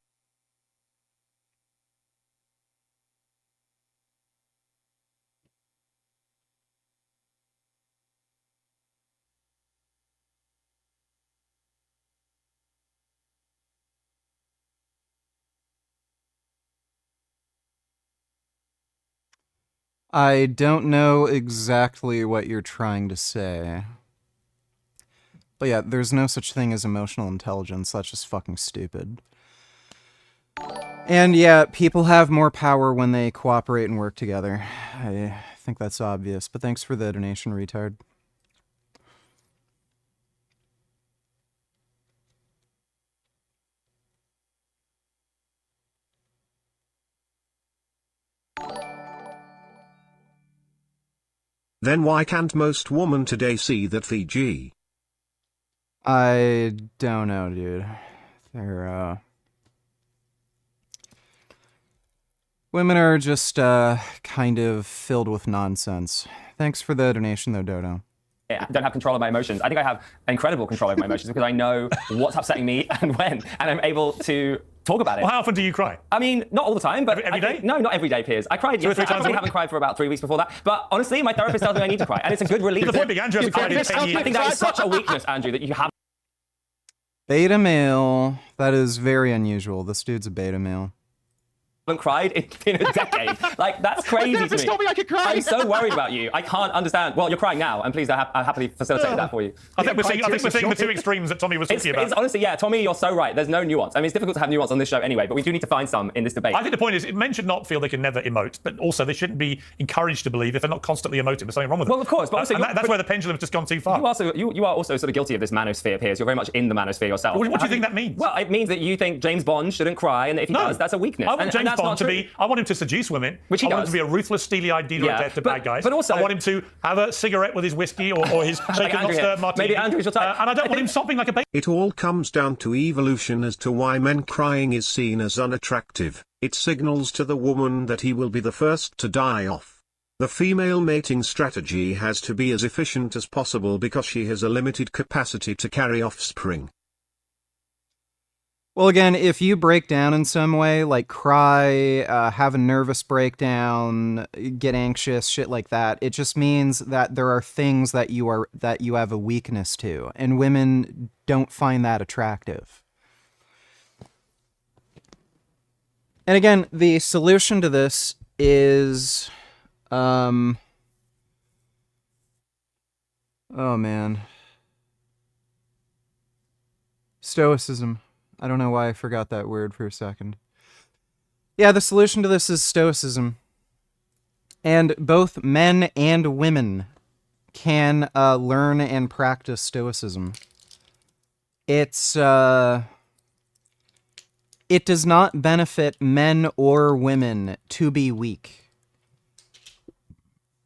I don't know exactly what you're trying to say. But yeah, there's no such thing as emotional intelligence. That's just fucking stupid. And yeah, people have more power when they cooperate and work together. I think that's obvious, but thanks for the donation, retard. Then why can't most women today see that VG? I don't know, dude. They're, women are just, kind of filled with nonsense. Thanks for the donation, though, Dodo. I don't have control of my emotions. I think I have incredible control over my emotions because I know what's upsetting me and when, and I'm able to talk about it. Well, how often do you cry? I mean, not all the time, but every day? No, not every day, Piers. I cried 2 or 3 yesterday. times a I week? haven't cried for about 3 weeks before that. But honestly, my therapist tells me I need to cry, and it's a good relief. The point being, Andrew hasn't cried in 10 years. I think that is such a weakness, Andrew, that you have. Beta male. That is very unusual. This dude's a beta male. Cried in a decade. Like, that's crazy to me. Told me I could cry. I'm so worried about you. I can't understand. Well, you're crying now, and please, I'll happily facilitate that for you. I think we're seeing the 2 extremes that Tommy was talking about. It's honestly, yeah, Tommy, you're so right. There's no nuance. I mean, it's difficult to have nuance on this show anyway, but we do need to find some in this debate. I think the point is, men should not feel they can never emote, but also they shouldn't be encouraged to believe if they're not constantly emoting, there's something wrong with them. Well, of course, but also that's where the pendulum's just gone too far. You are also sort of guilty of this manosphere, Piers. You're very much in the manosphere yourself. What do you think that means? Well, it means that you think James Bond shouldn't cry, and that if he does, that's a weakness. I want James Bond to be. I want him to seduce women. Which he does. I want him to be a ruthless, steely-eyed dealer of death to bad guys. But also, I want him to have a cigarette with his whiskey or his shaken not stirred martini. Maybe Andrew's your type. And I don't want him sopping like a baby. It all comes down to evolution as to why men crying is seen as unattractive. It signals to the woman that he will be the first to die off. The female mating strategy has to be as efficient as possible because she has a limited capacity to carry offspring. Well, again, if you break down in some way, like cry, have a nervous breakdown, get anxious, shit like that, it just means that there are things that you have a weakness to, and women don't find that attractive. And again, the solution to this is, oh man, stoicism. I don't know why I forgot that word for a second. Yeah, the solution to this is stoicism. And both men and women can learn and practice stoicism. It does not benefit men or women to be weak.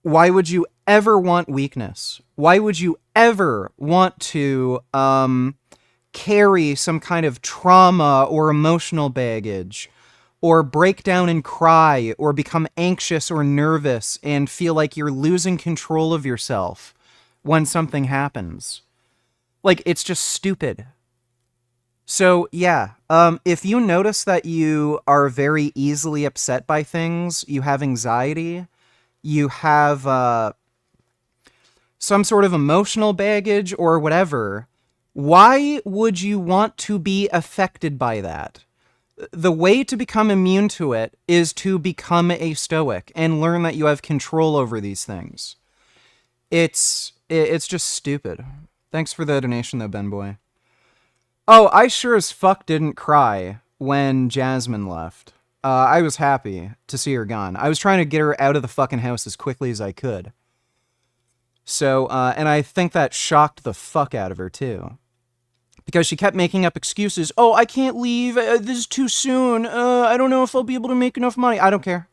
Why would you ever want weakness? Why would you ever want to carry some kind of trauma or emotional baggage, or break down and cry, or become anxious or nervous and feel like you're losing control of yourself when something happens? Like, it's just stupid. So, yeah, if you notice that you are very easily upset by things, you have anxiety, you have some sort of emotional baggage or whatever, why would you want to be affected by that? The way to become immune to it is to become a stoic and learn that you have control over these things. It's just stupid. Thanks for the donation though, Ben Boy. Oh, I sure as fuck didn't cry when Jasmine left. I was happy to see her gone. I was trying to get her out of the fucking house as quickly as I could. So, and I think that shocked the fuck out of her too. Because she kept making up excuses. Oh, I can't leave. This is too soon. I don't know if I'll be able to make enough money. I don't care.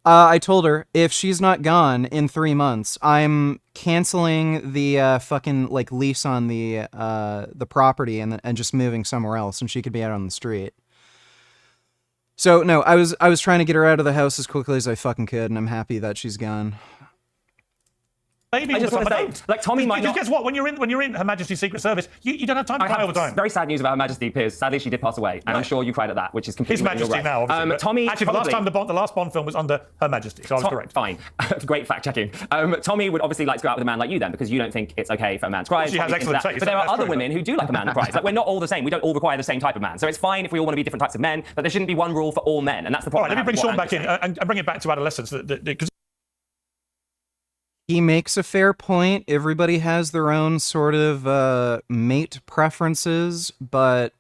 I told her, if she's not gone in 3 months, I'm canceling the fucking like lease on the property and just moving somewhere else, and she could be out on the street. So no, I was trying to get her out of the house as quickly as I fucking could, and I'm happy that she's gone. Maybe I just want to say, like, Tommy might not... Guess what? When you're in Her Majesty's Secret Service, you don't have time to cry all the time. Very sad news about Her Majesty, Piers. Sadly, she did pass away, and I'm sure you cried at that, which is completely... His Majesty right. now, obviously. Tommy, actually, the last Bond film was under Her Majesty, so I was correct. Fine. Great fact-checking. Tommy would obviously like to go out with a man like you then, because you don't think it's okay for a man to cry. She has excellent taste. But there are other women who do like a man that cries. Like, we're not all the same. We don't all require the same type of man. So it's fine if we all want to be different types of men, but there shouldn't be one rule for all men, and that's the problem. All right, let me bring Sean back in and bring it back to adolescence. He makes a fair point. Everybody has their own sort of mate preferences, but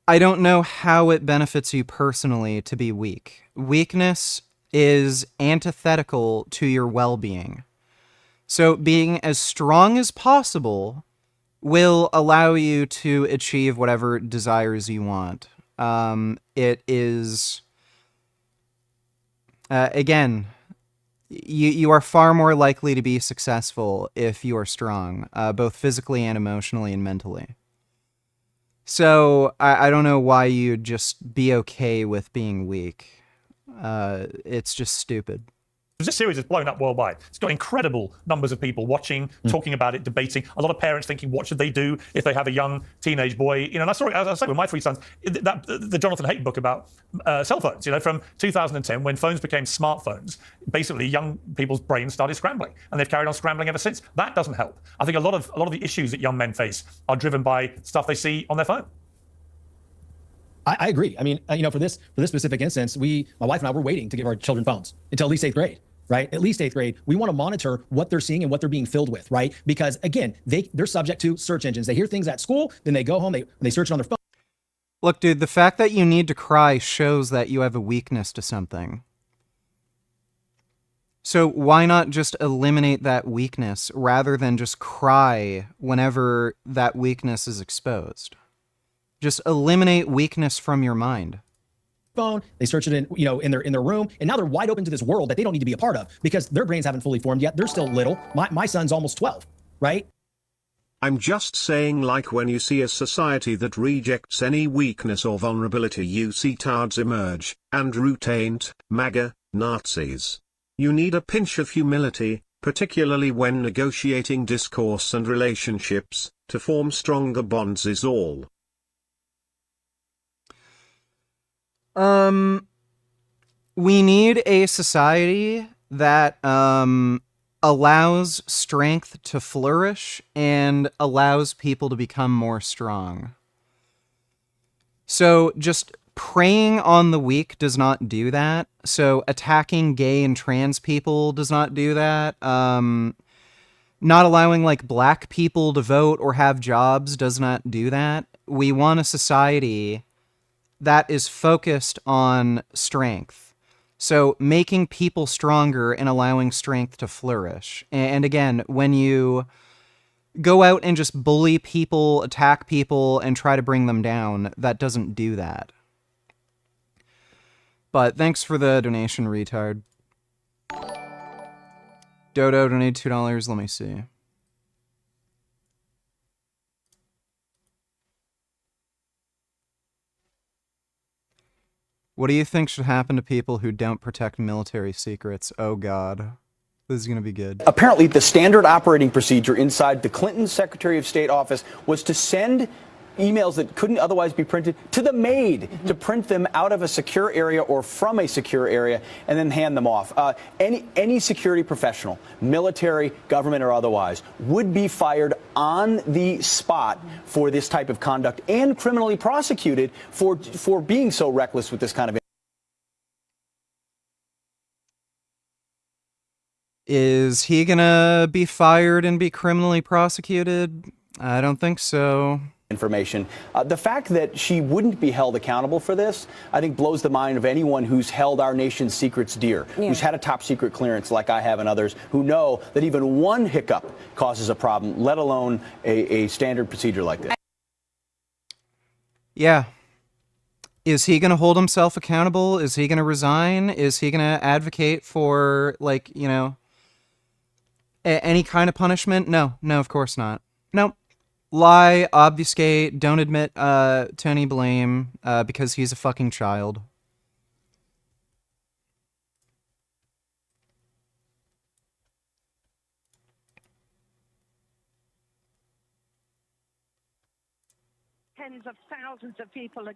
I don't know how it benefits you personally to be weak. Weakness is antithetical to your well-being. So being as strong as possible will allow you to achieve whatever desires you want. It is, again... You are far more likely to be successful if you are strong, both physically and emotionally and mentally. So I don't know why you'd just be okay with being weak. It's just stupid. This series is blown up worldwide. It's got incredible numbers of people watching, talking about it, debating. A lot of parents thinking, what should they do if they have a young teenage boy? You know, and I saw it, as I said, with my 3 sons, the Jonathan Haidt book about cell phones, you know, from 2010, when phones became smartphones, basically young people's brains started scrambling, and they've carried on scrambling ever since. That doesn't help. I think a lot of the issues that young men face are driven by stuff they see on their phone. I agree. I mean, you know, for this specific instance, my wife and I were waiting to give our children phones until at least 8th grade, right? At least 8th grade. We want to monitor what they're seeing and what they're being filled with, right? Because again, they're subject to search engines. They hear things at school, then they go home, they search it on their phone. Look, dude, the fact that you need to cry shows that you have a weakness to something. So why not just eliminate that weakness rather than just cry whenever that weakness is exposed? Just eliminate weakness from your mind. Phone, they search it in their room, and now they're wide open to this world that they don't need to be a part of because their brains haven't fully formed yet. They're still little. My son's almost 12, right? I'm just saying, like, when you see a society that rejects any weakness or vulnerability, you see tards emerge, and root ain't MAGA Nazis. You need a pinch of humility, particularly when negotiating discourse and relationships, to form stronger bonds is all. We need a society that allows strength to flourish and allows people to become more strong. So just preying on the weak does not do that. So attacking gay and trans people does not do that. Not allowing like black people to vote or have jobs does not do that. We want a society that is focused on strength. So making people stronger and allowing strength to flourish. And again, when you go out and just bully people, attack people, and try to bring them down, that doesn't do that. But thanks for the donation, retard. Dodo donated $2. Let me see. What do you think should happen to people who don't protect military secrets? Oh God. This is going to be good. Apparently, the standard operating procedure inside the Clinton Secretary of State office was to send emails that couldn't otherwise be printed to the maid to print them out of a secure area or from a secure area and then hand them off. Any security professional, military, government, or otherwise, would be fired on the spot for this type of conduct and criminally prosecuted for being so reckless with this kind of. Is he gonna be fired and be criminally prosecuted? I don't think so. Information. The fact that she wouldn't be held accountable for this, I think, blows the mind of anyone who's held our nation's secrets dear, who's had a top secret clearance like I have and others, who know that even one hiccup causes a problem, let alone a standard procedure like this. Yeah. Is he going to hold himself accountable? Is he going to resign? Is he going to advocate for, like, you know, any kind of punishment? No, of course not. Nope. Lie, obfuscate, don't admit to any blame because he's a fucking child. Tens of thousands of people are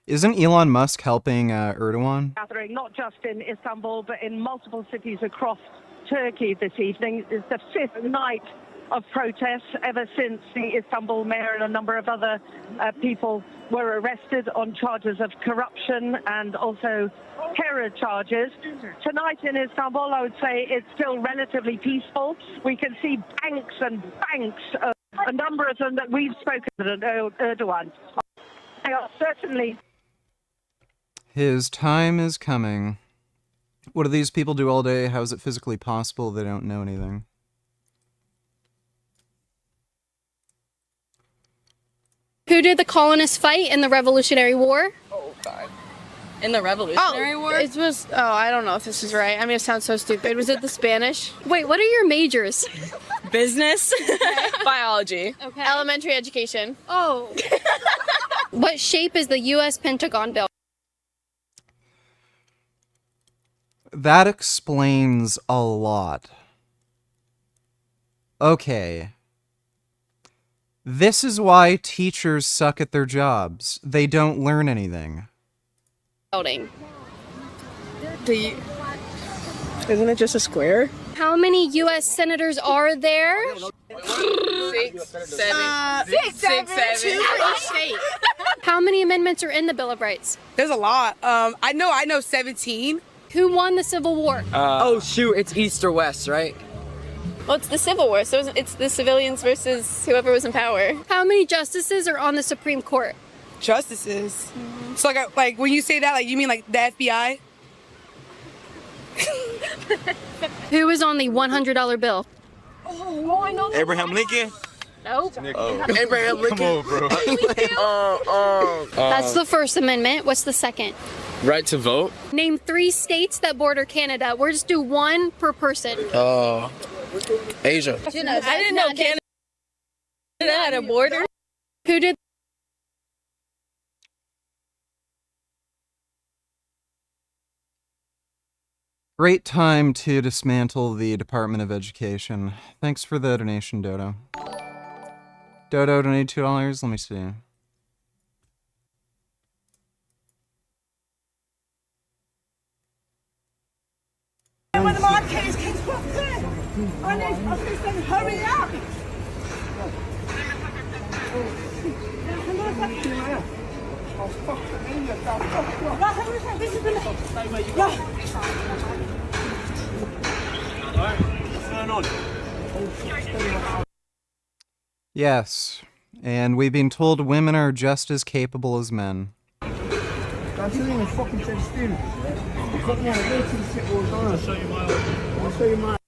Isn't Elon Musk helping Erdogan? gathering, not just in Istanbul, but in multiple cities across Turkey this evening. It's the fifth night of protests ever since the Istanbul mayor and a number of other people were arrested on charges of corruption and also terror charges. Tonight in Istanbul, I would say it's still relatively peaceful. We can see banks and banks, a number of them that we've spoken to Erdogan. They are certainly... His time is coming. What do these people do all day? How is it physically possible they don't know anything? Who did the colonists fight in the Revolutionary War? Oh, God. In the Revolutionary War? It was, I don't know if this is right. I mean, it sounds so stupid. Was it the Spanish? Wait, what are your majors? Business. Biology. Okay. Elementary education. Oh. What shape is the U.S. Pentagon built? That explains a lot. Okay. This is why teachers suck at their jobs. They don't learn anything. Building. Isn't it just a square? How many U.S. senators are there? 6, 7. 6, 7. 2 for each state. How many amendments are in the Bill of Rights? There's a lot. I know 17. Who won the Civil War? Oh, shoot. It's East or West, right? Well, it's the Civil War, so it's the civilians versus whoever was in power. How many justices are on the Supreme Court? Justices? So, like when you say that, like, you mean like the FBI? Who is on the $100 bill? Oh, I know that. Abraham Lincoln? Nope. Abraham Lincoln. Come on, bro. That's the First Amendment. What's the second? Right to vote? Name 3 states that border Canada. We'll just do one per person. Asia. I didn't know Canada had a border. Who did Great time to dismantle the Department of Education. Thanks for the donation, Dodo. Dodo donated $2. Let me see. When my kids got there, I need to hurry up. Oh, fuck me, this is the... What's going on? Yes, and we've been told women are just as capable as men. I'm telling you, fucking dead still. You've got me on a waiting sit all day. I'll show you my... I'll show you my...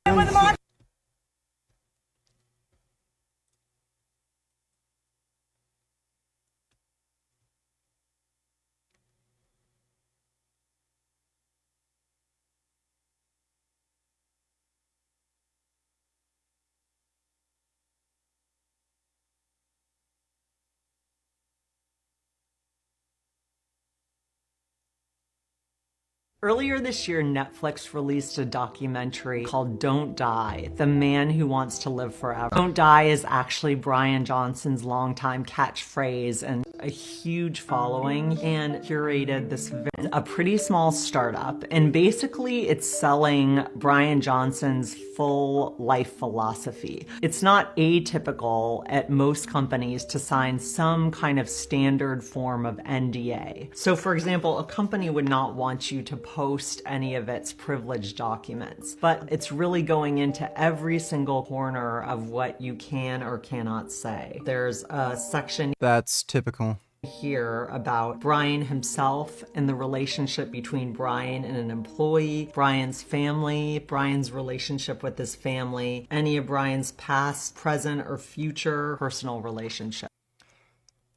Earlier this year, Netflix released a documentary called Don't Die, The Man Who Wants to Live Forever. Don't Die is actually Brian Johnson's longtime catchphrase and a huge following, and curated this a pretty small startup. And basically it's selling Brian Johnson's full life philosophy. It's not atypical at most companies to sign some kind of standard form of NDA. So for example, a company would not want you to post any of its privileged documents, but it's really going into every single corner of what you can or cannot say. There's a section That's typical. here about Brian himself and the relationship between Brian and an employee, Brian's family, Brian's relationship with his family, any of Brian's past, present, or future personal relationships.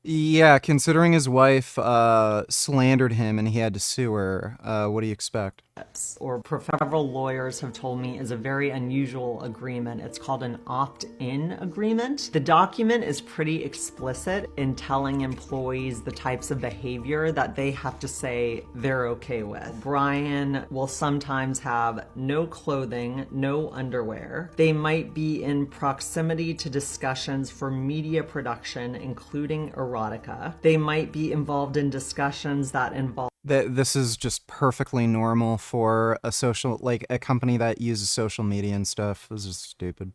Yeah, considering his wife slandered him and he had to sue her, what do you expect? Or several lawyers have told me is a very unusual agreement. It's called an opt-in agreement. The document is pretty explicit in telling employees the types of behavior that they have to say they're okay with. Brian will sometimes have no clothing, no underwear. They might be in proximity to discussions for media production, including erotica. They might be involved in discussions that involve This is just perfectly normal for a social, like a company that uses social media and stuff. This is stupid.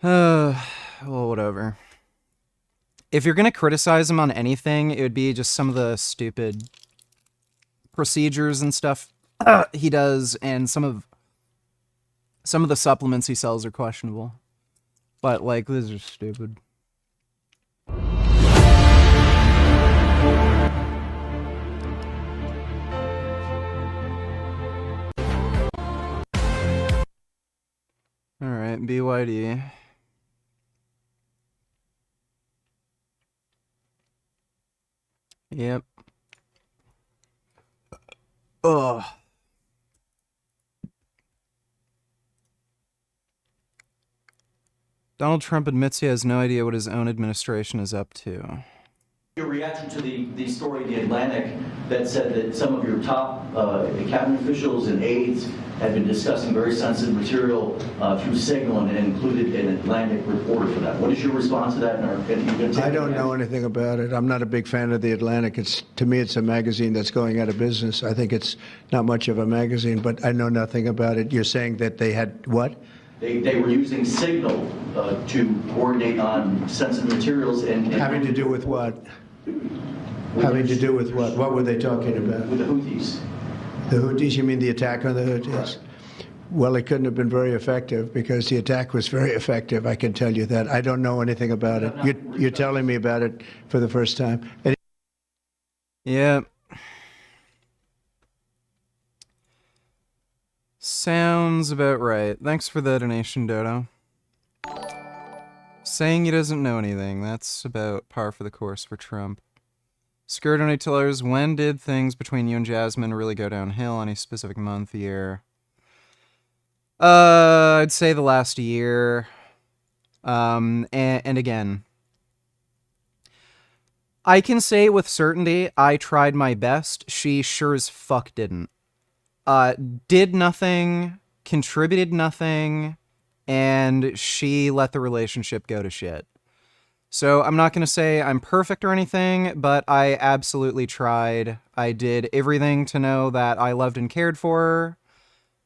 Well, whatever. If you're gonna criticize him on anything, it would be just some of the stupid procedures and stuff he does, and some of the supplements he sells are questionable. But like, this is stupid. Alright, BYD. Yep. Ugh. Donald Trump admits he has no idea what his own administration is up to. Your reaction to the story in The Atlantic that said that some of your top cabinet officials and aides had been discussing very sensitive material through Signal and included an Atlantic reporter for that. What is your response to that? I don't know anything about it. I'm not a big fan of The Atlantic. To me, it's a magazine that's going out of business. I think it's not much of a magazine, but I know nothing about it. You're saying that they had what? They were using Signal to coordinate on sensitive materials and having to do with what? Having to do with what? What were they talking about? With the Houthis. The Houthis? You mean the attack on the Houthis? Right. Well, it couldn't have been very effective because the attack was very effective. I can tell you that. I don't know anything about it. You're telling me about it for the first time. Yeah. Sounds about right. Thanks for the donation, Dodo. Saying he doesn't know anything. That's about par for the course for Trump. Skirt donate tellers, when did things between you and Jasmine really go downhill? Any specific month, year? I'd say the last year. And again, I can say with certainty I tried my best. She sure as fuck didn't. did nothing, contributed nothing, and she let the relationship go to shit. So I'm not going to say I'm perfect or anything, but I absolutely tried. I did everything to know that I loved and cared for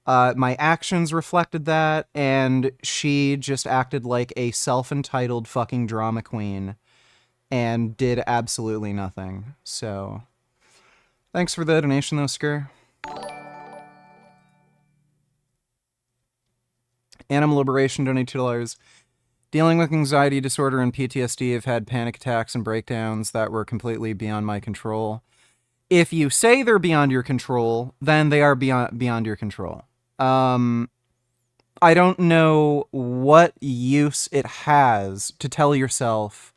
her. My actions reflected that, and she just acted like a self-entitled fucking drama queen and did absolutely nothing. So thanks for the donation, though, Skur. Animal Liberation donated $2. Dealing with anxiety disorder and PTSD, I've had panic attacks and breakdowns that were completely beyond my control. If you say they're beyond your control, then they are beyond your control. I don't know what use it has to tell yourself,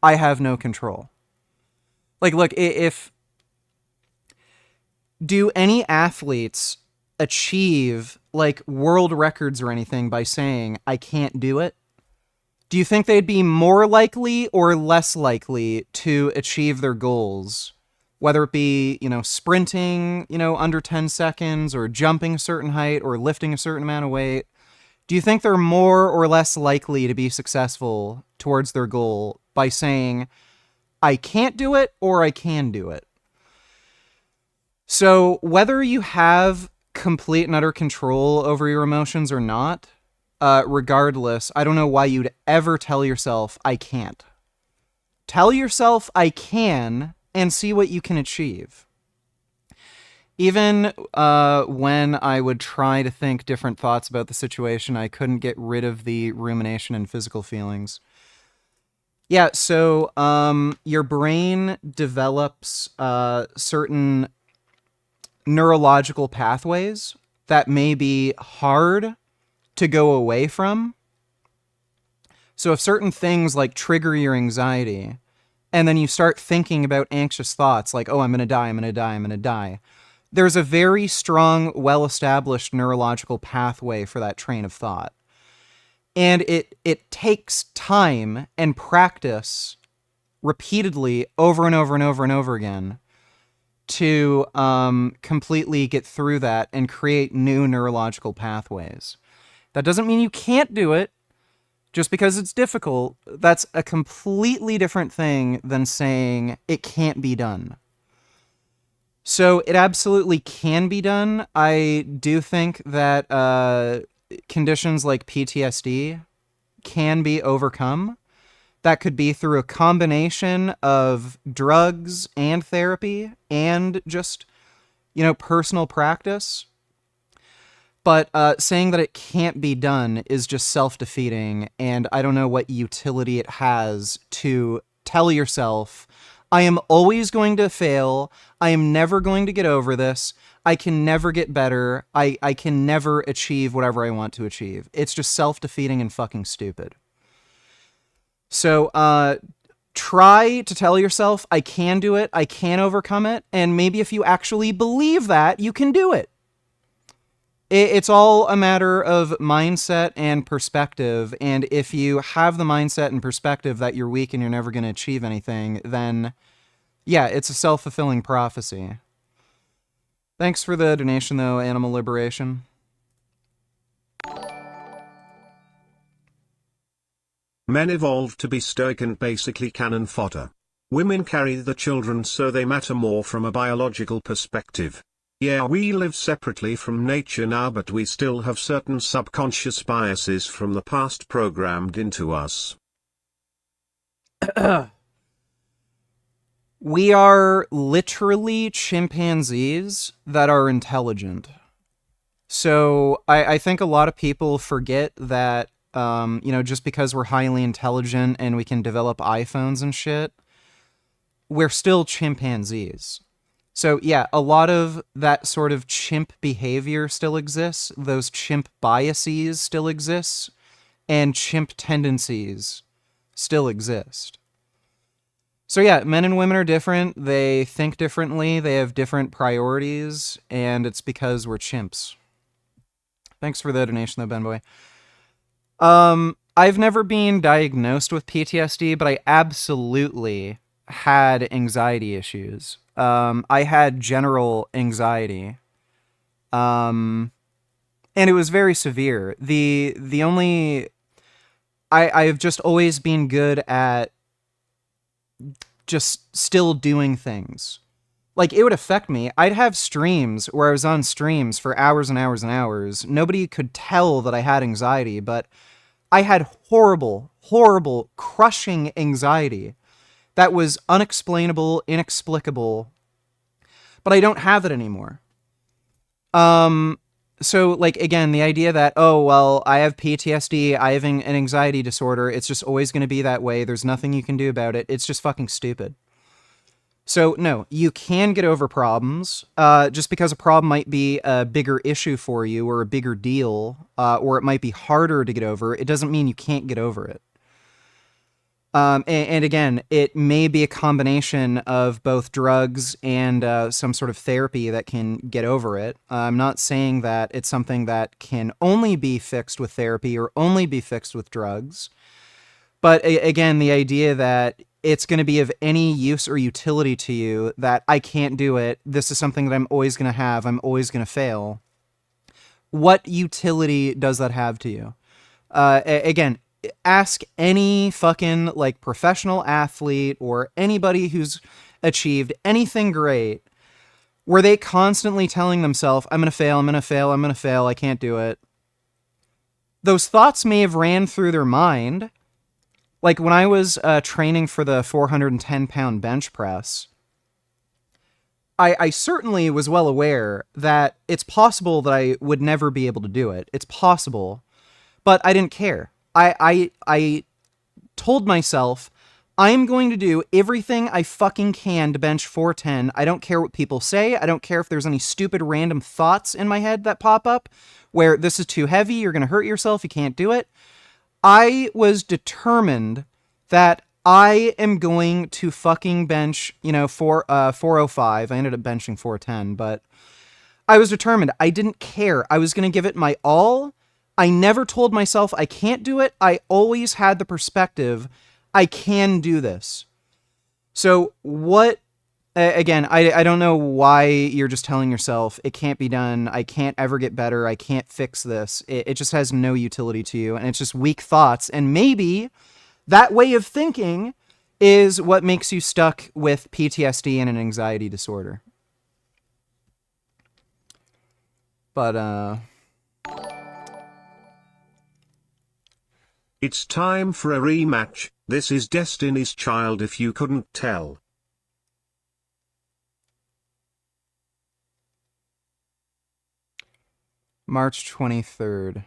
I have no control. Like, look, do any athletes achieve, like, world records or anything by saying, I can't do it? Do you think they'd be more likely or less likely to achieve their goals? Whether it be, sprinting, under 10 seconds, or jumping a certain height, or lifting a certain amount of weight. Do you think they're more or less likely to be successful towards their goal by saying, I can't do it, or I can do it? So whether you have complete and utter control over your emotions or not, regardless, I don't know why you'd ever tell yourself, I can't. Tell yourself, I can, and see what you can achieve. Even when I would try to think different thoughts about the situation, I couldn't get rid of the rumination and physical feelings. Yeah, so your brain develops certain neurological pathways that may be hard to go away from. So if certain things like trigger your anxiety, and then you start thinking about anxious thoughts like, oh, I'm going to die, I'm going to die, I'm going to die, there's a very strong, well-established neurological pathway for that train of thought. And it takes time and practice repeatedly over and over and over and over again to completely get through that and create new neurological pathways. That doesn't mean you can't do it just because it's difficult. That's a completely different thing than saying it can't be done. So it absolutely can be done. I do think that conditions like PTSD can be overcome. That could be through a combination of drugs and therapy and just, personal practice. But saying that it can't be done is just self-defeating, and I don't know what utility it has to tell yourself, I am always going to fail, I am never going to get over this, I can never get better, I can never achieve whatever I want to achieve. It's just self-defeating and fucking stupid. So, try to tell yourself, I can do it, I can overcome it, and maybe if you actually believe that, you can do it. It's all a matter of mindset and perspective, and if you have the mindset and perspective that you're weak and you're never going to achieve anything, then, yeah, it's a self-fulfilling prophecy. Thanks for the donation, though, Animal Liberation. Men evolved to be stoic and basically cannon fodder. Women carry the children, so they matter more from a biological perspective. Yeah, we live separately from nature now, but we still have certain subconscious biases from the past programmed into us. We are literally chimpanzees that are intelligent. So I think a lot of people forget that, just because we're highly intelligent and we can develop iPhones and shit, we're still chimpanzees. So yeah, a lot of that sort of chimp behavior still exists, those chimp biases still exist, and chimp tendencies still exist. So yeah, men and women are different, they think differently, they have different priorities, and it's because we're chimps. Thanks for the donation though, Ben Boy. I've never been diagnosed with PTSD, but I absolutely had anxiety issues. I had general anxiety. And it was very severe. The only I've just always been good at just still doing things. Like, it would affect me. I'd have streams where I was on streams for hours and hours and hours. Nobody could tell that I had anxiety, but I had horrible, horrible, crushing anxiety that was unexplainable, inexplicable, but I don't have it anymore. So, like, again, the idea that, oh, well, I have PTSD, I have an anxiety disorder, it's just always going to be that way, there's nothing you can do about it, it's just fucking stupid. So, no, you can get over problems. Just because a problem might be a bigger issue for you or a bigger deal, or it might be harder to get over, it doesn't mean you can't get over it. And again, it may be a combination of both drugs and some sort of therapy that can get over it. I'm not saying that it's something that can only be fixed with therapy or only be fixed with drugs. But again, the idea that it's going to be of any use or utility to you, that I can't do it, this is something that I'm always going to have, I'm always going to fail. What utility does that have to you? Again, ask any fucking, like, professional athlete or anybody who's achieved anything great. Were they constantly telling themselves, I'm going to fail, I'm going to fail, I'm going to fail, I can't do it? Those thoughts may have ran through their mind. Like, when I was training for the 410-pound bench press, I certainly was well aware that it's possible that I would never be able to do it. It's possible, but I didn't care. I told myself, I'm going to do everything I fucking can to bench 410. I don't care what people say. I don't care if there's any stupid random thoughts in my head that pop up where this is too heavy, you're going to hurt yourself, you can't do it. I was determined that I am going to fucking bench, 405. I ended up benching 410, but I was determined. I didn't care. I was going to give it my all. I never told myself I can't do it. I always had the perspective, I can do this. So what, again, I don't know why you're just telling yourself it can't be done. I can't ever get better. I can't fix this. It just has no utility to you. And it's just weak thoughts. And maybe that way of thinking is what makes you stuck with PTSD and an anxiety disorder. But, It's time for a rematch. This is Destiny's Child if you couldn't tell. March 23rd.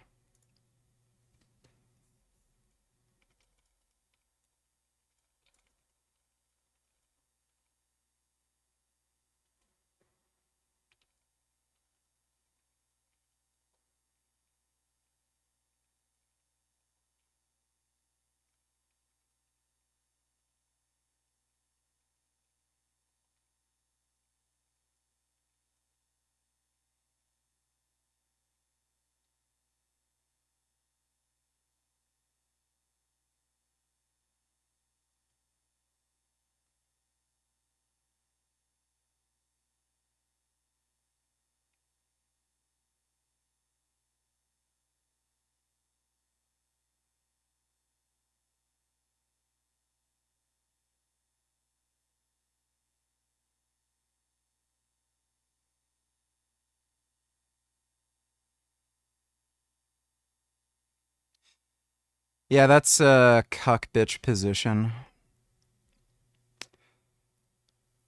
Yeah, that's a cuck bitch position.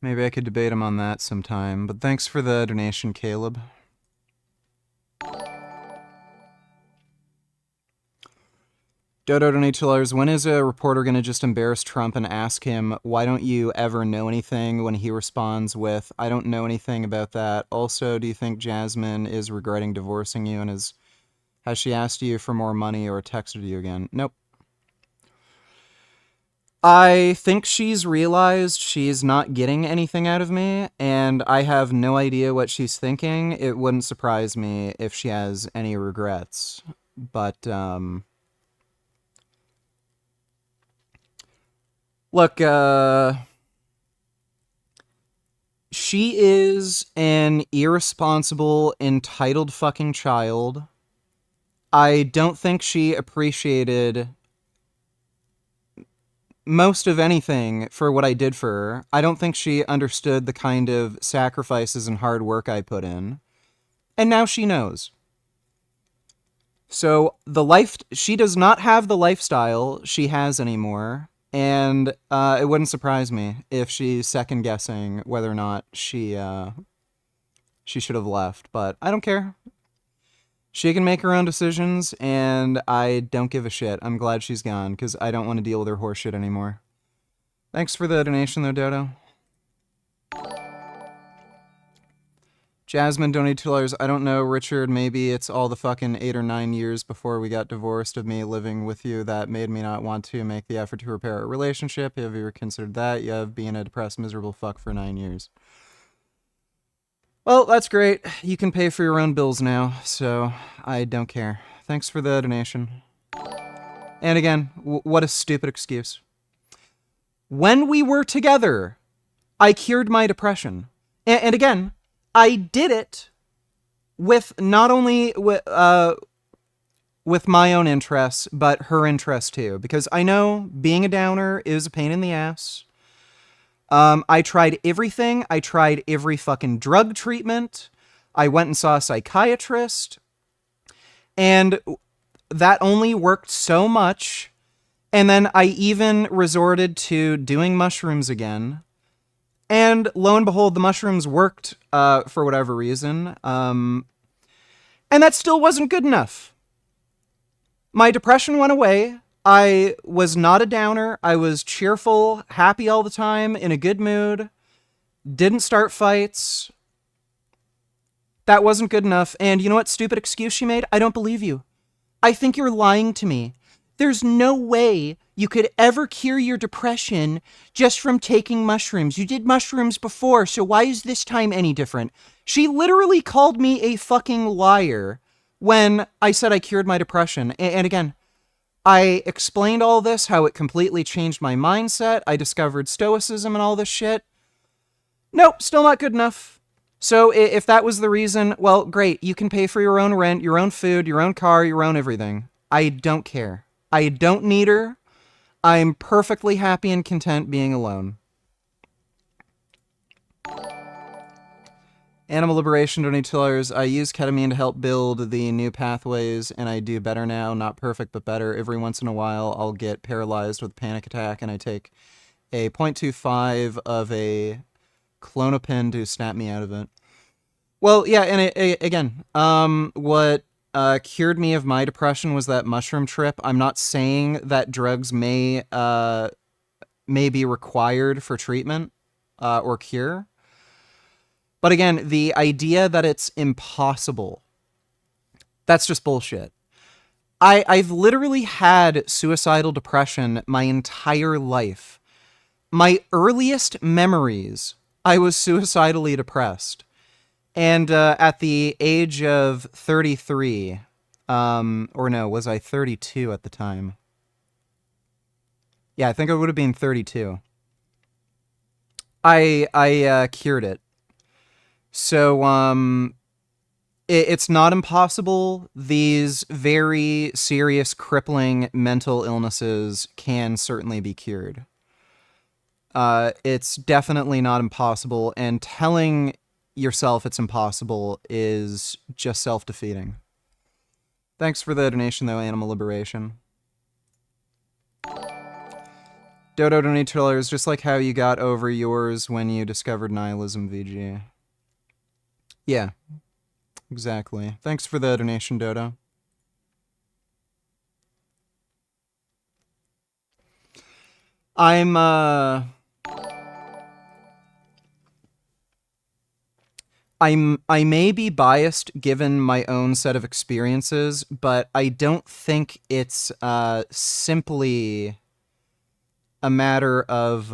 Maybe I could debate him on that sometime, but thanks for the donation, Caleb. Dodo donate $2. When is a reporter going to just embarrass Trump and ask him, why don't you ever know anything, when he responds with, I don't know anything about that. Also, do you think Jasmine is regretting divorcing you, and has she asked you for more money or texted you again? Nope. I think she's realized she's not getting anything out of me, and I have no idea what she's thinking. It wouldn't surprise me if she has any regrets. But, look, She is an irresponsible, entitled fucking child. I don't think she appreciated most of anything for what I did for her. I don't think she understood the kind of sacrifices and hard work I put in. And now she knows. So she does not have the lifestyle she has anymore. And it wouldn't surprise me if she's second guessing whether or not she should have left. But I don't care. She can make her own decisions, and I don't give a shit. I'm glad she's gone, because I don't want to deal with her horseshit anymore. Thanks for the donation, though, Dodo. Jasmine donated $2. I don't know, Richard. Maybe it's all the fucking 8 or 9 years before we got divorced of me living with you that made me not want to make the effort to repair our relationship. Have you ever considered that? You have been a depressed, miserable fuck for 9 years. Well, that's great. You can pay for your own bills now, so I don't care. Thanks for the donation. And again, what a stupid excuse. When we were together, I cured my depression. And again, I did it with not only with my own interests, but her interests too. Because I know being a downer is a pain in the ass. I tried everything. I tried every fucking drug treatment. I went and saw a psychiatrist. And that only worked so much. And then I even resorted to doing mushrooms again. And lo and behold, the mushrooms worked for whatever reason. And that still wasn't good enough. My depression went away. I was not a downer. I was cheerful, happy all the time, in a good mood. Didn't start fights. That wasn't good enough. And you know what stupid excuse she made? I don't believe you. I think you're lying to me. There's no way you could ever cure your depression just from taking mushrooms. You did mushrooms before, so why is this time any different? She literally called me a fucking liar when I said I cured my depression. And again, I explained all this, how it completely changed my mindset. I discovered stoicism and all this shit. Nope, still not good enough. So if that was the reason, well, great. You can pay for your own rent, your own food, your own car, your own everything. I don't care. I don't need her. I'm perfectly happy and content being alone. Animal Liberation donated $2. I use ketamine to help build the new pathways, and I do better now. Not perfect, but better. Every once in a while, I'll get paralyzed with a panic attack, and I take a 0.25 of a Klonopin to snap me out of it. Well, yeah, and again, what cured me of my depression was that mushroom trip. I'm not saying that drugs may be required for treatment or cure. But again, the idea that it's impossible, that's just bullshit. I've literally had suicidal depression my entire life. My earliest memories, I was suicidally depressed. And at the age of 33, or no, was I 32 at the time? Yeah, I think I would have been 32. I cured it. So, it's not impossible. These very serious, crippling mental illnesses can certainly be cured. It's definitely not impossible, and telling yourself it's impossible is just self-defeating. Thanks for the donation, though, Animal Liberation. Dodo donated $2, just like how you got over yours when you discovered nihilism, VG. Yeah, exactly. Thanks for the donation, Dodo. I may be biased given my own set of experiences, but I don't think it's simply a matter of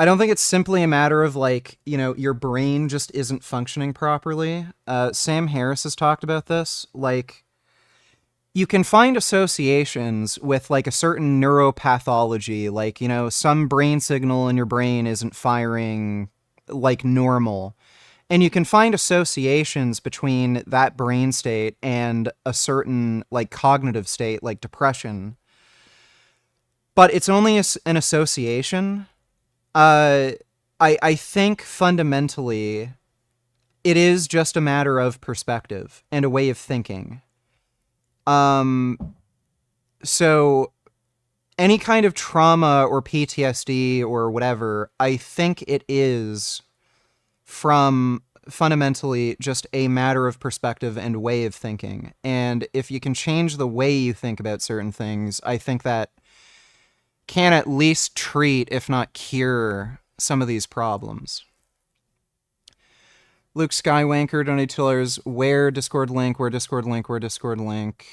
I don't think it's simply a matter of, like, you know, your brain just isn't functioning properly. Sam Harris has talked about this. Like, you can find associations with like a certain neuropathology, like, you know, some brain signal in your brain isn't firing like normal. And you can find associations between that brain state and a certain like cognitive state, like depression. But it's only an association. I think fundamentally it is just a matter of perspective and a way of thinking. So any kind of trauma or PTSD or whatever, I think it is from fundamentally just a matter of perspective and way of thinking. And if you can change the way you think about certain things, I think that can at least treat, if not cure, some of these problems. Luke Skywanker donated $2. Where Discord link? Where Discord link? Where Discord link?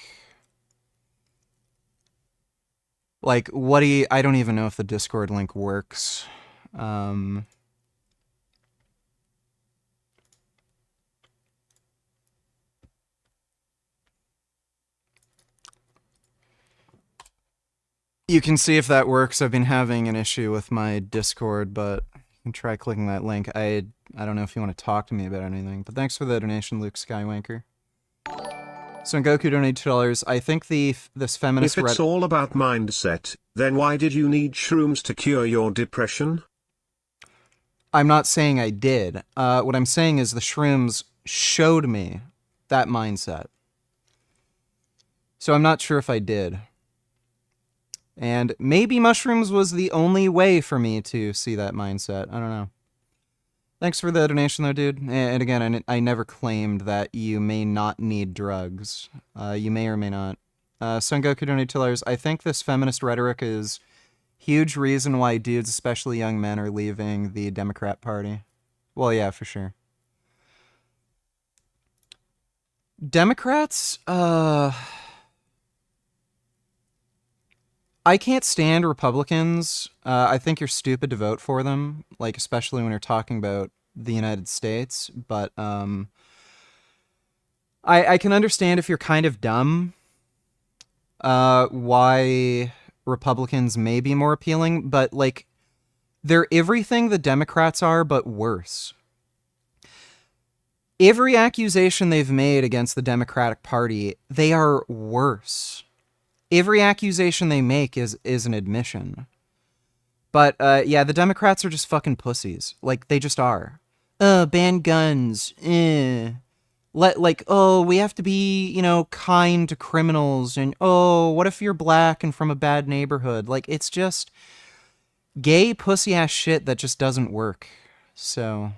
Like, what do you... I don't even know if the Discord link works. You can see if that works. I've been having an issue with my Discord, but you can try clicking that link. I don't know if you want to talk to me about anything, but thanks for the donation, Luke Skywanker. Son Goku donated $2. I think this feminist... If it's all about mindset, then why did you need shrooms to cure your depression? I'm not saying I did. What I'm saying is the shrooms showed me that mindset. So I'm not sure if I did. And maybe mushrooms was the only way for me to see that mindset. I don't know. Thanks for the donation, though, dude. And again, I never claimed that you may not need drugs. You may or may not. Son Goku donated $2. I think this feminist rhetoric is huge reason why dudes, especially young men, are leaving the Democrat Party. Well, yeah, for sure. Democrats, I can't stand Republicans. I think you're stupid to vote for them, like especially when you're talking about the United States. But I can understand if you're kind of dumb, why Republicans may be more appealing. But like, they're everything the Democrats are, but worse. Every accusation they've made against the Democratic Party, they are worse. Every accusation they make is an admission. But, yeah, the Democrats are just fucking pussies. Like, they just are. Ban guns. We have to be, you know, kind to criminals. And, what if you're black and from a bad neighborhood? Like, it's just gay pussy-ass shit that just doesn't work. So,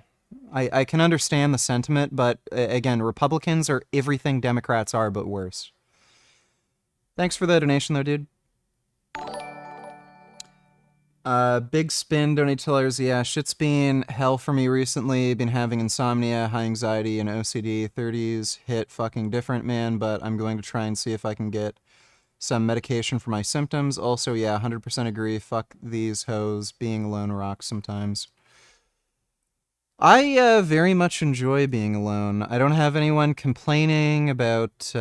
I can understand the sentiment, but, again, Republicans are everything Democrats are, but worse. Thanks for the donation, though, dude. Big Spin donated $2. Yeah, shit's been hell for me recently. Been having insomnia, high anxiety, and OCD. 30s hit fucking different, man, but I'm going to try and see if I can get some medication for my symptoms. Also, yeah, 100% agree. Fuck these hoes. Being alone rocks sometimes. I very much enjoy being alone. I don't have anyone complaining about...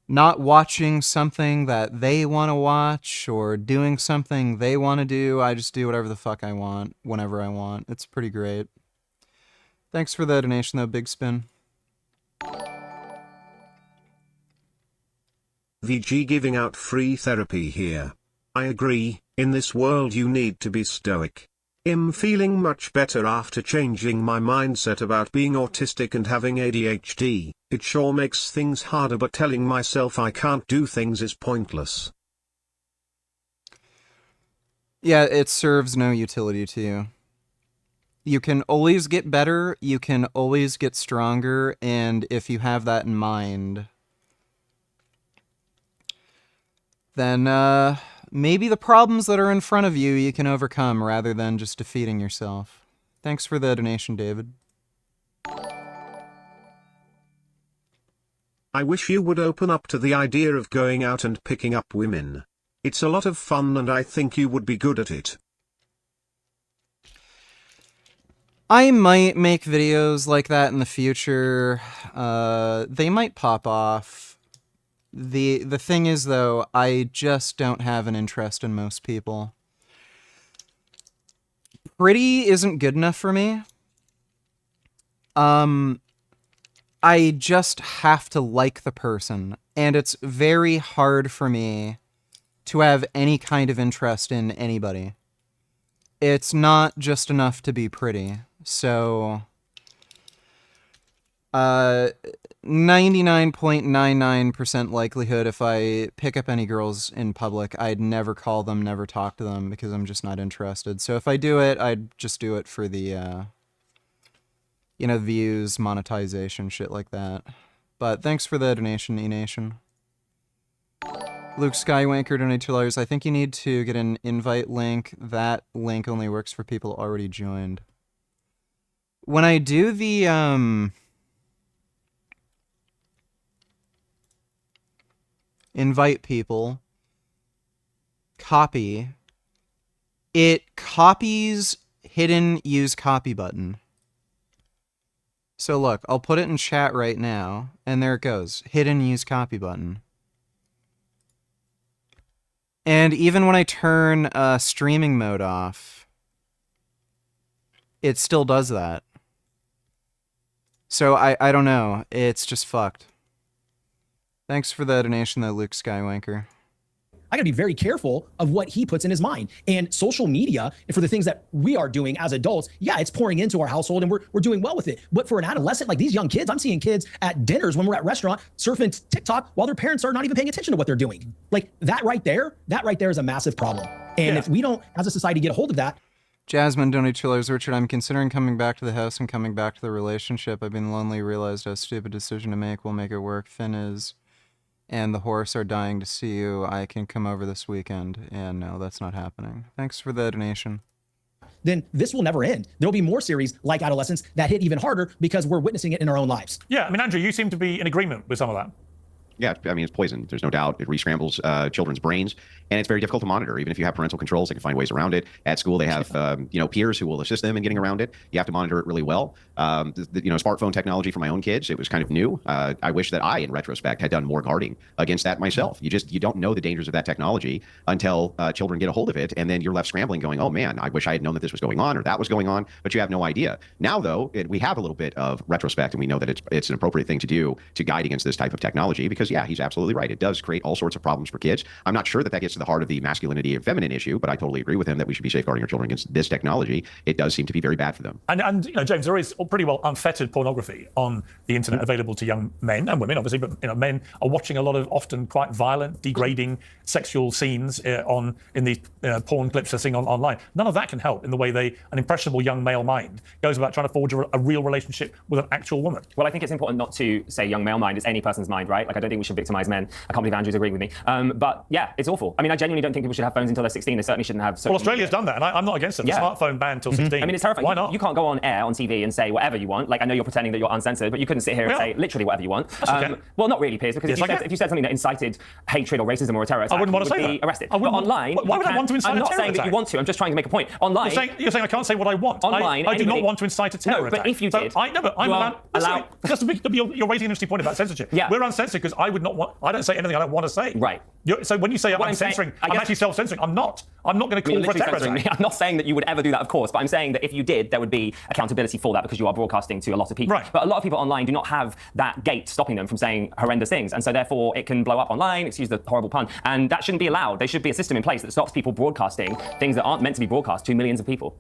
not watching something that they want to watch or doing something they want to do. I just do whatever the fuck I want, whenever I want. It's pretty great. Thanks for the donation, though, Big Spin. VG giving out free therapy here. I agree, in this world you need to be stoic. I'm feeling much better after changing my mindset about being autistic and having ADHD. It sure makes things harder, but telling myself I can't do things is pointless. Yeah, it serves no utility to you. You can always get better, you can always get stronger, and if you have that in mind, then maybe the problems that are in front of you can overcome rather than just defeating yourself. Thanks for the donation, David. I wish you would open up to the idea of going out and picking up women. It's a lot of fun and I think you would be good at it. I might make videos like that in the future. They might pop off. The thing is, though, I just don't have an interest in most people. Pretty isn't good enough for me. I just have to like the person, and it's very hard for me to have any kind of interest in anybody. It's not just enough to be pretty. So 99.99% likelihood if I pick up any girls in public, I'd never call them, never talk to them, because I'm just not interested. So if I do it, I'd just do it for the you know, views, monetization, shit like that. But thanks for the donation, E-Nation. Luke Skywanker donated $2. I think you need to get an invite link. That link only works for people already joined. When I do the, invite people, copy, it copies hidden use copy button. So look, I'll put it in chat right now, and there it goes. Hidden use copy button. And even when I turn streaming mode off, it still does that. So I don't know. It's just fucked. Thanks for the donation, though, Luke Skywanker. I got to be very careful of what he puts in his mind. And social media, and for the things that we are doing as adults, yeah, it's pouring into our household and we're doing well with it. But for an adolescent, like these young kids, I'm seeing kids at dinners when we're at restaurant surfing TikTok while their parents are not even paying attention to what they're doing. Like that right there is a massive problem. And if we don't, as a society, get a hold of that. Jasmine donated $2. Richard, I'm considering coming back to the house and coming back to the relationship. I've been lonely, realized a stupid decision to make. We'll make it work. Finn is... and the horse are dying to see you. I can come over this weekend. And no, that's not happening. Thanks for the donation. Then this will never end. There'll be more series like Adolescence that hit even harder because we're witnessing it in our own lives. Yeah, I mean, Andrew, you seem to be in agreement with some of that. Yeah, I mean, it's poison. There's no doubt. It re-scrambles children's brains, and it's very difficult to monitor. Even if you have parental controls, they can find ways around it. At school, they have peers who will assist them in getting around it. You have to monitor it really well. Smartphone technology for my own kids, it was kind of new. I wish that I, in retrospect, had done more guarding against that myself. You don't know the dangers of that technology until children get a hold of it, and then you're left scrambling, going, "Oh man, I wish I had known that this was going on or that was going on," but you have no idea. Now, though, we have a little bit of retrospect, and we know that it's an appropriate thing to do to guide against this type of technology because, yeah, he's absolutely right. It does create all sorts of problems for kids. I'm not sure that gets to the heart of the masculinity and feminine issue, but I totally agree with him that we should be safeguarding our children against this technology. It does seem to be very bad for them. And James, there is pretty well unfettered pornography on the internet available to young men and women, obviously, but men are watching a lot of often quite violent, degrading sexual scenes in these porn clips they're seeing online. None of that can help in the way an impressionable young male mind goes about trying to forge a real relationship with an actual woman. Well, I think it's important not to say young male mind. It's any person's mind, right? Like, I don't think we should victimize men. I can't believe Andrew's agreeing with me. But yeah, it's awful. I mean, I genuinely don't think people should have phones until they're 16. They certainly shouldn't have. Well, Australia's done that, and I'm not against it. The smartphone ban until 16. I mean, it's terrifying. Why not? You can't go on air on TV and say whatever you want. Like, I know you're pretending that you're uncensored, but you couldn't sit here and say literally whatever you want. Okay. Well, not really, Piers, because if you said something that incited hatred or racism or a terror attack, I wouldn't want to say be that. arrested. But online, why would I want to incite a terror attack? I'm not saying that you want to. I'm just trying to make a point. Online, you're saying I can't say what I want. Online, I do not want to incite a terror attack. But if you did, I'm allowed. You're raising an interesting point about censorship. Yeah. We're uncensored because I don't say anything I don't want to say. Right. So when you say I'm censoring, I'm actually self-censoring. I'm not going to call for a terror attack. I'm not saying that you would ever do that, of course, but I'm saying that if you did, there would be accountability for that because you are broadcasting to a lot of people. Right. But a lot of people online do not have that gate stopping them from saying horrendous things, and so therefore it can blow up online, excuse the horrible pun, and that shouldn't be allowed. There should be a system in place that stops people broadcasting things that aren't meant to be broadcast to millions of people.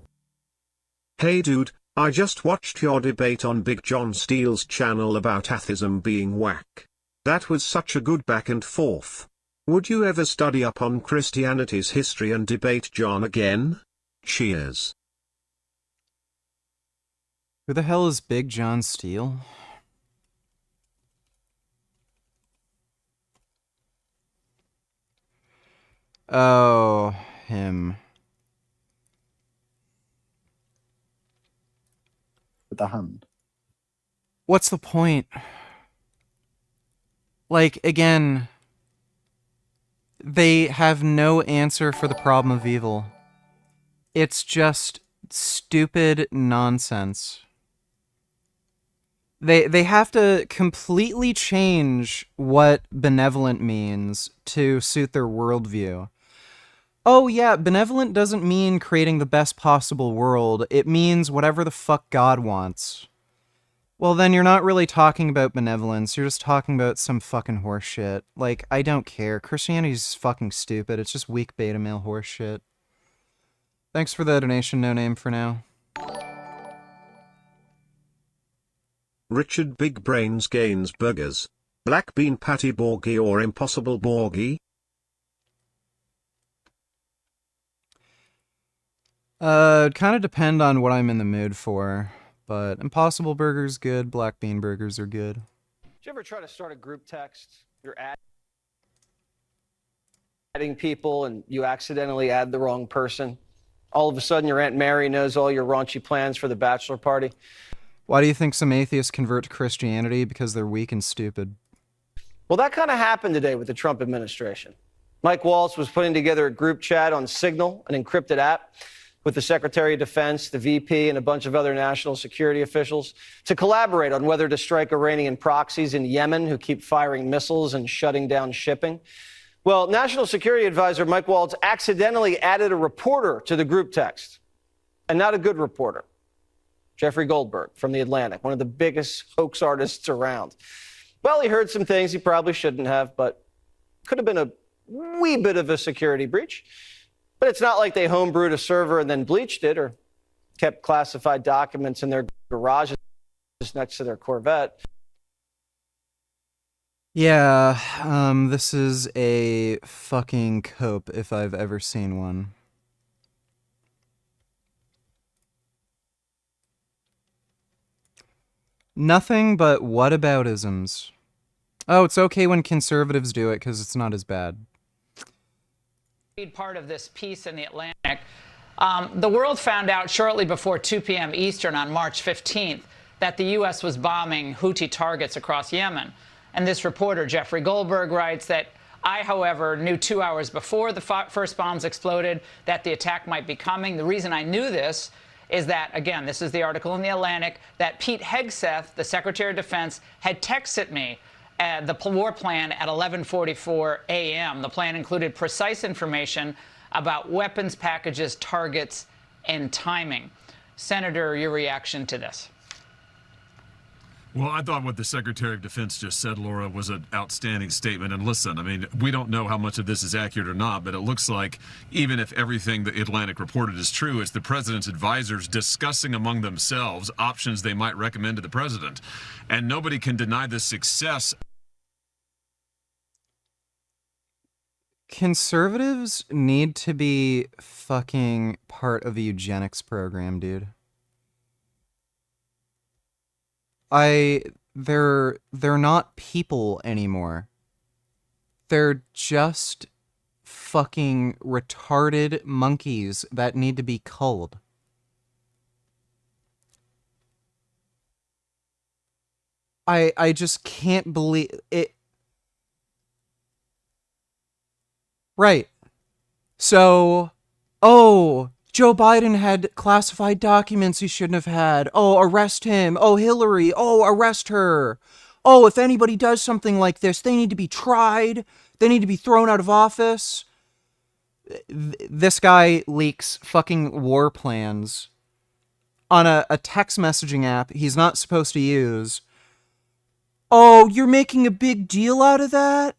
Hey dude, I just watched your debate on Big John Steele's channel about atheism being whack. That was such a good back and forth. Would you ever study up on Christianity's history and debate John again? Cheers. Who the hell is Big John Steele? Oh, him. With the hand. What's the point? Like, again, they have no answer for the problem of evil. It's just stupid nonsense. They have to completely change what benevolent means to suit their worldview. Oh yeah, benevolent doesn't mean creating the best possible world. It means whatever the fuck God wants. Well, then you're not really talking about benevolence. You're just talking about some fucking horse shit. Like, I don't care. Christianity's fucking stupid. It's just weak beta male horse shit. Thanks for the donation, no name for now. Richard Big Brains Gaines Burgers. Black bean patty borgie or impossible borgie? It'd kind of depend on what I'm in the mood for. But Impossible Burger's good, Black Bean Burgers are good. Did you ever try to start a group text? You're adding people and you accidentally add the wrong person. All of a sudden your Aunt Mary knows all your raunchy plans for the bachelor party. Why do you think some atheists convert to Christianity? Because they're weak and stupid. Well, that kind of happened today with the Trump administration. Mike Waltz was putting together a group chat on Signal, an encrypted app, with the Secretary of Defense, the VP, and a bunch of other national security officials to collaborate on whether to strike Iranian proxies in Yemen who keep firing missiles and shutting down shipping. Well, National Security Advisor Mike Waltz accidentally added a reporter to the group text, and not a good reporter. Jeffrey Goldberg from The Atlantic, one of the biggest hoax artists around. Well, he heard some things he probably shouldn't have, but could have been a wee bit of a security breach. But it's not like they homebrewed a server and then bleached it or kept classified documents in their garages next to their Corvette. Yeah, this is a fucking cope if I've ever seen one. Nothing but whataboutisms. Oh, it's okay when conservatives do it because it's not as bad. Read part of this piece in The Atlantic. The world found out shortly before 2 p.m. Eastern on March 15th that the U.S. was bombing Houthi targets across Yemen. And this reporter, Jeffrey Goldberg, writes that I, however, knew 2 hours before the first bombs exploded that the attack might be coming. The reason I knew this is that, again, this is the article in The Atlantic, that Pete Hegseth, the Secretary of Defense, had texted me the war plan at 11:44 a.m. The plan included precise information about weapons packages, targets, and timing. Senator, your reaction to this? Well, I thought what the Secretary of Defense just said, Laura, was an outstanding statement. And listen, I mean, we don't know how much of this is accurate or not, but it looks like even if everything the Atlantic reported is true, it's the president's advisors discussing among themselves options they might recommend to the president. And nobody can deny the success. Conservatives need to be fucking part of a eugenics program, dude. They're not people anymore. They're just fucking retarded monkeys that need to be culled. I just can't believe it. Right. So, oh, Joe Biden had classified documents he shouldn't have had. Oh, arrest him. Oh, Hillary. Oh, arrest her. Oh, if anybody does something like this, they need to be tried. They need to be thrown out of office. This guy leaks fucking war plans on a text messaging app he's not supposed to use. Oh, you're making a big deal out of that?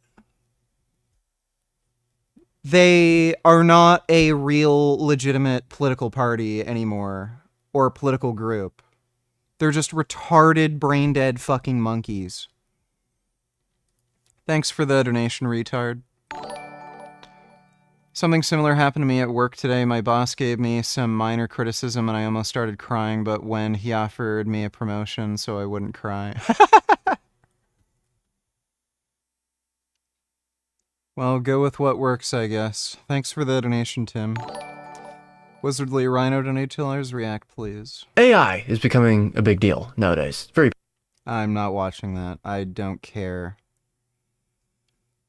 They are not a real legitimate political party anymore, or political group. They're just retarded, brain-dead fucking monkeys. Thanks for the donation, retard. Something similar happened to me at work today. My boss gave me some minor criticism and I almost started crying, but when he offered me a promotion so I wouldn't cry. Well, go with what works, I guess. Thanks for the donation, Tim. Wizardly Rhino donate $2. React, please. AI is becoming a big deal nowadays. I'm not watching that. I don't care.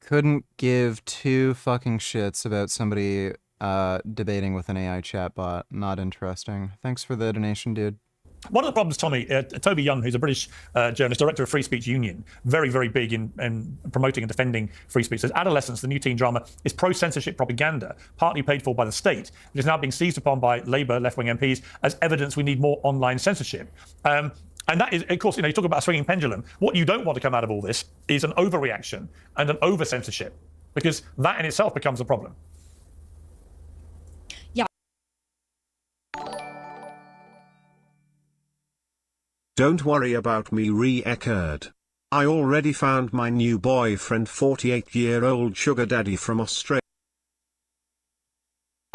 Couldn't give two fucking shits about somebody debating with an AI chatbot. Not interesting. Thanks for the donation, dude. One of the problems, Tommy, Toby Young, who's a British journalist, director of Free Speech Union, very, very big in promoting and defending free speech, says Adolescence, the new teen drama, is pro-censorship propaganda, partly paid for by the state. It is now being seized upon by Labour left-wing MPs as evidence we need more online censorship. And that is, of course, you talk about a swinging pendulum. What you don't want to come out of all this is an overreaction and an over-censorship, because that in itself becomes a problem. Don't worry about me, re-echoed. I already found my new boyfriend, 48-year-old sugar daddy from Australia.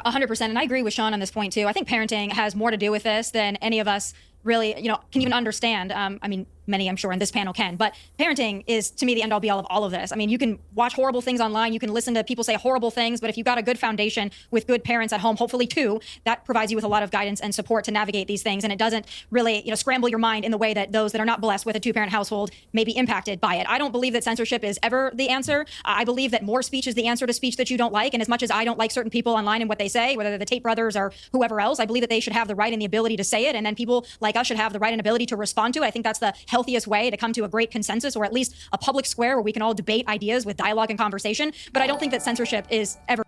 100%, and I agree with Sean on this point too. I think parenting has more to do with this than any of us really, can even understand. I mean, many I'm sure in this panel can, but parenting is to me the end all be all of all of this. I mean, you can watch horrible things online, you can listen to people say horrible things, but if you've got a good foundation with good parents at home, hopefully too, that provides you with a lot of guidance and support to navigate these things, and it doesn't really, scramble your mind in the way that those that are not blessed with a two-parent household may be impacted by it. I don't believe that censorship is ever the answer. I believe that more speech is the answer to speech that you don't like, and as much as I don't like certain people online and what they say, whether they're the Tate brothers or whoever else, I believe that they should have the right and the ability to say it, and then people like us should have the right and ability to respond to it. I think that's the healthiest way to come to a great consensus, or at least a public square where we can all debate ideas with dialogue and conversation. But I don't think that censorship is ever.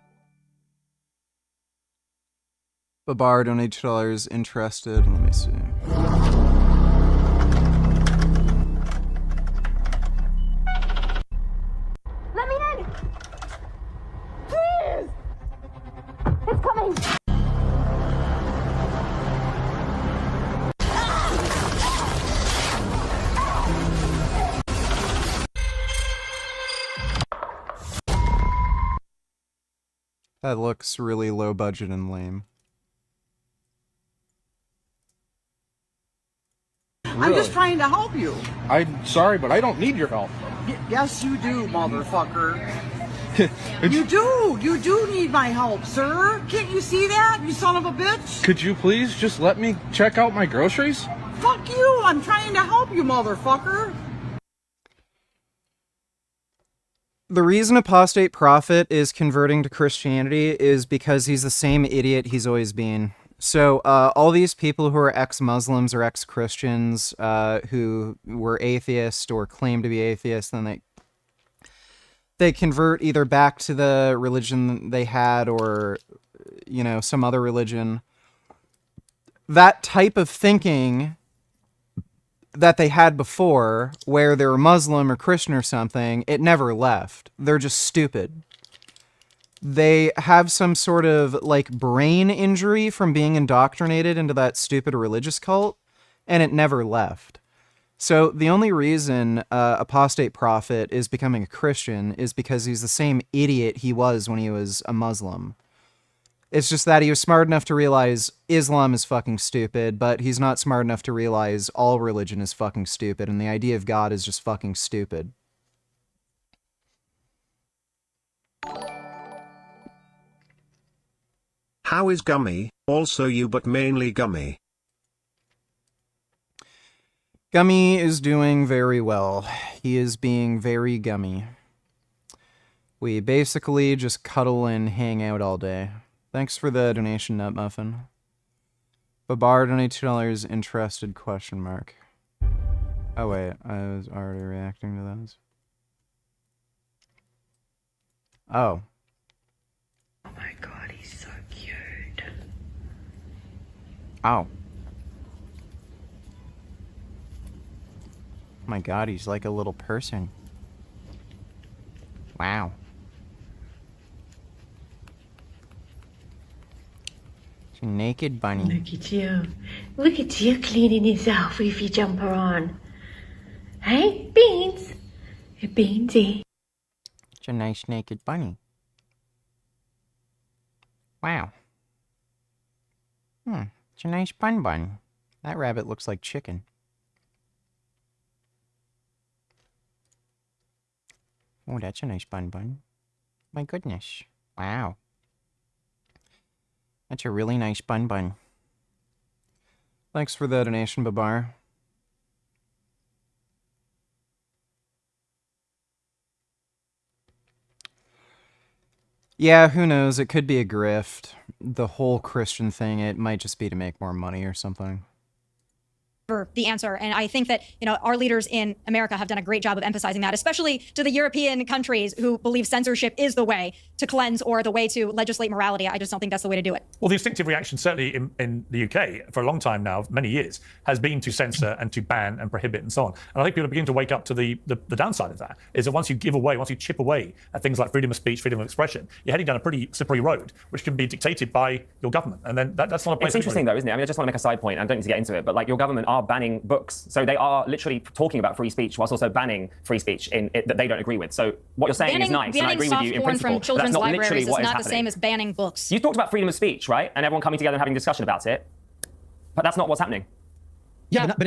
Babar donated $2 interested. Let me see. Let me in! Please! It's coming! That looks really low budget and lame. I'm just trying to help you. I'm sorry, but I don't need your help. Yes, you do, motherfucker. You do need my help, sir. Can't you see that, you son of a bitch? Could you please just let me check out my groceries? Fuck you, I'm trying to help you, motherfucker. The reason Apostate Prophet is converting to Christianity is because he's the same idiot he's always been. So all these people who are ex-Muslims or ex-Christians who were atheists or claim to be atheists, then they convert either back to the religion they had or, some other religion. That type of thinking that they had before, where they were Muslim or Christian or something, it never left. They're just stupid. They have some sort of, brain injury from being indoctrinated into that stupid religious cult, and it never left. So the only reason Apostate Prophet is becoming a Christian is because he's the same idiot he was when he was a Muslim. It's just that he was smart enough to realize Islam is fucking stupid, but he's not smart enough to realize all religion is fucking stupid, and the idea of God is just fucking stupid. How is Gummy? Also you, but mainly Gummy. Gummy is doing very well. He is being very gummy. We basically just cuddle and hang out all day. Thanks for the donation, Nut Muffin. Babar donated $2 interested question mark. Oh wait, I was already reacting to those. Oh. Oh my god, he's so cute. Oh. My god, he's like a little person. Wow. It's a naked bunny. Look at you. Look at you cleaning his off with your jumper on. Hey, Beans. Hey, Beansy. It's a nice naked bunny. Wow. It's a nice bun. That rabbit looks like chicken. Oh, that's a nice bun. My goodness. Wow. That's a really nice bun. Thanks for the donation, Babar. Yeah, who knows? It could be a grift. The whole Christian thing, it might just be to make more money or something. The answer. And I think that, our leaders in America have done a great job of emphasizing that, especially to the European countries who believe censorship is the way to cleanse or the way to legislate morality. I just don't think that's the way to do it. Well, the instinctive reaction, certainly in the UK, for a long time now, many years, has been to censor and to ban and prohibit and so on. And I think people are beginning to wake up to the downside of that, is that once you chip away at things like freedom of speech, freedom of expression, you're heading down a pretty slippery road, which can be dictated by your government. And then that's not a place. It's interesting though, isn't it? I mean, I just want to make a side point, and I don't need to get into it, but like your government are banning books. So they are literally talking about free speech whilst also banning free speech that they don't agree with. So what you're saying is nice, and I agree with you in principle. From children's that's not libraries literally what is is not happening. the same as banning books. You talked about freedom of speech, right? And everyone coming together and having a discussion about it. But that's not what's happening. Yeah, but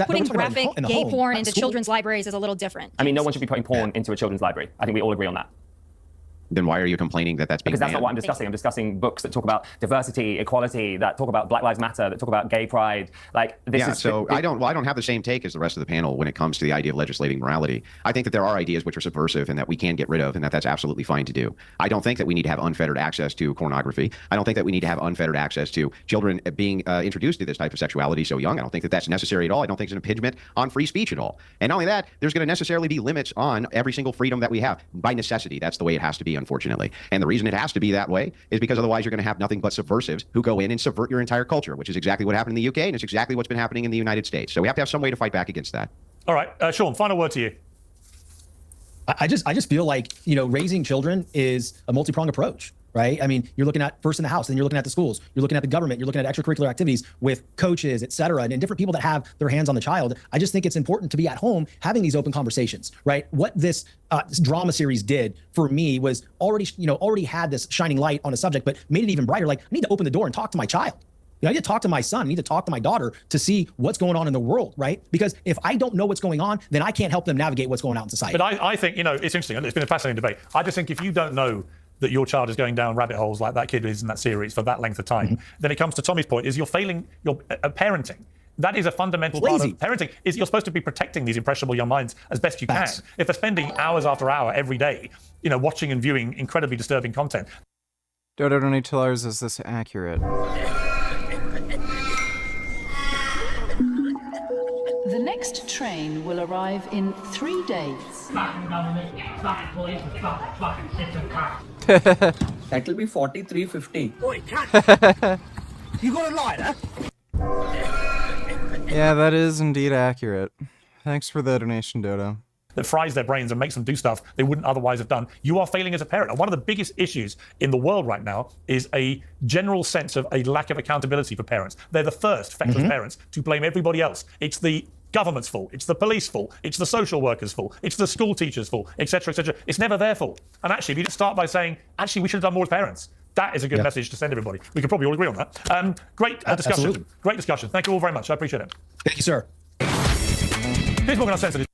putting graphic gay porn into children's libraries is a little different. I mean, no one should be putting porn into a children's library. I think we all agree on that. Then why are you complaining that that's being Because that's banned? not what I'm discussing. I'm discussing books that talk about diversity, equality, that talk about Black Lives Matter, that talk about gay pride. Like this yeah, is so I don't have the same take as the rest of the panel when it comes to the idea of legislating morality. I think that there are ideas which are subversive and that we can get rid of, and that's absolutely fine to do. I don't think that we need to have unfettered access to pornography. I don't think that we need to have unfettered access to children being introduced to this type of sexuality so young. I don't think that that's necessary at all. I don't think it's an impingement on free speech at all. And not only that, there's going to necessarily be limits on every single freedom that we have by necessity. That's the way it has to be, unfortunately. And the reason it has to be that way is because otherwise you're going to have nothing but subversives who go in and subvert your entire culture, which is exactly what happened in the UK, and it's exactly what's been happening in the United States. So we have to have some way to fight back against that. All right, Sean, final word to you. I just feel like, raising children is a multi-pronged approach, right? I mean, you're looking at first in the house, then you're looking at the schools, you're looking at the government, you're looking at extracurricular activities with coaches, et cetera, and different people that have their hands on the child. I just think it's important to be at home having these open conversations, right? What this drama series did for me was already had this shining light on a subject, but made it even brighter. Like, I need to open the door and talk to my child. I need to talk to my son, I need to talk to my daughter to see what's going on in the world, right? Because if I don't know what's going on, then I can't help them navigate what's going on in society. But I think, it's interesting. It's been a fascinating debate. I just think if you don't know that your child is going down rabbit holes like that kid is in that series for that length of time, then it comes to Tommy's point, is you're failing your parenting. That is a fundamental part of parenting, is you're supposed to be protecting these impressionable young minds as best you can. If they're spending hours after hour every day, watching and viewing incredibly disturbing content. Dodo Donatillers, is this accurate? The next train will arrive in 3 days. That will be 43.50. You got a lighter? Yeah, that is indeed accurate. Thanks for the donation, Dodo. That fries their brains and makes them do stuff they wouldn't otherwise have done. You are failing as a parent. And one of the biggest issues in the world right now is a general sense of a lack of accountability for parents. They're the first feckless parents to blame everybody else. It's the government's fault, it's the police fault, it's the social workers' fault, it's the school teachers' fault, etc., etc. It's never their fault. And actually, if you just start by saying, actually, we should have done more as parents, that is a good message to send everybody. We could probably all agree on that. Great discussion. Absolutely. Great discussion. Thank you all very much. I appreciate it. Thank you, sir. Here's Morgan Uncensored.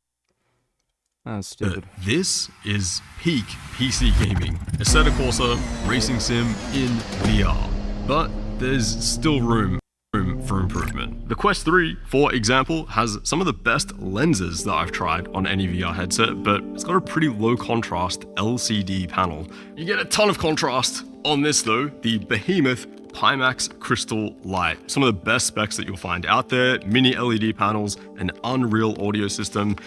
That's stupid. This is peak PC gaming. Assetto Corsa racing sim in VR. But there's still room for improvement. The Quest 3, for example, has some of the best lenses that I've tried on any VR headset, but it's got a pretty low contrast LCD panel. You get a ton of contrast on this though, the Behemoth Pimax Crystal Light. Some of the best specs that you'll find out there, mini LED panels, an unreal audio system.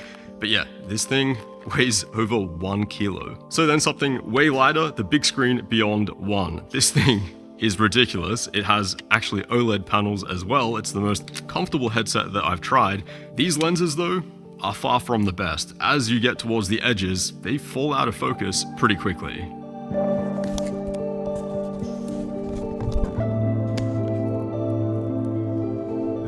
But yeah, this thing weighs over 1 kilo. So then something way lighter, the Big Screen Beyond 1. This thing is ridiculous. It has actually OLED panels as well. It's the most comfortable headset that I've tried. These lenses though are far from the best. As you get towards the edges, they fall out of focus pretty quickly.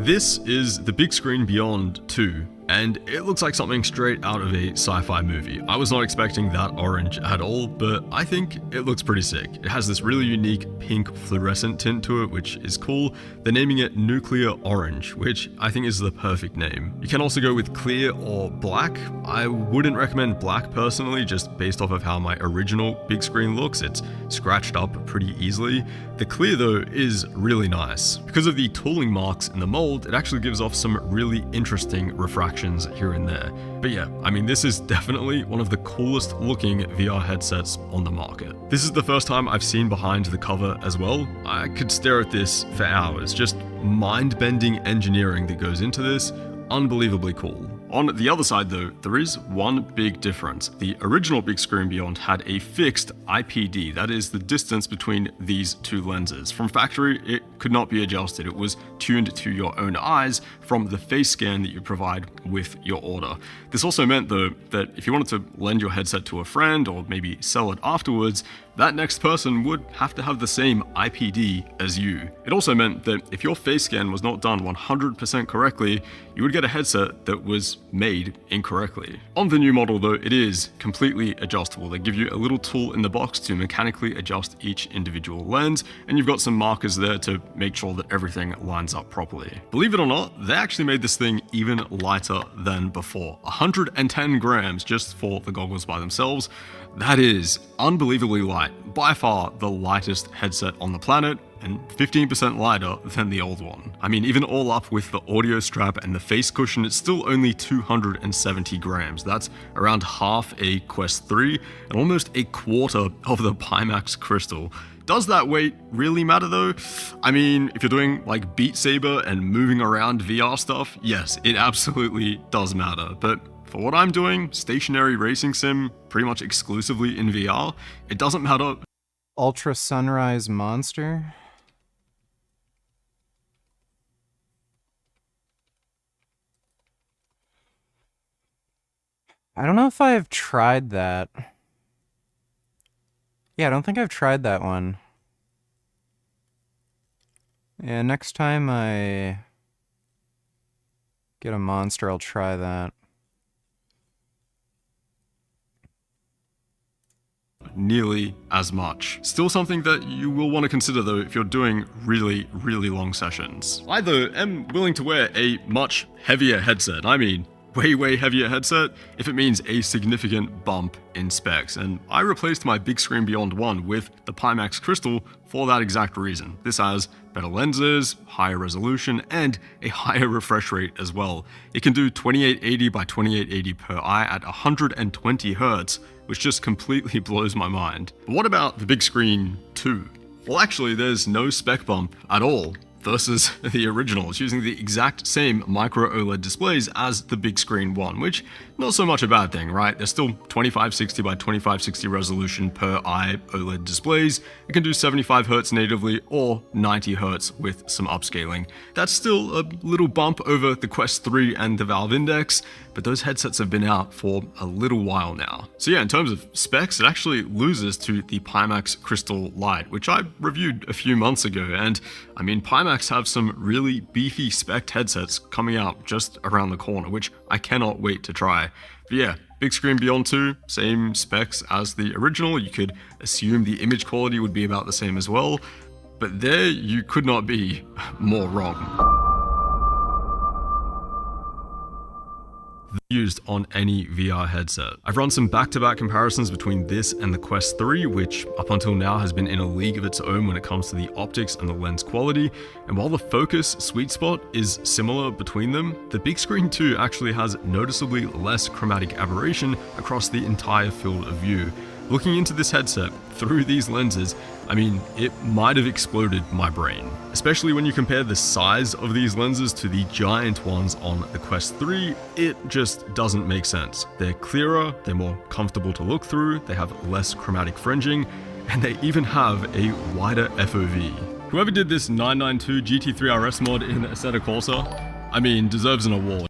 This is the Big Screen Beyond 2, and it looks like something straight out of a sci-fi movie. I was not expecting that orange at all, but I think it looks pretty sick. It has this really unique pink fluorescent tint to it, which is cool. They're naming it Nuclear Orange, which I think is the perfect name. You can also go with clear or black. I wouldn't recommend black personally, just based off of how my original big screen looks. It's scratched up pretty easily. The clear though is really nice. Because of the tooling marks in the mold, it actually gives off some really interesting refraction distractions here and there. But yeah, I mean, this is definitely one of the coolest looking VR headsets on the market. This is the first time I've seen behind the cover as well. I could stare at this for hours, just mind-bending engineering that goes into this. Unbelievably cool. On the other side though, there is one big difference. The original Big Screen Beyond had a fixed IPD, that is the distance between these two lenses. From factory, it could not be adjusted. It was tuned to your own eyes from the face scan that you provide with your order. This also meant though that if you wanted to lend your headset to a friend or maybe sell it afterwards, that next person would have to have the same IPD as you. It also meant that if your face scan was not done 100% correctly, you would get a headset that was made incorrectly. On the new model though, it is completely adjustable. They give you a little tool in the box to mechanically adjust each individual lens, and you've got some markers there to make sure that everything lines up properly. Believe it or not, they actually made this thing even lighter than before. 110 grams just for the goggles by themselves. That is unbelievably light, by far the lightest headset on the planet, and 15% lighter than the old one. I mean, even all up with the audio strap and the face cushion, it's still only 270 grams. That's around half a Quest 3 and almost a quarter of the Pimax Crystal. Does that weight really matter though? I mean, if you're doing like Beat Saber and moving around VR stuff, yes, it absolutely does matter. But for what I'm doing, stationary racing sim, pretty much exclusively in VR, it doesn't matter. Ultra Sunrise Monster? I don't know if I've tried that. Yeah, I don't think I've tried that one. Yeah, next time I get a monster, I'll try that. Nearly as much. Still something that you will want to consider though if you're doing really, really long sessions. I though am willing to wear a much heavier headset. I mean, way heavier headset if it means a significant bump in specs, and I replaced my Big Screen Beyond 1 with the Pimax Crystal for that exact reason. This has better lenses, higher resolution, and a higher refresh rate as well. It can do 2880 by 2880 per eye at 120 Hz, which just completely blows my mind. But what about the Big Screen 2? Well, actually, there's no spec bump at all versus the original. It's using the exact same micro OLED displays as the Big Screen 1, which not so much a bad thing, right? They're still 2560 by 2560 resolution per eye OLED displays. It can do 75 Hz natively or 90 Hz with some upscaling. That's still a little bump over the Quest 3 and the Valve Index, but those headsets have been out for a little while now. So yeah, in terms of specs, it actually loses to the Pimax Crystal Lite, which I reviewed a few months ago. And I mean, Pimax have some really beefy spec'd headsets coming out just around the corner, which I cannot wait to try. But yeah, Big Screen Beyond 2, same specs as the original. You could assume the image quality would be about the same as well, but there you could not be more wrong. Used on any VR headset. I've run some back-to-back comparisons between this and the Quest 3, which up until now has been in a league of its own when it comes to the optics and the lens quality, and while the focus sweet spot is similar between them, the Big Screen 2 actually has noticeably less chromatic aberration across the entire field of view. Looking into this headset through these lenses, I mean, it might have exploded my brain. Especially when you compare the size of these lenses to the giant ones on the Quest 3, it just doesn't make sense. They're clearer, they're more comfortable to look through, they have less chromatic fringing, and they even have a wider FOV. Whoever did this 992 GT3 RS mod in Assetto Corsa, I mean, deserves an award.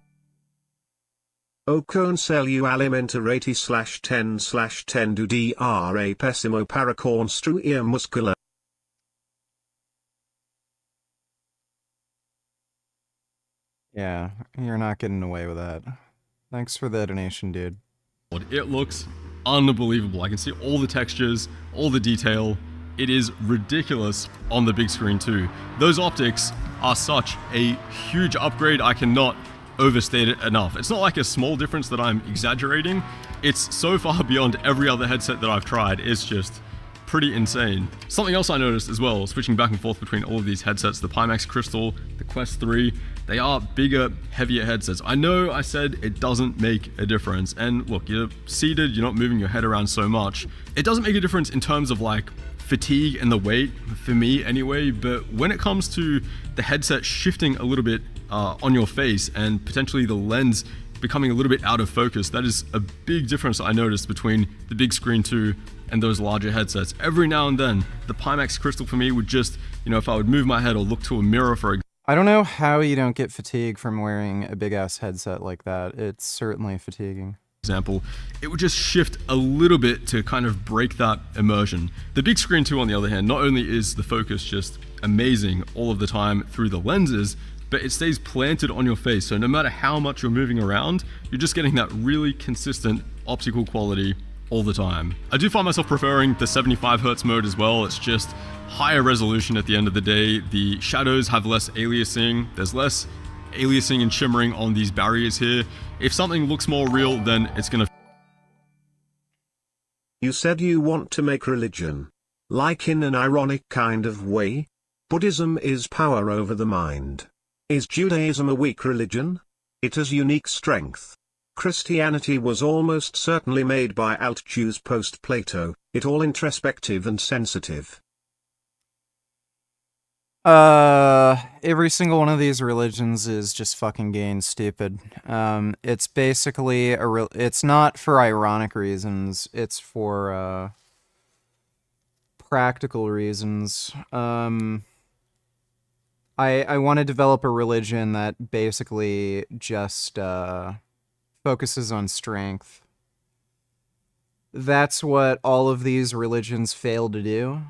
O conselho alimentarete /10/10 do dra pessimo para construir muscular. Yeah, you're not getting away with that. Thanks for the donation, dude. It looks unbelievable. I can see all the textures, all the detail. It is ridiculous on the Big Screen 2. Those optics are such a huge upgrade. I cannot overstate it enough. It's not like a small difference that I'm exaggerating. It's so far beyond every other headset that I've tried. It's just pretty insane. Something else I noticed as well, switching back and forth between all of these headsets, the Pimax Crystal, the Quest 3, They are bigger, heavier headsets. I know I said it doesn't make a difference, and look, you're seated, you're not moving your head around so much. It doesn't make a difference in terms of like fatigue and the weight, for me anyway, but when it comes to the headset shifting a little bit on your face and potentially the lens becoming a little bit out of focus, that is a big difference I noticed between the big screen 2 and those larger headsets. Every now and then, the Pimax Crystal for me would just, you know, if I would move my head or look to a mirror for example. I don't know how you don't get fatigue from wearing a big-ass headset like that. It's certainly fatiguing. It would just shift a little bit to kind of break that immersion. The big screen 2, on the other hand, not only is the focus just amazing all of the time through the lenses, but it stays planted on your face. So no matter how much you're moving around, you're just getting that really consistent optical quality all the time. I do find myself preferring the 75 Hz mode as well. It's just higher resolution at the end of the day. The shadows have less aliasing. There's less aliasing and shimmering on these barriers here. If something looks more real, then it's gonna... You said you want to make religion. Like in an ironic kind of way? Buddhism is power over the mind. Is Judaism a weak religion? It has unique strength. Christianity was almost certainly made by alt-Jews post-Plato, it all introspective and sensitive. Every single one of these religions is just fucking gay and stupid. It's basically it's not for ironic reasons, it's for, practical reasons. I want to develop a religion that basically just, focuses on strength. That's what all of these religions fail to do.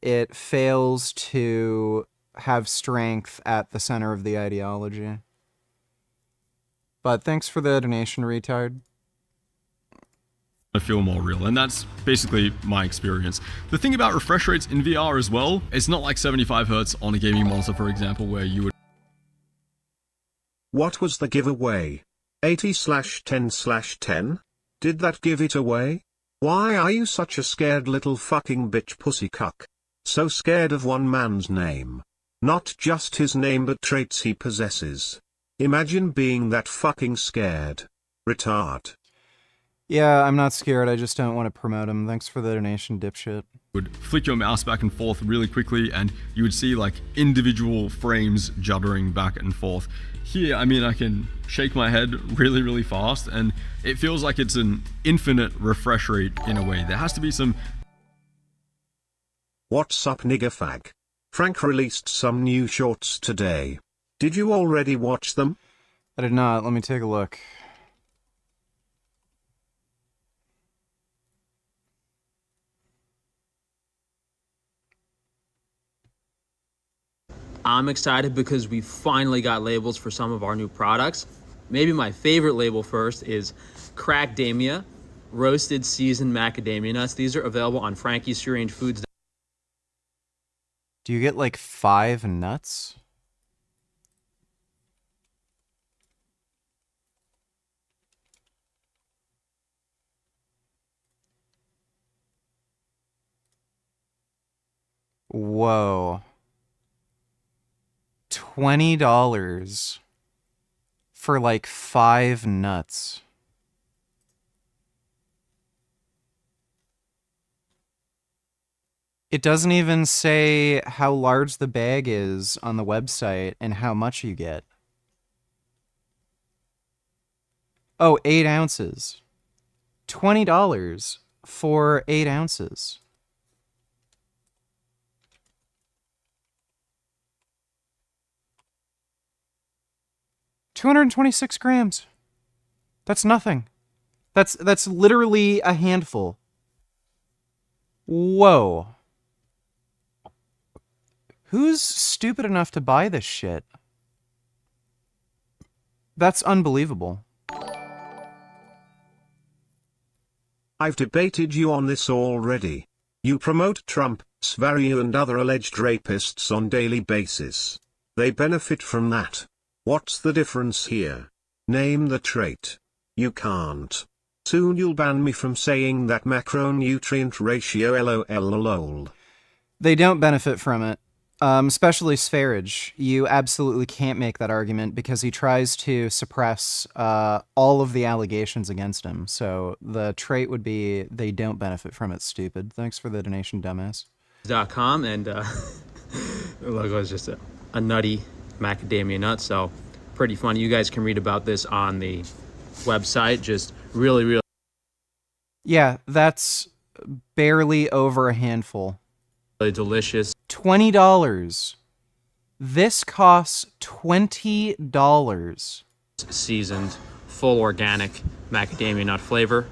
It fails to have strength at the center of the ideology. But thanks for the donation, retard. I feel more real, and that's basically my experience. The thing about refresh rates in VR as well, it's not like 75 Hz on a gaming monitor, for example, where you would... What was the giveaway? 80/10/10? Did that give it away? Why are you such a scared little fucking bitch pussy cuck? So scared of one man's name. Not just his name but traits he possesses. Imagine being that fucking scared. Retard. Yeah, I'm not scared, I just don't want to promote him. Thanks for the donation, dipshit. Would flick your mouse back and forth really quickly and you would see like individual frames juddering back and forth. Here, I mean, I can shake my head really, really fast and it feels like it's an infinite refresh rate in a way. There has to be some... What's up, nigga fag? Frank released some new shorts today. Did you already watch them? I did not. Let me take a look. I'm excited because we finally got labels for some of our new products. Maybe my favorite label first is Crackdamia, roasted seasoned macadamia nuts. These are available on Frankie's Strange Foods. Do you get like 5 nuts? Whoa. $20 for like 5 nuts. It doesn't even say how large the bag is on the website and how much you get. Oh, 8 ounces. $20 for 8 ounces. $226 grams. That's nothing. That's literally a handful. Whoa. Who's stupid enough to buy this shit? That's unbelievable. I've debated you on this already. You promote Trump, Svaryu and other alleged rapists on daily basis. They benefit from that. What's the difference here? Name the trait. You can't. Soon you'll ban me from saying that macronutrient ratio lol. They don't benefit from it. Especially Sfarage. You absolutely can't make that argument because he tries to suppress all of the allegations against him. So the trait would be they don't benefit from it, stupid. Thanks for the donation, dumbass. .com, and the logo is just a nutty macadamia nut, so pretty funny. You guys can read about this on the website. Just really Yeah, that's barely over a handful. really delicious. $20. This costs $20. Seasoned, full organic macadamia nut flavor.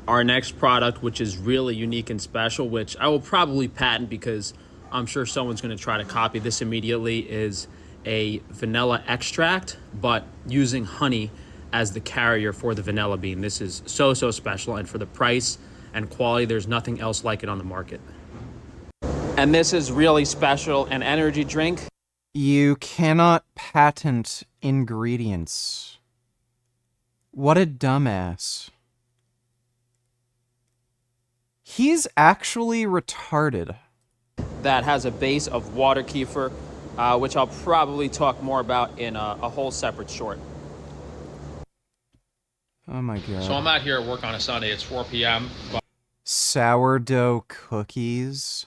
Our next product, which is really unique and special, which I will probably patent because I'm sure someone's going to try to copy this immediately, is a vanilla extract, but using honey as the carrier for the vanilla bean. This is so special, and for the price and quality, there's nothing else like it on the market. And this is really special, an energy drink. You cannot patent ingredients. What a dumbass. He's actually retarded. That has a base of water kefir, which I'll probably talk more about in a whole separate short. Oh my god. So I'm out here at work on a Sunday. It's 4 p.m. Sourdough cookies.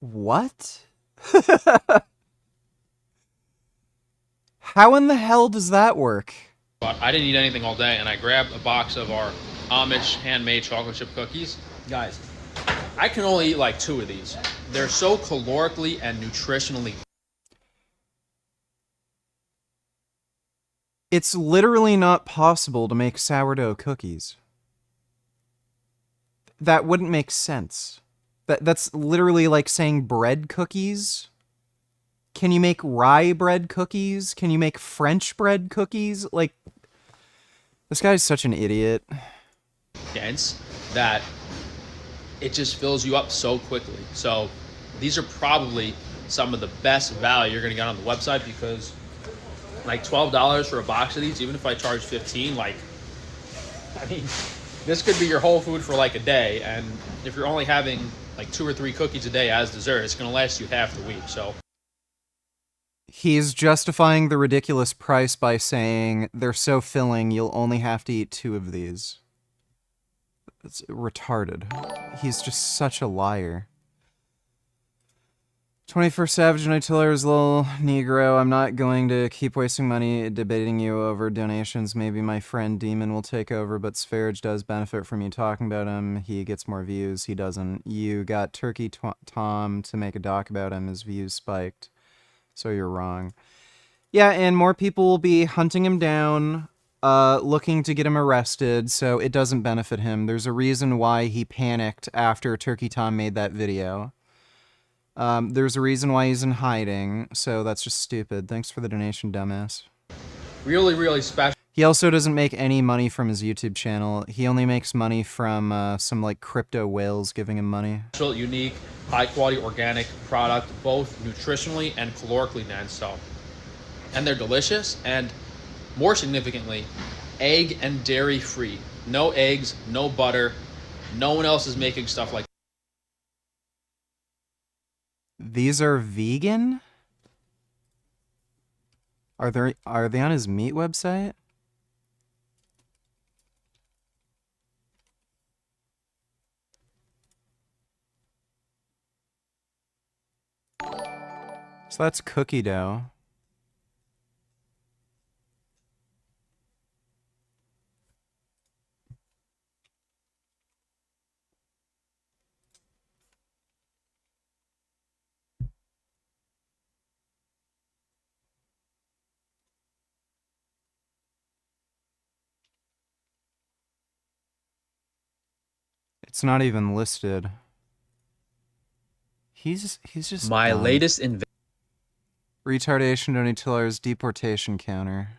What? How in the hell does that work? But I didn't eat anything all day, and I grabbed a box of our Amish handmade chocolate chip cookies. Guys, I can only eat like 2 of these. They're so calorically and nutritionally. It's literally not possible to make sourdough cookies. That wouldn't make sense. That's literally like saying bread cookies. Can you make rye bread cookies? Can you make French bread cookies? Like, this guy's such an idiot. Dense that it just fills you up so quickly. So these are probably some of the best value you're gonna get on the website, because like $12 for a box of these, even if I charge 15, like, I mean, this could be your whole food for like a day. And if you're only having like 2 or 3 cookies a day as dessert, it's gonna last you half the week. So he's justifying the ridiculous price by saying they're so filling you'll only have to eat 2 of these. It's retarded. He's just such a liar. 21st Savage Nightillers, little Negro. I'm not going to keep wasting money debating you over donations. Maybe my friend Demon will take over, but Sfarage does benefit from you talking about him. He gets more views. He doesn't. You got Turkey Tom to make a doc about him. His views spiked. So you're wrong. Yeah, and more people will be hunting him down, looking to get him arrested, so it doesn't benefit him. There's a reason why he panicked after Turkey Tom made that video. There's a reason why he's in hiding, so that's just stupid. Thanks for the donation, dumbass. really special. He also doesn't make any money from his YouTube channel. He only makes money from some like crypto whales giving him money. Unique, high quality organic product, both nutritionally and calorically dense. So, and they're delicious, and more significantly, egg and dairy free. No eggs, no butter. No one else is making stuff like. These are vegan? Are they on his meat website? So that's cookie dough. It's not even listed. He's just My dumb. latest retardation Donatello's deportation counter.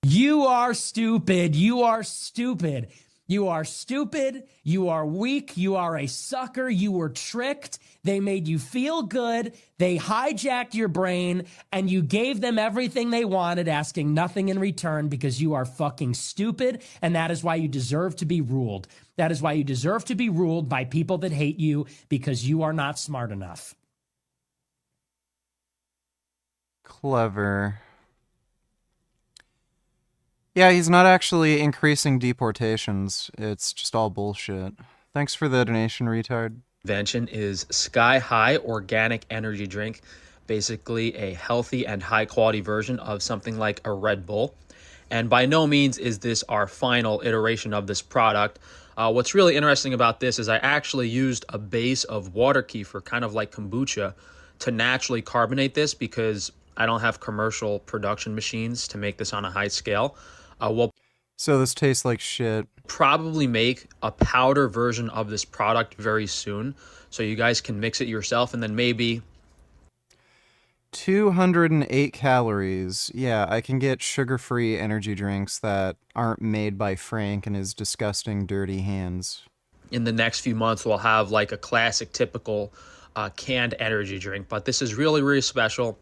You are stupid. You are stupid. You are stupid. You are weak. You are a sucker. You were tricked. They made you feel good. They hijacked your brain and you gave them everything they wanted, asking nothing in return because you are fucking stupid. And that is why you deserve to be ruled. That is why you deserve to be ruled by people that hate you because you are not smart enough. Clever. Yeah, he's not actually increasing deportations. It's just all bullshit. Thanks for the donation, retard. Invention is Sky High Organic Energy Drink, basically a healthy and high quality version of something like a Red Bull. And by no means is this our final iteration of this product. What's really interesting about this is I actually used a base of water kefir, kind of like kombucha, to naturally carbonate this because I don't have commercial production machines to make this on a high scale. So this tastes like shit. Probably make a powder version of this product very soon, so you guys can mix it yourself, and then maybe 208 calories. Yeah, I can get sugar-free energy drinks that aren't made by Frank and his disgusting, dirty hands. in the next few months we'll have like a classic, typical canned energy drink. But this is really, really special.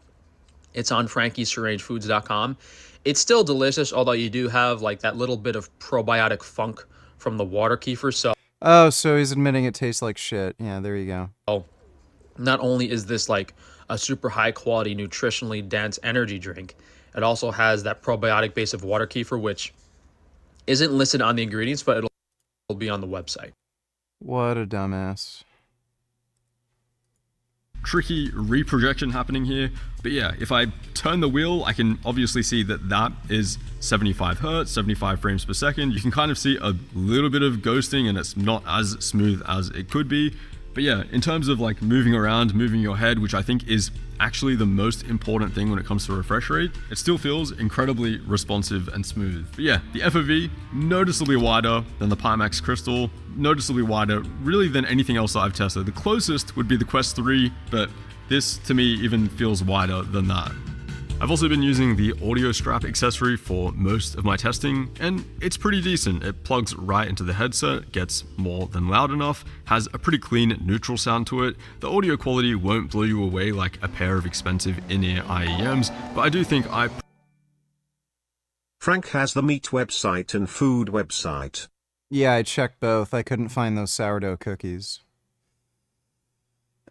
It's on frankiesarrangefoods.com. It's still delicious, although you do have like that little bit of probiotic funk from the water kefir. So so he's admitting it tastes like shit. Yeah, there you go. Oh, not only is this like a super high quality, nutritionally dense energy drink, it also has that probiotic base of water kefir, which isn't listed on the ingredients, but it'll be on the website. What a dumbass. Tricky reprojection happening here, but yeah, if I turn the wheel, I can obviously see that that is 75 hertz, 75 frames per second. You can kind of see a little bit of ghosting and it's not as smooth as it could be. But yeah, in terms of like moving around, moving your head, which I think is actually the most important thing when it comes to refresh rate, it still feels incredibly responsive and smooth. But yeah, the FOV, noticeably wider than the Pimax Crystal, noticeably wider really than anything else that I've tested. The closest would be the Quest 3, but this to me even feels wider than that. I've also been using the audio strap accessory for most of my testing, and it's pretty decent. It plugs right into the headset, gets more than loud enough, has a pretty clean neutral sound to it. The audio quality won't blow you away like a pair of expensive in-ear IEMs, but I do think Frank has the meat website and food website. Yeah, I checked both. I couldn't find those sourdough cookies.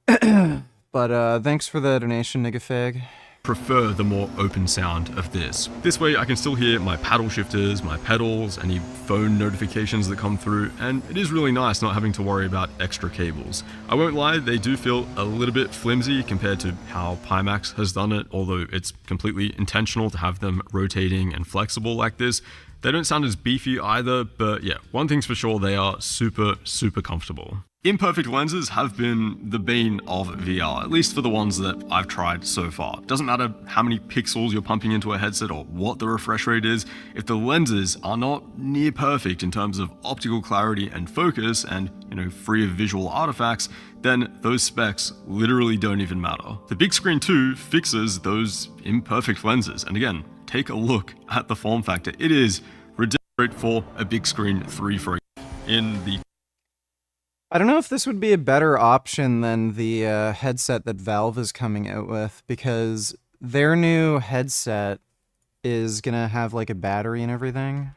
But thanks for the donation, nigga fag. Prefer the more open sound of this. This way I can still hear my paddle shifters, my pedals, any phone notifications that come through, and it is really nice not having to worry about extra cables. I won't lie, they do feel a little bit flimsy compared to how Pimax has done it, although it's completely intentional to have them rotating and flexible like this. They don't sound as beefy either, but yeah, one thing's for sure, they are super, super comfortable. Imperfect lenses have been the bane of VR, at least for the ones that I've tried so far. Doesn't matter how many pixels you're pumping into a headset or what the refresh rate is, if the lenses are not near perfect in terms of optical clarity and focus and, free of visual artifacts, then those specs literally don't even matter. The big screen 2 fixes those imperfect lenses, and again, take a look at the form factor. It is ridiculous for a big screen 3 for in the I don't know if this would be a better option than the headset that Valve is coming out with, because their new headset is gonna have like a battery and everything.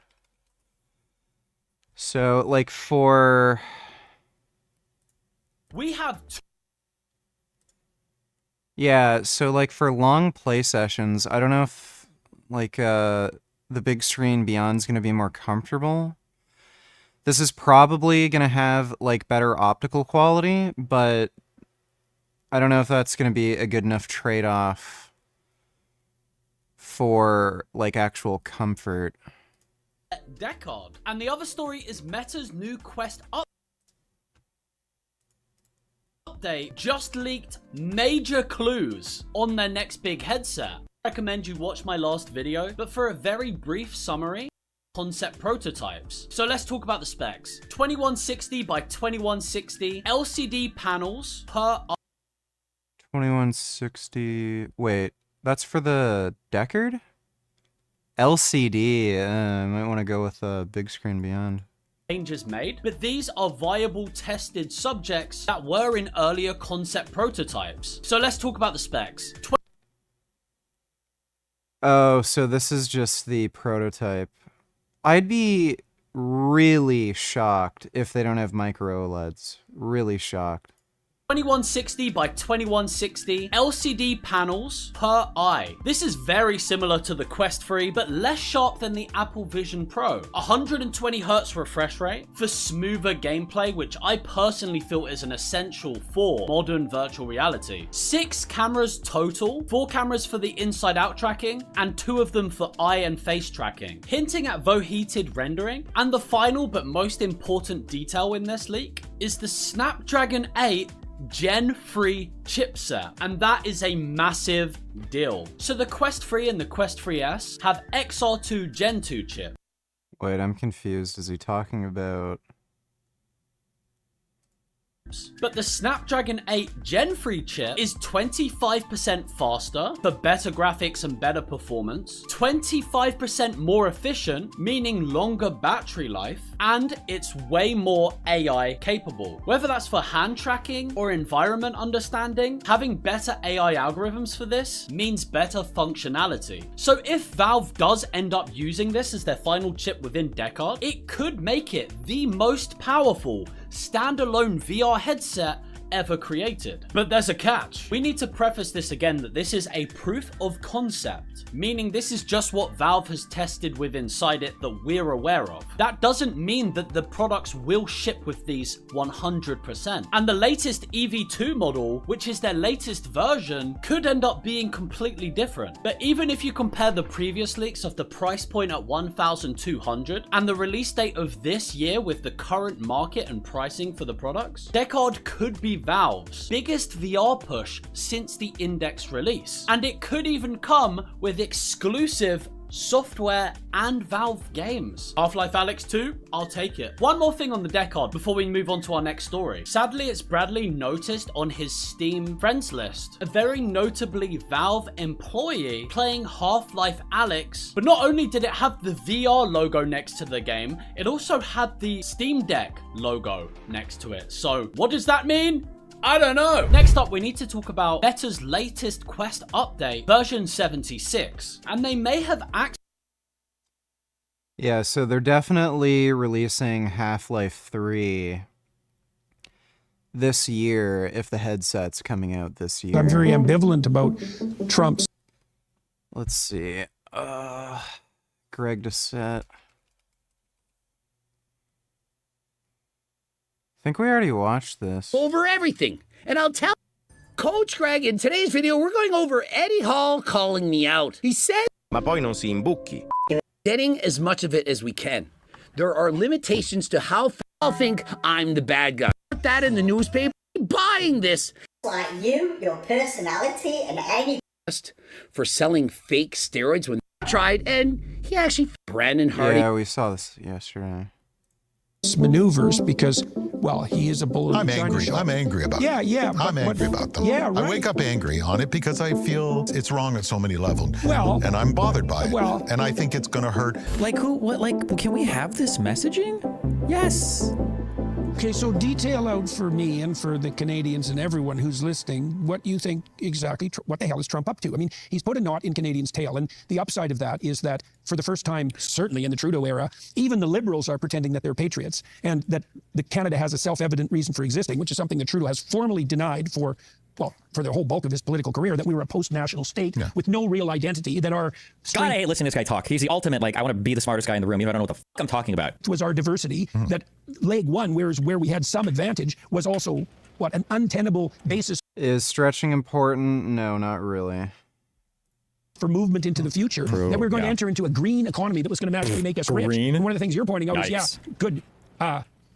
So like so like for long play sessions, I don't know if like the big screen Beyond's gonna be more comfortable. This is probably going to have, like, better optical quality, but I don't know if that's going to be a good enough trade-off for, like, actual comfort. Decard. And the other story is Meta's new Quest update just leaked major clues on their next big headset. I recommend you watch my last video, but for a very brief summary, concept prototypes. So let's talk about the specs. 2160 by 2160 LCD panels per 2160. Wait, that's for the Deckard? LCD. I might want to go with the big screen Beyond. changes made, but these are viable tested subjects that were in earlier concept prototypes. So let's talk about the specs. Oh, so this is just the prototype. I'd be really shocked if they don't have micro OLEDs. Really shocked. 2160 by 2160 LCD panels per eye. This is very similar to the Quest 3, but less sharp than the Apple Vision Pro. 120Hz refresh rate for smoother gameplay, which I personally feel is an essential for modern virtual reality. 6 cameras total, 4 cameras for the inside-out tracking, and 2 of them for eye and face tracking, hinting at vo-heated rendering. And the final but most important detail in this leak is the Snapdragon 8 Gen 3 chipset, and that is a massive deal. So the Quest 3 and the Quest 3S have XR2 Gen 2 chip. Wait, I'm confused. Is he talking about... But the Snapdragon 8 Gen 3 chip is 25% faster for better graphics and better performance, 25% more efficient, meaning longer battery life, and it's way more AI capable. Whether that's for hand tracking or environment understanding, having better AI algorithms for this means better functionality. So if Valve does end up using this as their final chip within Decade, it could make it the most powerful standalone VR headset ever created. But there's a catch. We need to preface this again that this is a proof of concept, meaning this is just what Valve has tested with inside it that we're aware of. That doesn't mean that the products will ship with these 100%. And the latest EV2 model, which is their latest version, could end up being completely different. But even if you compare the previous leaks of the price point at $1,200 and the release date of this year with the current market and pricing for the products, Decade could be Valve's biggest VR push since the Index release. And it could even come with exclusive software and Valve games. Half-Life Alyx 2, I'll take it. One more thing on the Decade before we move on to our next story. Sadly, it's Bradley noticed on his Steam friends list a very notably Valve employee playing Half-Life Alyx, but not only did it have the VR logo next to the game, it also had the Steam Deck logo next to it. So what does that mean? I don't know. Next up, we need to talk about Meta's latest Quest update, version 76. And they may have Yeah, so they're definitely releasing Half-Life 3 this year if the headset's coming out this year. I'm very ambivalent about Trump's. Let's see. Greg Doucette. I think we already watched this. Over everything. And I'll tell Coach Greg, in today's video, we're going over Eddie Hall calling me out. He said, Ma poi non si imbucchi. Getting as much of it as we can. There are limitations to how I'll think I'm the bad guy. Put that in the newspaper. Buying this. Like you, your personality, and any for selling fake steroids when they tried, and he actually Brandon Hardy. Yeah, we saw this yesterday. Maneuvers because, well, he is a bull. I'm angry. I'm angry about it. Yeah. I'm angry about them. Yeah, right. I wake up angry on it because I feel it's wrong at so many levels. Well, and I'm bothered by it. Well, and I think it's going to hurt. Like who? What? Like, can we have this messaging? Yes. Okay, so detail out for me and for the Canadians and everyone who's listening what you think exactly, what the hell is Trump up to? I mean, he's put a knot in Canadians' tail, and the upside of that is that for the first time, certainly in the Trudeau era, even the Liberals are pretending that they're patriots and that Canada has a self-evident reason for existing, which is something that Trudeau has formally denied for the whole bulk of his political career, that we were a post-national state with no real identity, that our God, I hate listening to this guy talk. He's the ultimate, like, I want to be the smartest guy in the room, even though I don't know what the fuck I'm talking about. Was our diversity, that leg one, where we had some advantage, was also, an untenable basis. Is stretching important? No, not really. For movement into the future, that we're going to enter into a green economy that was going to magically make us rich. And one of the things you're pointing out is, good,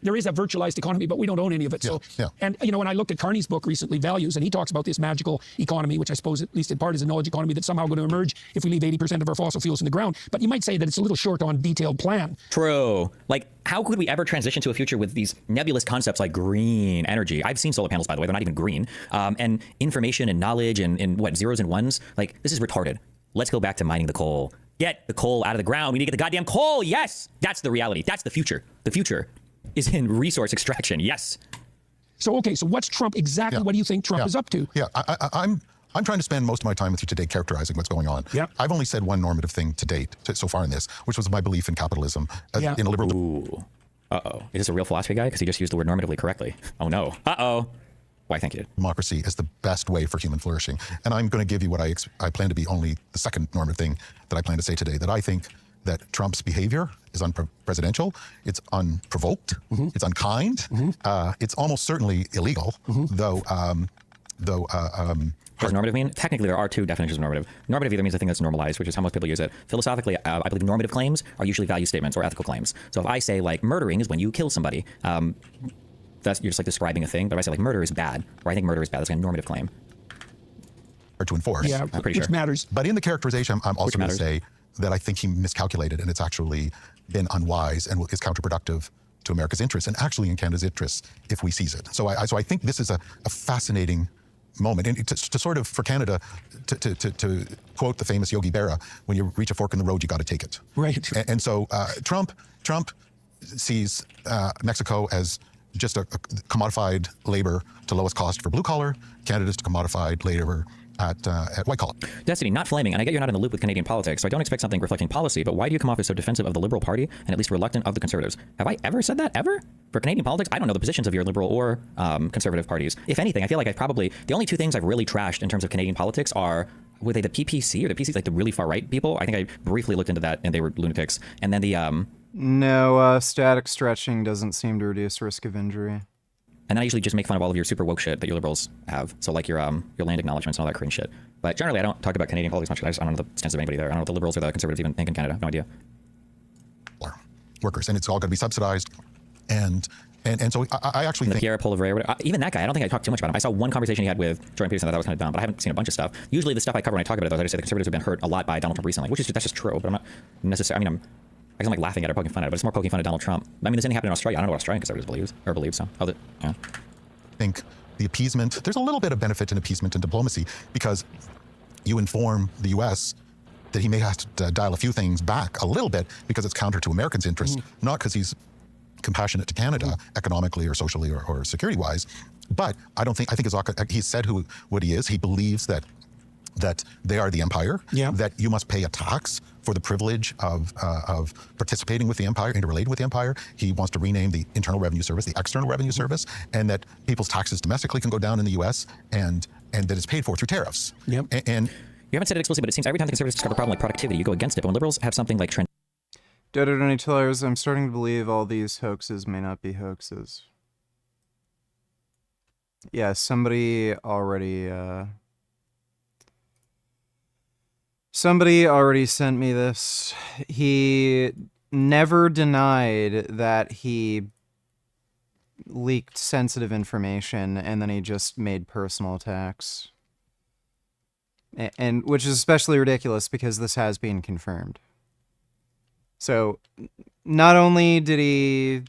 there is a virtualized economy, but we don't own any of it. And when I looked at Carney's book recently, Values, and he talks about this magical economy, which I suppose at least in part is a knowledge economy that's somehow going to emerge if we leave 80% of our fossil fuels in the ground. But you might say that it's a little short on detailed plan. True. Like, how could we ever transition to a future with these nebulous concepts like green energy? I've seen solar panels, by the way, they're not even green. And information and knowledge and zeros and ones. Like, this is retarded. Let's go back to mining the coal. Get the coal out of the ground. We need to get the goddamn coal. Yes, that's the reality. That's the future. The future is in resource extraction. Yes. So, okay, so what's Trump exactly? What do you think Trump is up to? Yeah, I'm trying to spend most of my time with you today characterizing what's going on. Yeah. I've only said one normative thing to date, so far in this, which was my belief in capitalism in a liberal. Ooh. Uh-oh. Is this a real philosophy guy? Because he just used the word normatively correctly. Oh, no. Uh-oh. Why, thank you. Democracy is the best way for human flourishing. And I'm going to give you what I plan to be only the second normative thing that I plan to say today, that I think that Trump's behavior is unpresidential, it's unprovoked, it's unkind, it's almost certainly illegal, though. What does normative mean? Technically, there are two definitions of normative. Normative either means a thing that's normalized, which is how most people use it. Philosophically, I believe normative claims are usually value statements or ethical claims. So if I say, like, murdering is when you kill somebody, you're just like describing a thing. But if I say, like, murder is bad, or I think murder is bad, that's a normative claim. Or to enforce. Yeah, I'm pretty which sure. matters. But in the characterization, I'm also going to say that I think he miscalculated, and it's actually been unwise and is counterproductive to America's interests, and actually in Canada's interests if we seize it. So I think this is a fascinating moment, and to sort of, for Canada, to quote the famous Yogi Berra, when you reach a fork in the road, you got to take it. Right. And so Trump sees Mexico as just a commodified labor to lowest cost for blue collar. Canada's to commodified labor at white collar. Destiny, not flaming, and I get you're not in the loop with Canadian politics, so I don't expect something reflecting policy, but why do you come off as so defensive of the Liberal Party and at least reluctant of the Conservatives? Have I ever said that, ever? For Canadian politics, I don't know the positions of your Liberal or Conservative parties. If anything, I feel like I've probably, the only two things I've really trashed in terms of Canadian politics are, were they the PPC or the PCs, like the really far-right people? I think I briefly looked into that, and they were lunatics. And then the... No, static stretching doesn't seem to reduce risk of injury. And then I usually just make fun of all of your super woke shit that your liberals have. So like your land acknowledgements and all that cringe shit. But generally, I don't talk about Canadian politics much. I don't know the stance of anybody there. I don't know what the liberals or the conservatives even think in Canada. No idea. Workers, and it's all going to be subsidized. And so I actually think... Pierre Poilievre, even that guy, I don't think I talked too much about him. I saw one conversation he had with Jordan Peterson that was kind of dumb, but I haven't seen a bunch of stuff. Usually the stuff I cover when I talk about it, though, I just say the conservatives have been hurt a lot by Donald Trump recently, which is that's just true, but I'm not necessarily... I mean, I guess I'm like laughing at it or poking fun at it, but it's more poking fun at Donald Trump. I mean, this didn't happen in Australia. I don't know what Australian conservatives believe, so... yeah. I think the appeasement, there's a little bit of benefit in appeasement and diplomacy, because you inform the U.S. that he may have to dial a few things back a little bit because it's counter to Americans' interests, not because he's compassionate to Canada economically or socially or security-wise. But I think he's said what he is. He believes that they are the empire, that you must pay a tax for the privilege of participating with the empire, interrelated with the empire. He wants to rename the Internal Revenue Service the External Revenue Service, and that people's taxes domestically can go down in the U.S. and that it's paid for through tariffs. And you haven't said it explicitly, but it seems every time the conservatives discover a problem like productivity, you go against it. But when liberals have something like Tellers, I'm starting to believe all these hoaxes may not be hoaxes. Yeah, somebody already sent me this. He never denied that he leaked sensitive information, and then he just made personal attacks. And which is especially ridiculous because this has been confirmed. So not only did he,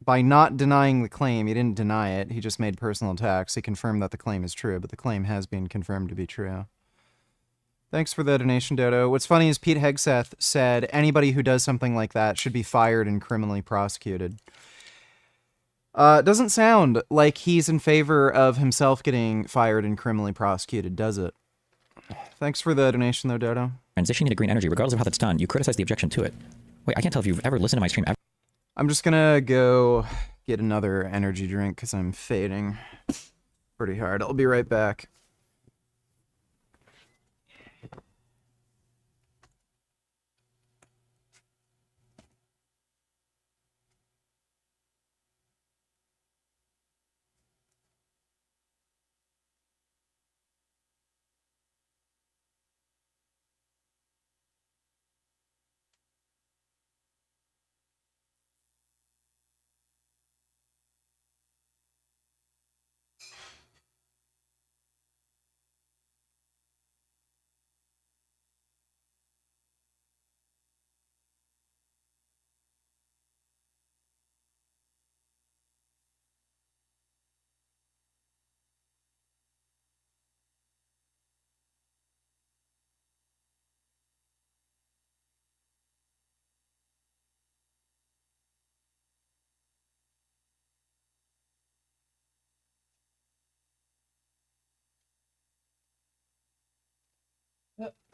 by not denying the claim, he didn't deny it, he just made personal attacks. He confirmed that the claim is true, but the claim has been confirmed to be true. Thanks for the donation, Dodo. What's funny is Pete Hegseth said anybody who does something like that should be fired and criminally prosecuted. Doesn't sound like he's in favor of himself getting fired and criminally prosecuted, does it? Thanks for the donation, though, Dodo. Transitioning to green energy, regardless of how that's done, you criticize the objection to it. Wait, I can't tell if you've ever listened to my stream ever. I'm just gonna go get another energy drink because I'm fading pretty hard. I'll be right back.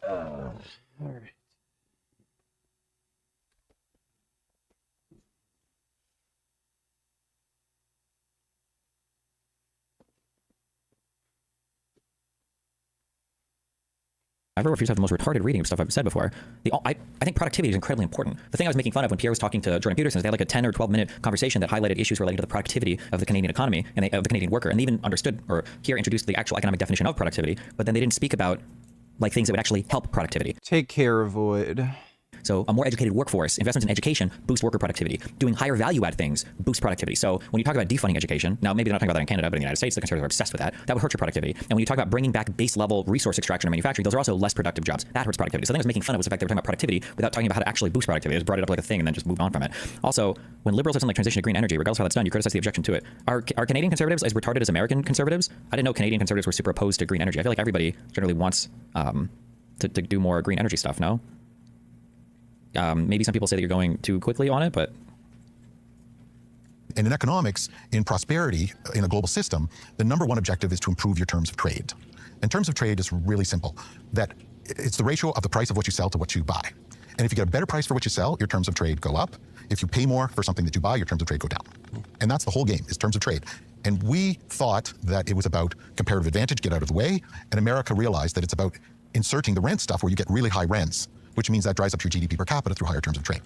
All right. I've refused to have the most retarded reading of stuff I've said before. I think productivity is incredibly important. The thing I was making fun of when Pierre was talking to Jordan Peterson is they had like a 10 or 12-minute conversation that highlighted issues relating to the productivity of the Canadian economy and of the Canadian worker. And they even understood, or Pierre introduced the actual economic definition of productivity, but then they didn't speak about like things that would actually help productivity. Take care, avoid. So a more educated workforce, investments in education boost worker productivity. Doing higher value add things boost productivity. So when you talk about defunding education, now maybe they're not talking about that in Canada, but in the United States, the Conservatives are obsessed with that. That would hurt your productivity. And when you talk about bringing back base level resource extraction and manufacturing, those are also less productive jobs. That hurts productivity. So the thing I was making fun of was the fact they were talking about productivity without talking about how to actually boost productivity. They just brought it up like a thing and then just moved on from it. Also, when liberals have something like transition to green energy, regardless of how that's done, you criticize the objection to it. Are Canadian conservatives as retarded as American conservatives? I didn't know Canadian conservatives were super opposed to green energy. I feel like everybody generally wants to do more green energy stuff, no? Maybe some people say that you're going too quickly on it, but... And in economics, in prosperity, in a global system, the number one objective is to improve your terms of trade. And terms of trade is really simple, that it's the ratio of the price of what you sell to what you buy. And if you get a better price for what you sell, your terms of trade go up. If you pay more for something that you buy, your terms of trade go down. And that's the whole game, is terms of trade. And we thought that it was about comparative advantage, get out of the way. And America realized that it's about inserting the rent stuff where you get really high rents, which means that drives up your GDP per capita through higher terms of trade.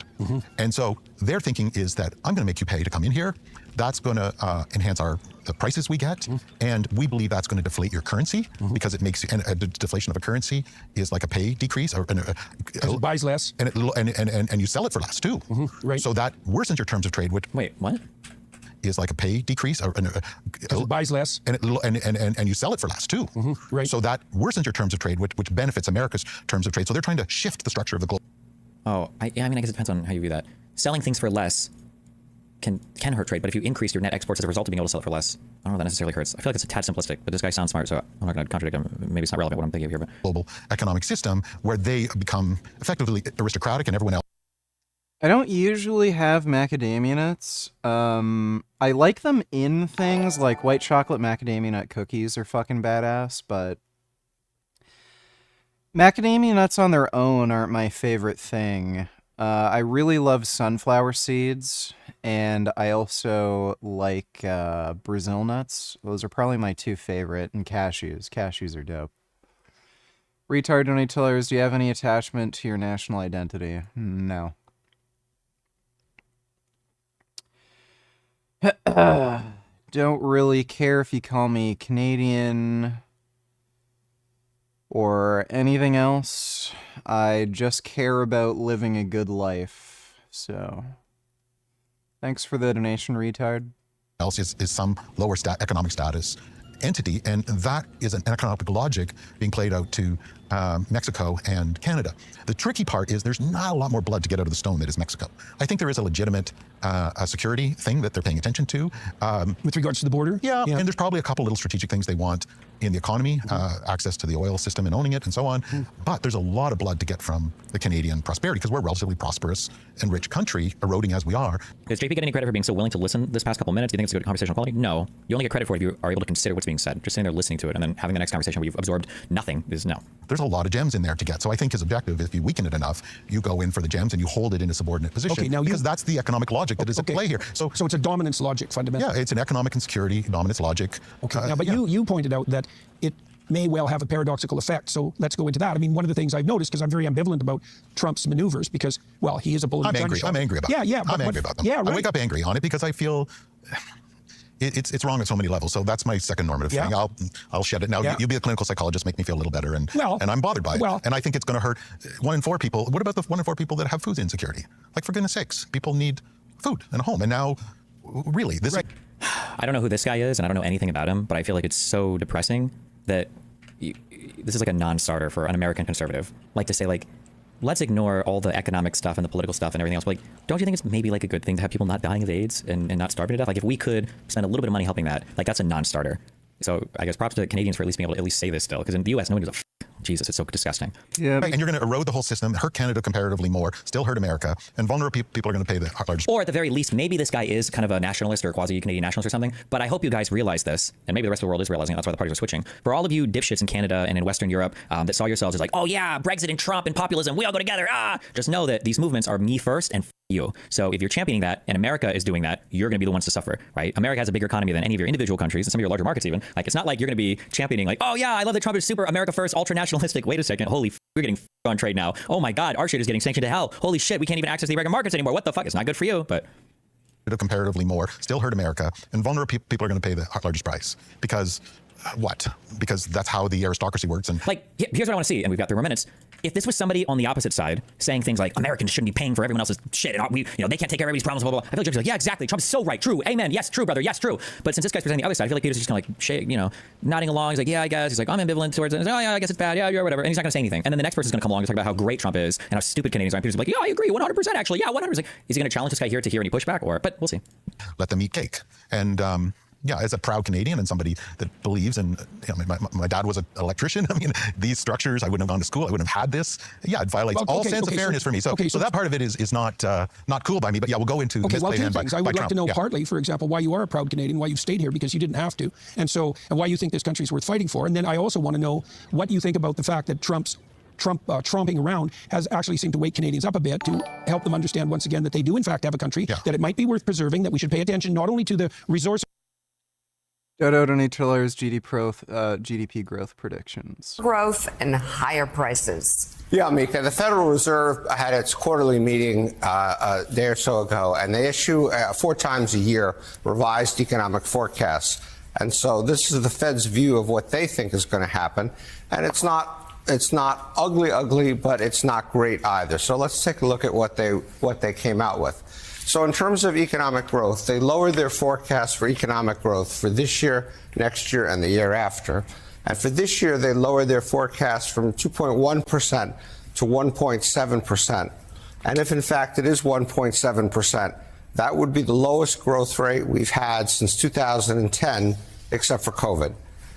And so their thinking is that I'm going to make you pay to come in here. That's going to enhance the prices we get. And we believe that's going to deflate your currency because it makes, and a deflation of a currency is like a pay decrease. Or it buys less. And you sell it for less too. Right. So that worsens your terms of trade. Which, wait, what? Is like a pay decrease. Or it buys less. And you sell it for less too. Right. So that worsens your terms of trade, which benefits America's terms of trade. So they're trying to shift the structure of the global. Oh, I mean, I guess it depends on how you view that. Selling things for less can hurt trade, but if you increase your net exports as a result of being able to sell it for less, I don't know if that necessarily hurts. I feel like it's a tad simplistic, but this guy sounds smart, so I'm not going to contradict him. Maybe it's not relevant what I'm thinking of here, but... Global economic system where they become effectively aristocratic and everyone else. I don't usually have macadamia nuts. I like them in things like white chocolate macadamia nut cookies are fucking badass, but macadamia nuts on their own aren't my favorite thing. I really love sunflower seeds, and I also like Brazil nuts. Those are probably my two favorite, and cashews. Cashews are dope. Retard donatillers, do you have any attachment to your national identity? No. Don't really care if you call me Canadian or anything else. I just care about living a good life. So, thanks for the donation, retard. Else is some lower economic status entity, and that is an economic logic being played out to Mexico and Canada. The tricky part is there's not a lot more blood to get out of the stone that is Mexico. I think there is a legitimate security thing that they're paying attention to. With regards to the border? Yeah, and there's probably a couple little strategic things they want in the economy, access to the oil system and owning it and so on. But there's a lot of blood to get from the Canadian prosperity because we're a relatively prosperous and rich country, eroding as we are. Does JP get any credit for being so willing to listen this past couple minutes? Do you think it's a good conversational quality? No. You only get credit for it if you are able to consider what's being said. Just sitting there listening to it and then having the next conversation where you've absorbed nothing is no. There's a lot of gems in there to get. So I think his objective, if you weaken it enough, you go in for the gems and you hold it in a subordinate position. Okay, now because that's the economic logic that is at play here. So it's a dominance logic fundamentally. Yeah, it's an economic and security dominance logic. Okay, now, but you pointed out that it may well have a paradoxical effect. So let's go into that. I mean, one of the things I've noticed, because I'm very ambivalent about Trump's maneuvers, because, well, he is a bull in the china shop. I'm angry about it. I'm angry about them. Yeah, right. I wake up angry on it because I feel it's wrong at so many levels. So that's my second normative thing. I'll shed it. Now, you be a clinical psychologist, make me feel a little better, and I'm bothered by it. And I think it's going to hurt 1 in 4 people. What about the 1 in 4 people that have food insecurity? Like, for goodness sakes, people need food and a home. And now, really, this... I don't know who this guy is, and I don't know anything about him, but I feel like it's so depressing that this is like a non-starter for an American conservative. Like to say, like, let's ignore all the economic stuff and the political stuff and everything else. But, like, don't you think it's maybe like a good thing to have people not dying of AIDS and not starving to death? Like, if we could spend a little bit of money helping that, like, that's a non-starter. So I guess props to Canadians for at least being able to at least say this still, because in the U.S. no one gives a Jesus, it's so disgusting. Yeah, and you're going to erode the whole system, hurt Canada comparatively more, still hurt America, and vulnerable people are going to pay the largest. Or at the very least, maybe this guy is kind of a nationalist or quasi-Canadian nationalist or something, but I hope you guys realize this, and maybe the rest of the world is realizing it, that's why the parties are switching. For all of you dipshits in Canada and in Western Europe that saw yourselves as like, oh yeah, Brexit and Trump and populism, we all go together, just know that these movements are me first and you. So if you're championing that and America is doing that, you're going to be the ones to suffer, right? America has a bigger economy than any of your individual countries and some of your larger markets even. Like, it's not like you're going to be championing like, oh yeah, I love that Trump is super America first, ultra nationalistic. Wait a second, holy we're getting on trade now. Oh my God, our shit is getting sanctioned to hell. Holy shit, we can't even access the American markets anymore. What the fuck? It's not good for you, but comparatively more, still hurt America, and vulnerable people are going to pay the largest price. Because what? Because that's how the aristocracy works. And like, here's what I want to see, and we've got 3 more minutes. If this was somebody on the opposite side saying things like Americans shouldn't be paying for everyone else's shit, and we, they can't take care of everybody's problems, blah, blah, blah. I feel like Jim's like, yeah, exactly. Trump's so right. True. Amen. Yes, true, brother. Yes, true. But since this guy's presenting the other side, I feel like Peter's just kind of like, shake, nodding along. He's like, yeah, I guess. He's like, I'm ambivalent towards it. He's like, oh, yeah, I guess it's bad. Yeah, whatever. And he's not going to say anything. And then the next person's going to come along and talk about how great Trump is and how stupid Canadians are. And Peter's like, yeah, I agree. 100% actually. Yeah, 100%. Is he going to challenge this guy here to hear any pushback? But we'll see. Let them eat cake. And, yeah, as a proud Canadian and somebody that believes in, my dad was an electrician. I mean, these structures, I wouldn't have gone to school. I wouldn't have had this. Yeah, it violates all sense of fairness for me. So that part of it is not cool by me. But yeah, we'll go into misplaced hand by I would like Trump. to know partly, for example, why you are a proud Canadian, why you've stayed here because you didn't have to, and why you think this country is worth fighting for. And then I also want to know what you think about the fact that Trump tromping around has actually seemed to wake Canadians up a bit to help them understand once again that they do in fact have a country, that it might be worth preserving, that we should pay attention not only to the resource. Dodo Donatello's GDP growth predictions. Growth and higher prices. Yeah, Mika, the Federal Reserve had its quarterly meeting a day or so ago, and they issue 4 times a year revised economic forecasts. And so this is the Fed's view of what they think is going to happen. And it's not ugly, but it's not great either. So let's take a look at what they came out with. So in terms of economic growth, they lowered their forecast for economic growth for this year, next year, and the year after. And for this year, they lowered their forecast from 2.1% to 1.7%. And if in fact it is 1.7%, that would be the lowest growth rate we've had since 2010, except for COVID.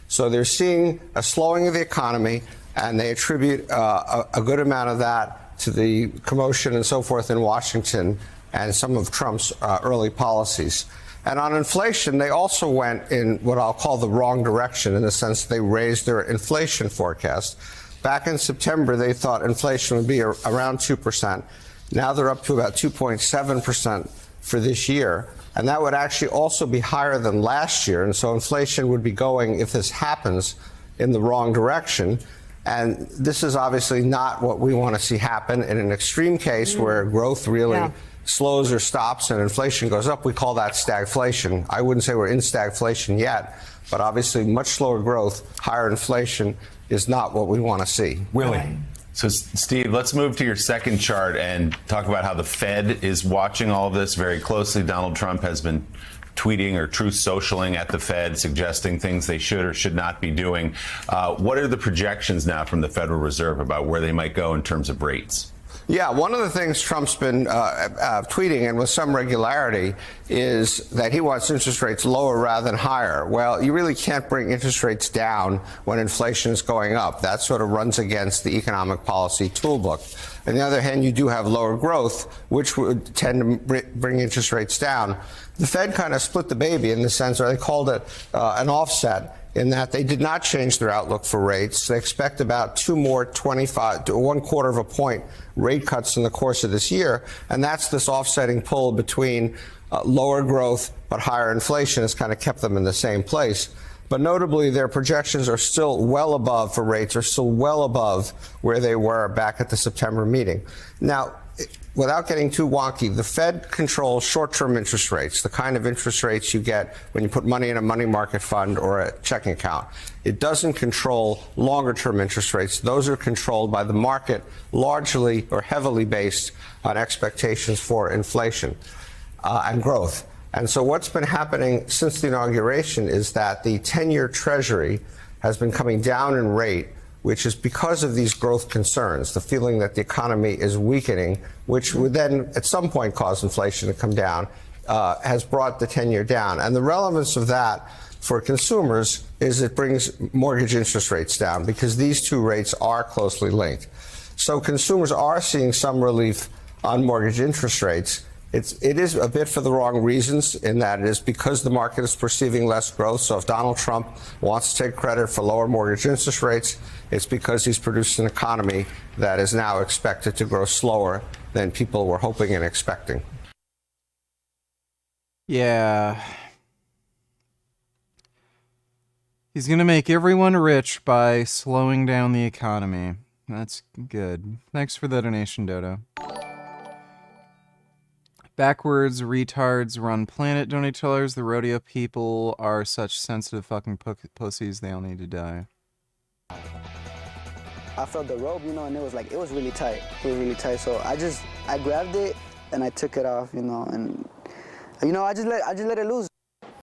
So they're seeing a slowing of the economy, and they attribute a good amount of that to the commotion and so forth in Washington and some of Trump's early policies. And on inflation, they also went in what I'll call the wrong direction, in the sense they raised their inflation forecast. Back in September, they thought inflation would be around 2%. Now they're up to about 2.7% for this year. And that would actually also be higher than last year. And so inflation would be going, if this happens, in the wrong direction. And this is obviously not what we want to see happen. In an extreme case where growth really slows or stops and inflation goes up, we call that stagflation. I wouldn't say we're in stagflation yet, but obviously much slower growth, higher inflation is not what we want to see. Willie. So, Steve, let's move to your second chart and talk about how the Fed is watching all this very closely. Donald Trump has been tweeting or truth socialing at the Fed, suggesting things they should or should not be doing. What are the projections now from the Federal Reserve about where they might go in terms of rates? Yeah, one of the things Trump's been tweeting, and with some regularity, is that he wants interest rates lower rather than higher. Well, you really can't bring interest rates down when inflation is going up. That sort of runs against the economic policy toolbook. On the other hand, you do have lower growth, which would tend to bring interest rates down. The Fed kind of split the baby in the sense, or they called it an offset, in that they did not change their outlook for rates. They expect about 2 more 25 to 1/4 of a point rate cuts in the course of this year. And that's this offsetting pull between lower growth but higher inflation has kind of kept them in the same place. But notably, their projections are still well above for rates, are still well above where they were back at the September meeting. Now, without getting too wonky, the Fed controls short-term interest rates, the kind of interest rates you get when you put money in a money market fund or a checking account. It doesn't control longer-term interest rates. Those are controlled by the market, largely or heavily based on expectations for inflation and growth. And so what's been happening since the inauguration is that the 10-year Treasury has been coming down in rate, which is because of these growth concerns, the feeling that the economy is weakening, which would then at some point cause inflation to come down, has brought the 10-year down. And the relevance of that for consumers is it brings mortgage interest rates down because these two rates are closely linked. So consumers are seeing some relief on mortgage interest rates. It is a bit for the wrong reasons in that it is because the market is perceiving less growth. So if Donald Trump wants to take credit for lower mortgage interest rates, it's because he's produced an economy that is now expected to grow slower than people were hoping and expecting. Yeah. He's going to make everyone rich by slowing down the economy. That's good. Thanks for the donation, Dodo. Backwards retards run planet donators. The rodeo people are such sensitive fucking pussies. They all need to die. I felt the rope, you know, and it was really tight. It was really tight. So I grabbed it and I took it off, you know, and you know, I just let it loose.